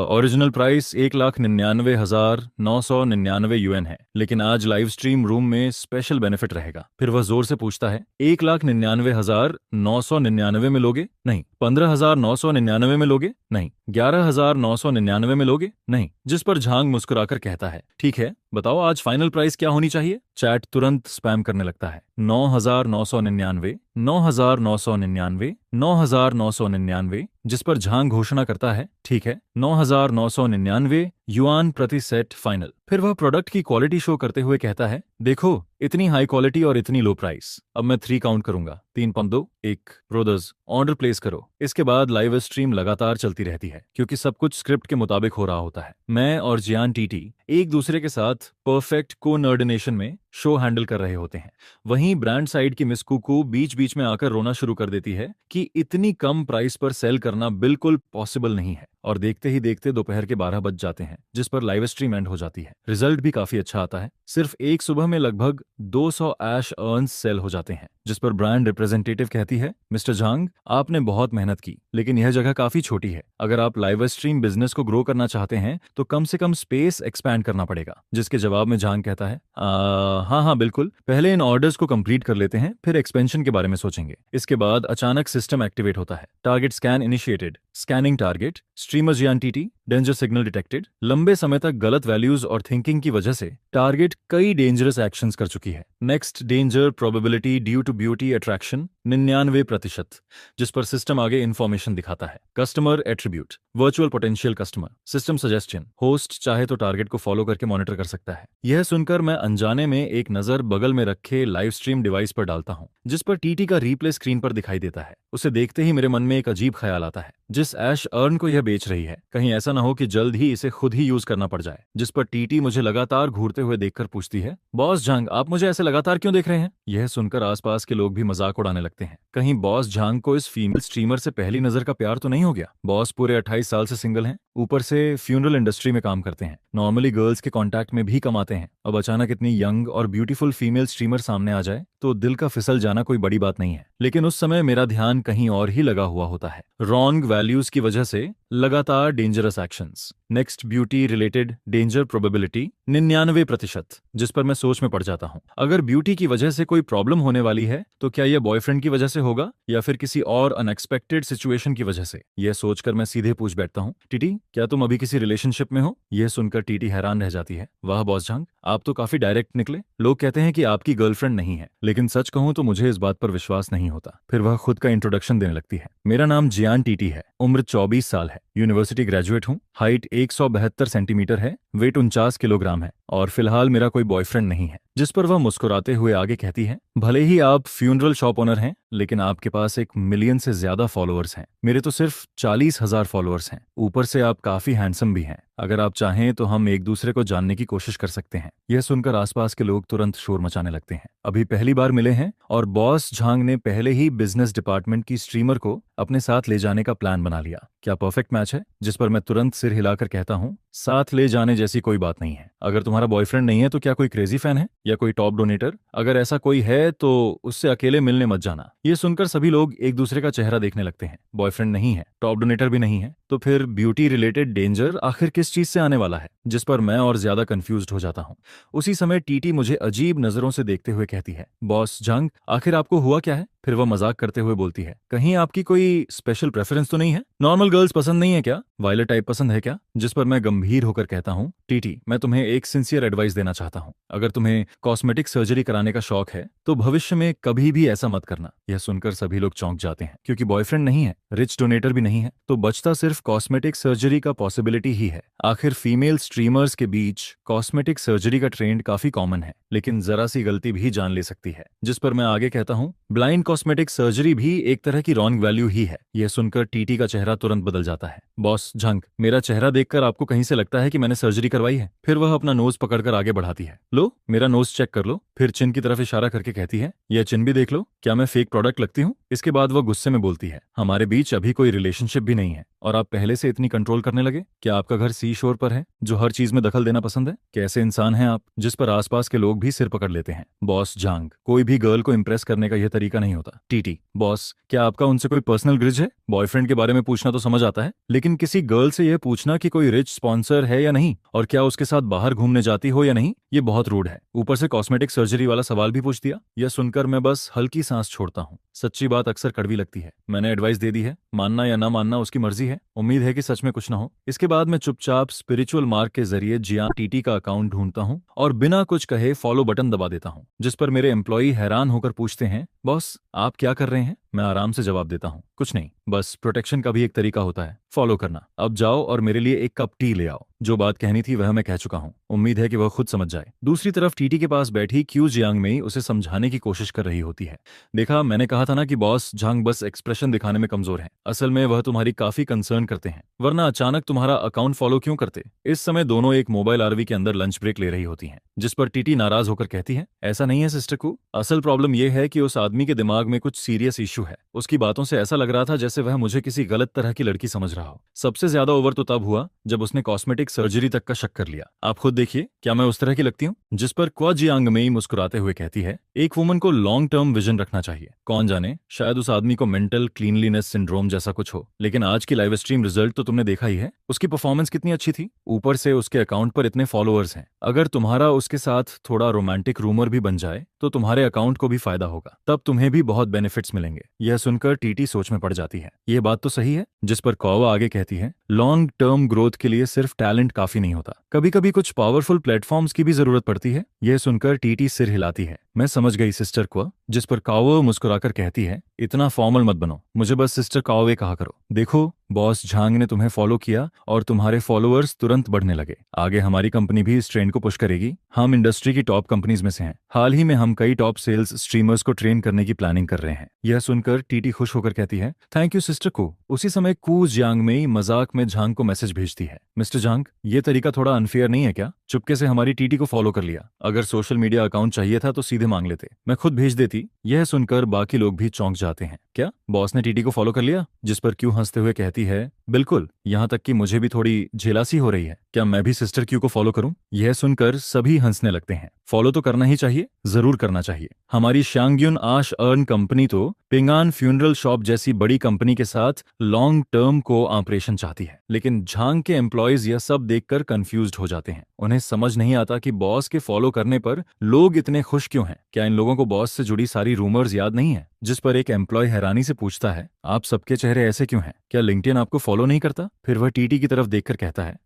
ओरिजिनल प्राइस 1,99,999 युएन है, लेकिन आज लाइव स्ट्रीम रूम में स्पेशल बेनिफिट रहेगा। फिर वह जोर से पूछता है, 1,99,999 में लोगे? नहीं। 15,999 में लोगे? नहीं। 11,999 में लोगे? नहीं। जिस पर झांग मुस्कुराकर कहता है, ठीक है, बताओ आज फाइनल प्राइस क्या होनी चाहिए? चैट तुरंत स्पैम करने लगता है। 9,999, 9,999, 9,999। जिस पर झांग घोषणा करता है, ठीक है, 9,999 युआन प्रति सेट फाइनल। फिर वह प्रोडक्ट की क्वालिटी शो करते हुए कहता है, देखो इतनी हाई क्वालिटी और इतनी लो प्राइस। अब मैं 3 काउंट करूंगा, 3 5 2 1। ब्रोदर्स, ऑर्डर प्लेस करो। इसके बाद लाइव स्ट्रीम लगातार चलती रहती है क्योंकि सब कुछ स्क्रिप्ट के मुताबिक हो रहा होता है। मैं और जियान टीटी एक दूसरे के साथ परफेक्ट कोऑर्डिनेशन में शो हैंडल कर रहे होते हैं। वहीं ब्रांड साइड की मिस कुकू बीच बीच में आकर रोना शुरू कर देती है कि इतनी कम प्राइस पर सेल करना बिल्कुल पॉसिबल नहीं है। और देखते ही देखते दोपहर के 12 बज जाते हैं, जिस पर लाइव स्ट्रीम एंड हो जाती है। रिजल्ट भी काफी अच्छा आता है। सिर्फ एक सुबह में लगभग 200 ऐश अर्न्स सेल हो जाते हैं। जिस पर ब्रांड रिप्रेजेंटेटिव कहती है, मिस्टर झांग, आपने बहुत मेहनत की, लेकिन यह जगह काफी छोटी है। अगर आप लाइव स्ट्रीम बिजनेस को ग्रो करना चाहते हैं तो कम से कम स्पेस एक्सपैंड करना पड़ेगा। जिसके जवाब में झांग कहता है, हाँ हाँ बिल्कुल, पहले इन ऑर्डर्स को कंप्लीट कर लेते हैं, फिर एक्सपेंशन के बारे में सोचेंगे। इसके बाद अचानक सिस्टम एक्टिवेट होता है। Target scan initiated, scanning target, streamer Jian TT, danger signal detected. लंबे समय तक गलत वैल्यूज और थिंकिंग की वजह से टारगेट कई डेंजरस एक्शंस कर चुकी है। Next danger probability due to beauty attraction 99%। जिस पर सिस्टम आगे इंफॉर्मेशन दिखाता है। Customer attribute, virtual potential customer, system suggestion, host चाहे तो टारगेट को फॉलो करके मॉनिटर कर सकता है। यह सुनकर मैं अनजाने में एक नजर बगल में रखे लाइव स्ट्रीम डिवाइस पर डालता हूं, जिस पर टीटी का रीप्ले स्क्रीन पर दिखाई देता है। उसे देखते ही मेरे मन में एक अजीब ख्याल आता है, जिस ऐश अर्न को यह बेच रही है, कहीं ऐसा ना हो कि जल्द ही इसे खुद ही यूज करना पड़ जाए। जिस पर टीटी मुझे लगातार घूरते हुए देखकर पूछती है, बॉस झांग, आप मुझे ऐसे लगातार क्यों देख रहे हैं? यह सुनकर आसपास के लोग भी मजाक उड़ाने लगते हैं। कहीं बॉस झांग को इस फीमेल स्ट्रीमर से पहली नजर का प्यार तो नहीं हो गया? बॉस पूरे 28 साल से सिंगल हैं, ऊपर से फ्यूनरल इंडस्ट्री में काम करते हैं, नॉर्मली गर्ल्स के कांटेक्ट में भी कमाते हैं। अब अचानक इतनी यंग और ब्यूटीफुल फीमेल स्ट्रीमर सामने आ जाए तो दिल का फिसल जाना कोई बड़ी बात नहीं है। लेकिन उस समय मेरा ध्यान कहीं और ही लगा हुआ होता है। रॉन्ग वैल्यूज की वजह से लगातार dangerous actions. Next beauty related danger probability 99%। जिस पर मैं सोच में पड़ जाता हूँ। अगर ब्यूटी की वजह से कोई प्रॉब्लम होने वाली है तो क्या यह बॉयफ्रेंड की वजह से होगा या फिर किसी और अनएक्सपेक्टेड सिचुएशन की वजह से? यह सोचकर मैं सीधे पूछ बैठता हूँ, टीटी, क्या तुम अभी किसी रिलेशनशिप में हो? यह सुनकर टीटी हैरान रह जाती है। वाह बॉस झांग, आप तो काफी डायरेक्ट निकले। लोग कहते हैं कि आपकी गर्लफ्रेंड नहीं है, लेकिन सच कहूं तो मुझे इस बात पर विश्वास नहीं होता। फिर वह खुद का इंट्रोडक्शन देने लगती है। मेरा नाम जियान टीटी है, उम्र 24 साल है, यूनिवर्सिटी ग्रेजुएट हूँ, हाइट 172 सेंटीमीटर है, वेट 49 किलोग्राम है और फिलहाल मेरा कोई बॉयफ्रेंड नहीं है। जिस पर वह मुस्कुराते हुए आगे कहती है, भले ही आप फ्यूनरल शॉप ओनर हैं, लेकिन आपके पास 1 मिलियन से ज्यादा फॉलोअर्स हैं। मेरे तो सिर्फ 40,000 फॉलोअर्स हैं। ऊपर से आप काफी हैंडसम भी हैं। अगर आप चाहें तो हम एक दूसरे को जानने की कोशिश कर सकते हैं। यह सुनकर आसपास के लोग तुरंत शोर मचाने लगते हैं। अभी पहली बार मिले हैं और बॉस झांग ने पहले ही बिजनेस डिपार्टमेंट की स्ट्रीमर को अपने साथ ले जाने का प्लान बना लिया। क्या परफेक्ट मैच है? जिस पर मैं तुरंत सिर हिलाकर कहता हूँ, साथ ले जाने जैसी कोई बात नहीं है। अगर तुम्हारा बॉयफ्रेंड नहीं है तो क्या कोई क्रेजी फैन है या कोई टॉप डोनेटर? अगर ऐसा कोई है तो उससे अकेले मिलने मत जाना। ये सुनकर सभी लोग एक दूसरे का चेहरा देखने लगते हैं। बॉयफ्रेंड नहीं है, टॉप डोनेटर भी नहीं है, तो फिर ब्यूटी रिलेटेड डेंजर आखिर किस चीज से आने वाला है? जिस पर मैं और ज्यादा कंफ्यूज्ड हो जाता हूँ। उसी समय टीटी मुझे अजीब नजरों से देखते हुए कहती है, बॉस झांग, आखिर आपको हुआ क्या है? फिर वह मजाक करते हुए बोलती है, कहीं आपकी कोई स्पेशल प्रेफरेंस तो नहीं है? नॉर्मल गर्ल्स पसंद नहीं है क्या? वायलेट टाइप पसंद है क्या? जिस पर मैं गंभीर होकर कहता हूँ, टीटी, मैं तुम्हें एक सिंसियर एडवाइस देना चाहता हूँ। अगर तुम्हें कॉस्मेटिक सर्जरी कराने का शौक है तो भविष्य में कभी भी ऐसा मत करना। यह सुनकर सभी लोग चौंक जाते हैं, क्योंकि बॉयफ्रेंड नहीं है, रिच डोनेटर भी नहीं है, तो बचता सिर्फ कॉस्मेटिक सर्जरी का पॉसिबिलिटी ही है। आखिर फीमेल स्ट्रीमर्स के बीच कॉस्मेटिक सर्जरी का ट्रेंड काफी कॉमन है, लेकिन जरा सी गलती भी जान ले सकती है। जिस पर मैं आगे कहता हूँ, ब्लाइंड कॉस्मेटिक सर्जरी भी एक तरह की रॉन्ग वैल्यू ही है। यह सुनकर टीटी का चेहरा तुरंत बदल जाता है। बॉस झांग, मेरा चेहरा देखकर आपको कहीं से लगता है कि मैंने सर्जरी करवाई है? फिर वह अपना नोज पकड़कर आगे बढ़ाती है। लो, मेरा नोज चेक कर लो। फिर चिन की तरफ इशारा करके कहती है, यह चिन भी देख लो, क्या मैं फेक प्रोडक्ट लगती हूँ? इसके बाद वह गुस्से में बोलती है, हमारे बीच अभी कोई रिलेशनशिप भी नहीं है और आप पहले से इतनी कंट्रोल करने लगे? क्या आपका घर सी शोर पर है जो हर चीज में दखल देना पसंद है? कैसे इंसान हैं आप? जिस पर आसपास के लोग भी सिर पकड़ लेते हैं। बॉस झांग, कोई भी गर्ल को इंप्रेस करने का यह तरीका नहीं होता। टीटी, बॉस, क्या आपका उनसे कोई पर्सनल ग्रिज है? बॉयफ्रेंड के बारे में पूछना तो समझ आता है, लेकिन किसी गर्ल से यह पूछना कि कोई रिच स्पॉन्सर है या नहीं और क्या उसके साथ बाहर घूमने जाती हो या नहीं, ये बहुत रूड है। ऊपर से कॉस्मेटिक सर्जरी सर्जरी वाला सवाल भी पूछ दिया। यह सुनकर मैं बस हल्की सांस छोड़ता हूँ। सच्ची बात अक्सर कड़वी लगती है। मैंने एडवाइस दे दी है, मानना या ना मानना उसकी मर्जी है। उम्मीद है कि सच में कुछ ना हो। इसके बाद मैं चुपचाप स्पिरिचुअल मार्ग के जरिए जियान टीटी का अकाउंट ढूंढता हूँ और बिना कुछ कहे फॉलो बटन दबा देता हूँ, जिस पर मेरे एम्प्लॉई हैरान होकर पूछते हैं, बॉस आप क्या कर रहे हैं? मैं आराम से जवाब देता हूँ, कुछ नहीं, बस प्रोटेक्शन का भी एक तरीका होता है, फॉलो करना। अब जाओ और मेरे लिए एक कप टी ले आओ। जो बात कहनी थी वह मैं कह चुका हूँ। उम्मीद है कि वह खुद समझ जाए। दूसरी तरफ टीटी के पास बैठी क्यू जियांग में उसे समझाने की कोशिश कर रही होती है। देखा, मैंने कहा था ना कि बॉस झांग बस एक्सप्रेशन दिखाने में कमजोर है। असल में वह तुम्हारी काफी कंसर्न करते हैं, वरना अचानक तुम्हारा अकाउंट फॉलो क्यों करते? इस समय दोनों एक मोबाइल आरवी के अंदर लंच ब्रेक ले रही होती हैं, जिस पर टीटी नाराज होकर कहती है, ऐसा नहीं है सिस्टर को, असल प्रॉब्लम यह है कि उस आदमी के दिमाग में कुछ सीरियस इशू है। उसकी बातों से ऐसा लग रहा था जैसे वह मुझे किसी गलत तरह की लड़की समझ रहा हो। सबसे ज्यादा ओवर तो तब हुआ जब उसने कॉस्मेटिक सर्जरी तक का शक कर लिया। आप खुद देखिए, क्या मैं उस तरह की लगती हूँ? जिस पर क्वा जियांग में मुस्कुराते हुए कहती है, एक वुमन को लॉन्ग टर्म विजन रखना चाहिए। कौन जाने, शायद उस आदमी को मेंटल क्लीनलीनेस सिंड्रोम जैसा कुछ हो। लेकिन आज की लाइव स्ट्रीम रिजल्ट तो तुमने देखा ही है। उसकी परफॉर्मेंस कितनी अच्छी थी। ऊपर से उसके अकाउंट पर इतने फॉलोअर्स हैं। अगर तुम्हारा उसके साथ थोड़ा रोमांटिक रूमर भी बन जाए तो तुम्हारे अकाउंट को भी फायदा होगा, तब तुम्हें भी बहुत बेनिफिट्स मिलेंगे। यह सुनकर टीटी सोच में पड़ जाती है। यह बात तो सही है। जिस पर कौवा आगे कहती है, लॉन्ग टर्म ग्रोथ के लिए सिर्फ टैलेंट काफी नहीं होता, कभी कभी कुछ पावरफुल प्लेटफॉर्म्स की भी जरूरत पड़ती है। यह सुनकर टीटी सिर हिलाती है। मैं समझ गई सिस्टर क्वा। जिस पर काओ मुस्कुराकर कहती है, इतना फॉर्मल मत बनो, मुझे बस सिस्टर काओवे कहा करो। देखो, बॉस झांग ने तुम्हें फॉलो किया और तुम्हारे फॉलोअर्स तुरंत बढ़ने लगे। आगे हमारी कंपनी भी इस ट्रेंड को पुश करेगी। हम इंडस्ट्री की टॉप कंपनीज में से हैं। हाल ही में हम कई टॉप सेल्स स्ट्रीमर्स को ट्रेन करने की प्लानिंग कर रहे हैं। यह सुनकर टीटी खुश होकर कहती है, थैंक यू सिस्टर को। उसी समय कू जियांग में मजाक में झांग को मैसेज भेजती है, मिस्टर झांग, ये तरीका थोड़ा अनफेयर नहीं है क्या? चुपके से हमारी टीटी को फॉलो कर लिया। अगर सोशल मीडिया अकाउंट चाहिए था तो सीधे मांग लेते, मैं खुद भेज देती। यह सुनकर बाकी लोग भी चौंक जाते हैं। क्या बॉस ने टीटी को फॉलो कर लिया? जिस पर क्यू हंसते हुए कहती है, बिल्कुल, यहाँ तक कि मुझे भी थोड़ी झेलासी हो रही है। क्या मैं भी सिस्टर क्यू को फॉलो करूं? यह सुनकर सभी हंसने लगते हैं। फॉलो तो करना ही चाहिए, जरूर करना चाहिए। हमारी शांग्युन आश अर्न कंपनी तो पिंगान फ्यूनरल शॉप जैसी बड़ी कंपनी के साथ लॉन्ग टर्म को ऑपरेशन चाहती है। लेकिन झांग के एम्प्लॉयज यह सब देखकर कंफ्यूज्ड हो जाते हैं। उन्हें समझ नहीं आता कि बॉस के फॉलो करने पर लोग इतने खुश क्यों हैं। क्या इन लोगों को बॉस से जुड़ी सारी रूमर्स याद नहीं है? जिस पर एक एम्प्लॉय हैरानी से पूछता है, आप सबके चेहरे ऐसे क्यों हैं? क्या लिंक्डइन आपको फॉलो नहीं करता? फिर वह टीटी की तरफ देखकर कहता है,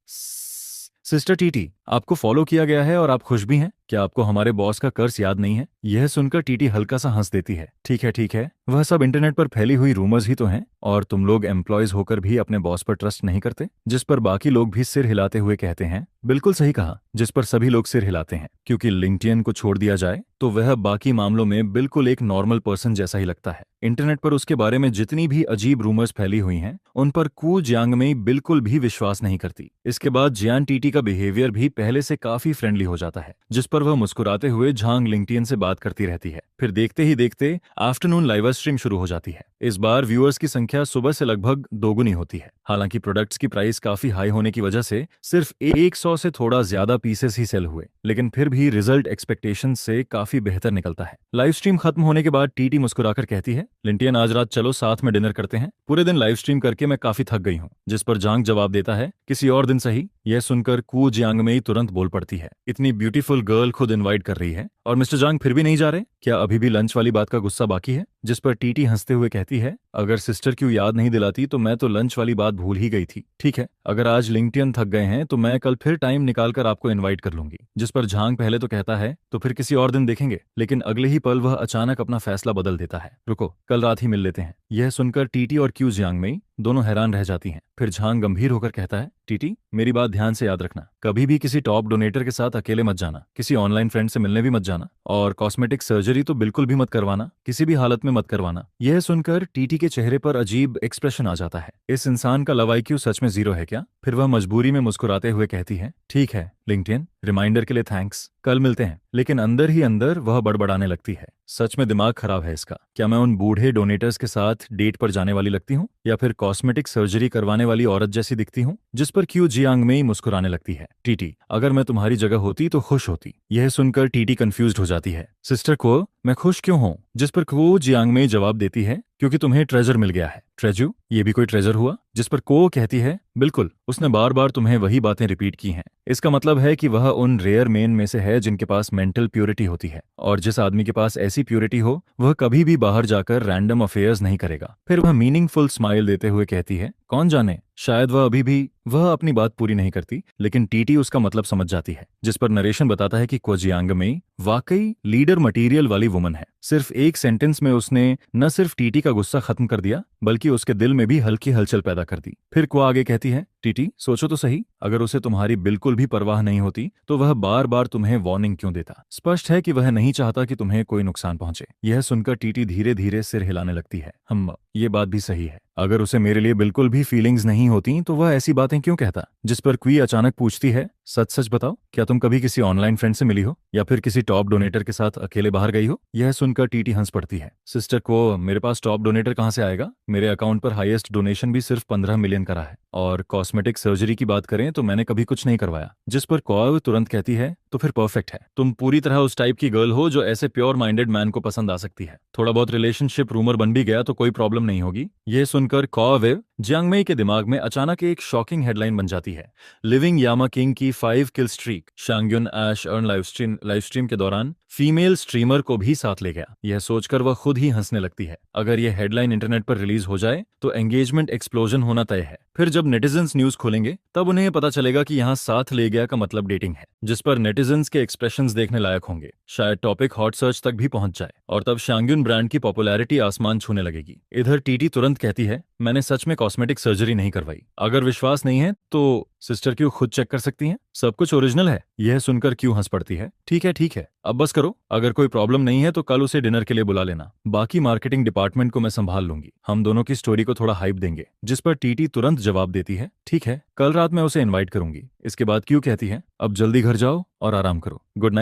सिस्टर टीटी, आपको फॉलो किया गया है और आप खुश भी हैं। क्या आपको हमारे बॉस का कर्ज याद नहीं है? यह सुनकर टीटी हल्का सा हंस देती है। ठीक है ठीक है, वह सब इंटरनेट पर फैली हुई रूमर्स ही तो हैं, और तुम लोग एम्प्लॉयज होकर भी अपने बॉस पर ट्रस्ट नहीं करते। जिस पर बाकी लोग भी सिर हिलाते हुए कहते हैं, बिल्कुल सही कहा। जिस पर सभी लोग सिर हिलाते हैं, क्योंकि लिंक्डइन को छोड़ दिया जाए तो वह बाकी मामलों में बिल्कुल एक नॉर्मल पर्सन जैसा ही लगता है। इंटरनेट पर उसके बारे में जितनी भी अजीब रूमर्स फैली हुई हैं, उन पर कू जियांग में बिल्कुल भी विश्वास नहीं करती। इसके बाद जियान टीटी का बिहेवियर भी पहले से काफी फ्रेंडली हो जाता है, जिस पर वह मुस्कुराते हुए झांग लिंक्डइन से बात करती रहती है। फिर देखते ही देखते आफ्टरनून लाइव स्ट्रीम शुरू हो जाती है। इस बार व्यूअर्स की संख्या सुबह से लगभग दोगुनी होती है। हालांकि प्रोडक्ट्स की प्राइस काफी हाई होने की वजह से सिर्फ 100 से थोड़ा ज्यादा पीसेस ही सेल हुए, लेकिन फिर भी रिजल्ट एक्सपेक्टेशन से काफी बेहतर निकलता है। लाइव स्ट्रीम खत्म होने के बाद टीटी मुस्कुराकर कहती है, लिंक्डइन आज रात चलो साथ में डिनर करते हैं। पूरे दिन लाइव स्ट्रीम करके मैं काफी थक गई हूँ। जिस पर झांग जवाब देता है, किसी और दिन सही। यह सुनकर कू जियांग में तुरंत बोल पड़ती है, इतनी ब्यूटीफुल गर्ल खुद इनवाइट कर रही है और मिस्टर झांग फिर भी नहीं जा रहे? क्या अभी भी लंच वाली बात का गुस्सा बाकी है? जिस पर टीटी हंसते हुए कहती है, अगर सिस्टर क्यों याद नहीं दिलाती तो मैं तो लंच वाली बात भूल ही गई थी। ठीक है, अगर आज लिंक्डइन थक गए हैं तो मैं कल फिर टाइम निकालकर आपको इनवाइट कर लूंगी। जिस पर झांग पहले तो कहता है, तो फिर किसी और दिन देखेंगे, लेकिन अगले ही पल वह अचानक अपना फैसला बदल देता है, रुको, कल रात ही मिल लेते हैं। यह सुनकर टीटी और क्यू जियांग में दोनों हैरान रह जाती हैं। फिर झांग गंभीर होकर कहता है, टीटी, मेरी बात ध्यान से याद रखना, कभी भी किसी टॉप डोनेटर के साथ अकेले मत जाना, किसी ऑनलाइन फ्रेंड से मिलने भी मत जाना, और कॉस्मेटिक सर्जरी तो बिल्कुल भी मत करवाना, किसी भी हालत में मत करवाना। यह सुनकर टीटी के चेहरे पर अजीब एक्सप्रेशन आ जाता है। इस इंसान का लव आईक्यू सच में 0 है क्या? फिर वह मजबूरी में मुस्कुराते हुए कहती है, ठीक है लिंक्डइन, रिमाइंडर के लिए थैंक्स, कल मिलते हैं। लेकिन अंदर ही अंदर वह बड़बड़ाने लगती है, सच में दिमाग खराब है इसका। क्या मैं उन बूढ़े डोनेटर्स के साथ डेट पर जाने वाली लगती हूँ, या फिर कॉस्मेटिक सर्जरी करवाने वाली औरत जैसी दिखती हूँ? जिस पर क्यू जियांग में ही मुस्कुराने लगती है, टीटी, अगर मैं तुम्हारी जगह होती तो खुश होती। यह सुनकर टीटी कंफ्यूज्ड हो जाती है, सिस्टर को मैं खुश क्यों हूँ? जिस पर क्यू जियांग में जवाब देती है, क्योंकि तुम्हें ट्रेजर मिल गया है। ट्रेजू, ये भी कोई ट्रेजर हुआ? जिस पर को कहती है, बिल्कुल, उसने बार बार तुम्हें वही बातें रिपीट की हैं। इसका मतलब है कि वह उन रेयर मेन में से है जिनके पास मेंटल प्योरिटी होती है, और जिस आदमी के पास ऐसी प्योरिटी हो वह कभी भी बाहर जाकर रैंडम अफेयर्स नहीं करेगा। फिर वह मीनिंगफुल स्माइल देते हुए कहती है, कौन जाने, शायद वह अपनी बात पूरी नहीं करती, लेकिन टीटी उसका मतलब समझ जाती है। जिस पर नरेशन बताता है कि क्वजियांगमेई वाकई लीडर मटेरियल वाली वुमन है। सिर्फ एक सेंटेंस में उसने न सिर्फ टीटी का गुस्सा खत्म कर दिया, बल्कि उसके दिल में भी हल्की हलचल पैदा कर दी। फिर क्वा आगे कहती है, टीटी सोचो तो सही, अगर उसे तुम्हारी बिल्कुल भी परवाह नहीं होती तो वह बार बार तुम्हें वार्निंग क्यों देता? स्पष्ट है कि वह नहीं चाहता कि तुम्हें कोई नुकसान पहुंचे। यह सुनकर टीटी धीरे धीरे सिर हिलाने लगती है। ये बात भी सही है, अगर उसे मेरे लिए बिल्कुल भी फीलिंग्स नहीं होती तो वह ऐसी बातें क्यों कहता? जिस पर क्वी अचानक पूछती है, सच सच बताओ, क्या तुम कभी किसी ऑनलाइन फ्रेंड से मिली हो या फिर किसी टॉप डोनेटर के साथ अकेले बाहर गई हो? यह सुनकर टीटी हंस पड़ती है। सिस्टर को, मेरे पास टॉप डोनेटर कहाँ से आएगा? मेरे अकाउंट पर हाईएस्ट डोनेशन भी सिर्फ 15 मिलियन का रहा है, और कॉस्मेटिक सर्जरी की बात करें तो मैंने कभी कुछ नहीं करवाया। जिस पर कौव तुरंत कहती है, तो फिर परफेक्ट है, तुम पूरी तरह उस टाइप की गर्ल हो जो ऐसे प्योर माइंडेड मैन को पसंद आ सकती है। थोड़ा बहुत रिलेशनशिप रूमर बन भी गया तो कोई प्रॉब्लम नहीं होगी। यह सुनकर कौव जियांगमेई के दिमाग में अचानक एक शॉकिंग हेडलाइन बन जाती है, लिविंग यामा किंग की 5 किल स्ट्रीक। शांग्युन ऐश अर्न लाइवस्ट्रीम के दौरान फीमेल स्ट्रीमर को भी साथ ले गया। यह सोचकर वह खुद ही हंसने लगती है। अगर यह हेडलाइन इंटरनेट पर रिलीज हो जाए तो एंगेजमेंट एक्सप्लोजन होना तय है। फिर जब नेटिजन्स न्यूज खोलेंगे तब उन्हें पता चलेगा कि यहाँ साथ ले गया का मतलब डेटिंग है। जिस पर नेटिजन्स के एक्सप्रेशंस देखने लायक होंगे। शायद टॉपिक हॉट सर्च तक भी पहुंच जाए और तब शांग्युन ब्रांड की पॉपुलैरिटी आसमान छूने लगेगी। इधर टीटी तुरंत कहती है, मैंने सच में कॉस्मेटिक सर्जरी नहीं करवाई। अगर विश्वास नहीं है तो सिस्टर क्यों खुद चेक कर सकती हैं, सब कुछ ओरिजिनल है। यह सुनकर क्यों हंस पड़ती है, ठीक है, अब बस करो, अगर कोई प्रॉब्लम नहीं है तो कल उसे डिनर के लिए बुला लेना, बाकी मार्केटिंग डिपार्टमेंट को मैं संभाल लूंगी, हम दोनों की स्टोरी को थोड़ा हाइप देंगे। जिस पर टीटी तुरंत जवाब देती है, ठीक है, कल रात मैं उसे इनवाइट करूंगी। इसके बाद क्यों कहती है, अब जल्दी घर जाओ और आराम करो, गुड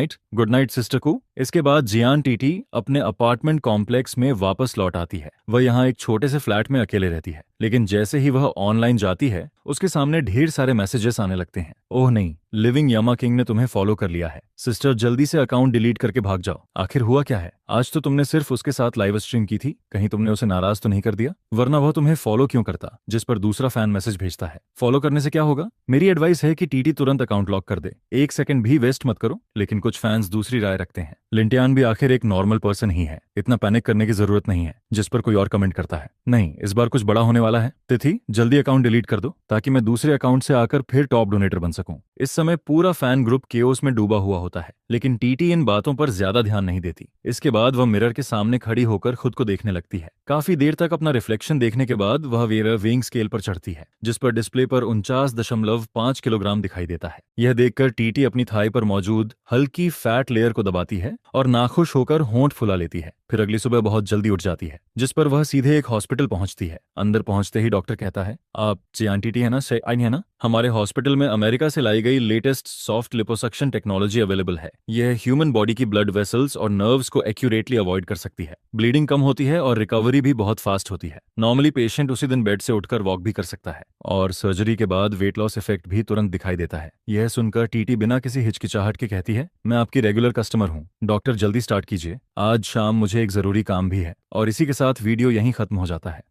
नाइट सिस्टर को। इसके बाद जियान टीटी अपने अपार्टमेंट कॉम्प्लेक्स में वापस लौट आती है। वह यहाँ एक छोटे से फ्लैट में अकेले रहती है, लेकिन जैसे ही वह ऑनलाइन जाती है उसके सामने ढेर सारे मैसेजेस आने लगते हैं। ओह नहीं, लिविंग यामा किंग ने तुम्हें फॉलो कर लिया है। सिस्टर जल्दी से अकाउंट डिलीट करके भाग जाओ। आखिर हुआ क्या है? आज तो तुमने सिर्फ उसके साथ लाइव स्ट्रीम की थी, कहीं तुमने उसे नाराज तो नहीं कर दिया? वरना वह तुम्हें फॉलो क्यों करता? जिस पर दूसरा फैन मैसेज भेजता है, फॉलो करने से क्या होगा? मेरी एडवाइस है कि टीटी तुरंत अकाउंट लॉक कर दे, 1 सेकंड भी वेस्ट मत करो। लेकिन कुछ फैंस दूसरी राय रखते हैं, लिंटियान भी आखिर एक नॉर्मल पर्सन ही है, इतना पैनिक करने की जरूरत नहीं है। जिस पर कोई और कमेंट करता है, नहीं, इस बार कुछ बड़ा होने वाला है। तिथि, जल्दी अकाउंट डिलीट कर दो ताकि मैं दूसरे अकाउंट से आकर फिर टॉप डोनेटर बन सकूं। इस समय पूरा फैन ग्रुप केओस में डूबा हुआ होता है, लेकिन टीटी इन बातों पर ज्यादा ध्यान नहीं देती। इसके बाद वह मिरर के सामने खड़ी होकर खुद को देखने लगती है। काफी देर तक अपना रिफ्लेक्शन देखने के बाद वह वेइंग स्केल पर चढ़ती है, जिस पर डिस्प्ले पर 49.5 किलोग्राम दिखाई देता है। यह देखकर टीटी अपनी थाई पर मौजूद हल्की फैट लेयर को दबाती है और नाखुश होकर होंठ फुला लेती है। फिर अगली सुबह बहुत जल्दी उठ जाती है, जिस पर वह सीधे एक हॉस्पिटल पहुंचती है। अंदर पहुंचते ही डॉक्टर कहता है, आप जियान टीटी है ना, आई है ना? हमारे हॉस्पिटल में अमेरिका से लाई गई latest soft liposuction technology available है। यह ह्यूमन बॉडी की ब्लड वेसल्स और नर्व्स को एक्यूरेटली अवॉइड कर सकती है। ब्लीडिंग कम होती है और रिकवरी भी बहुत फास्ट होती है। नॉर्मली पेशेंट उसी दिन बेड से उठकर वॉक भी कर सकता है, और सर्जरी के बाद वेट लॉस इफेक्ट भी तुरंत दिखाई देता है। यह सुनकर टीटी बिना किसी हिचकिचाहट के कहती है, मैं आपकी रेगुलर कस्टमर हूँ, डॉक्टर जल्दी स्टार्ट कीजिए, आज शाम मुझे एक जरूरी काम भी है। और इसी के साथ वीडियो यहीं खत्म हो जाता है।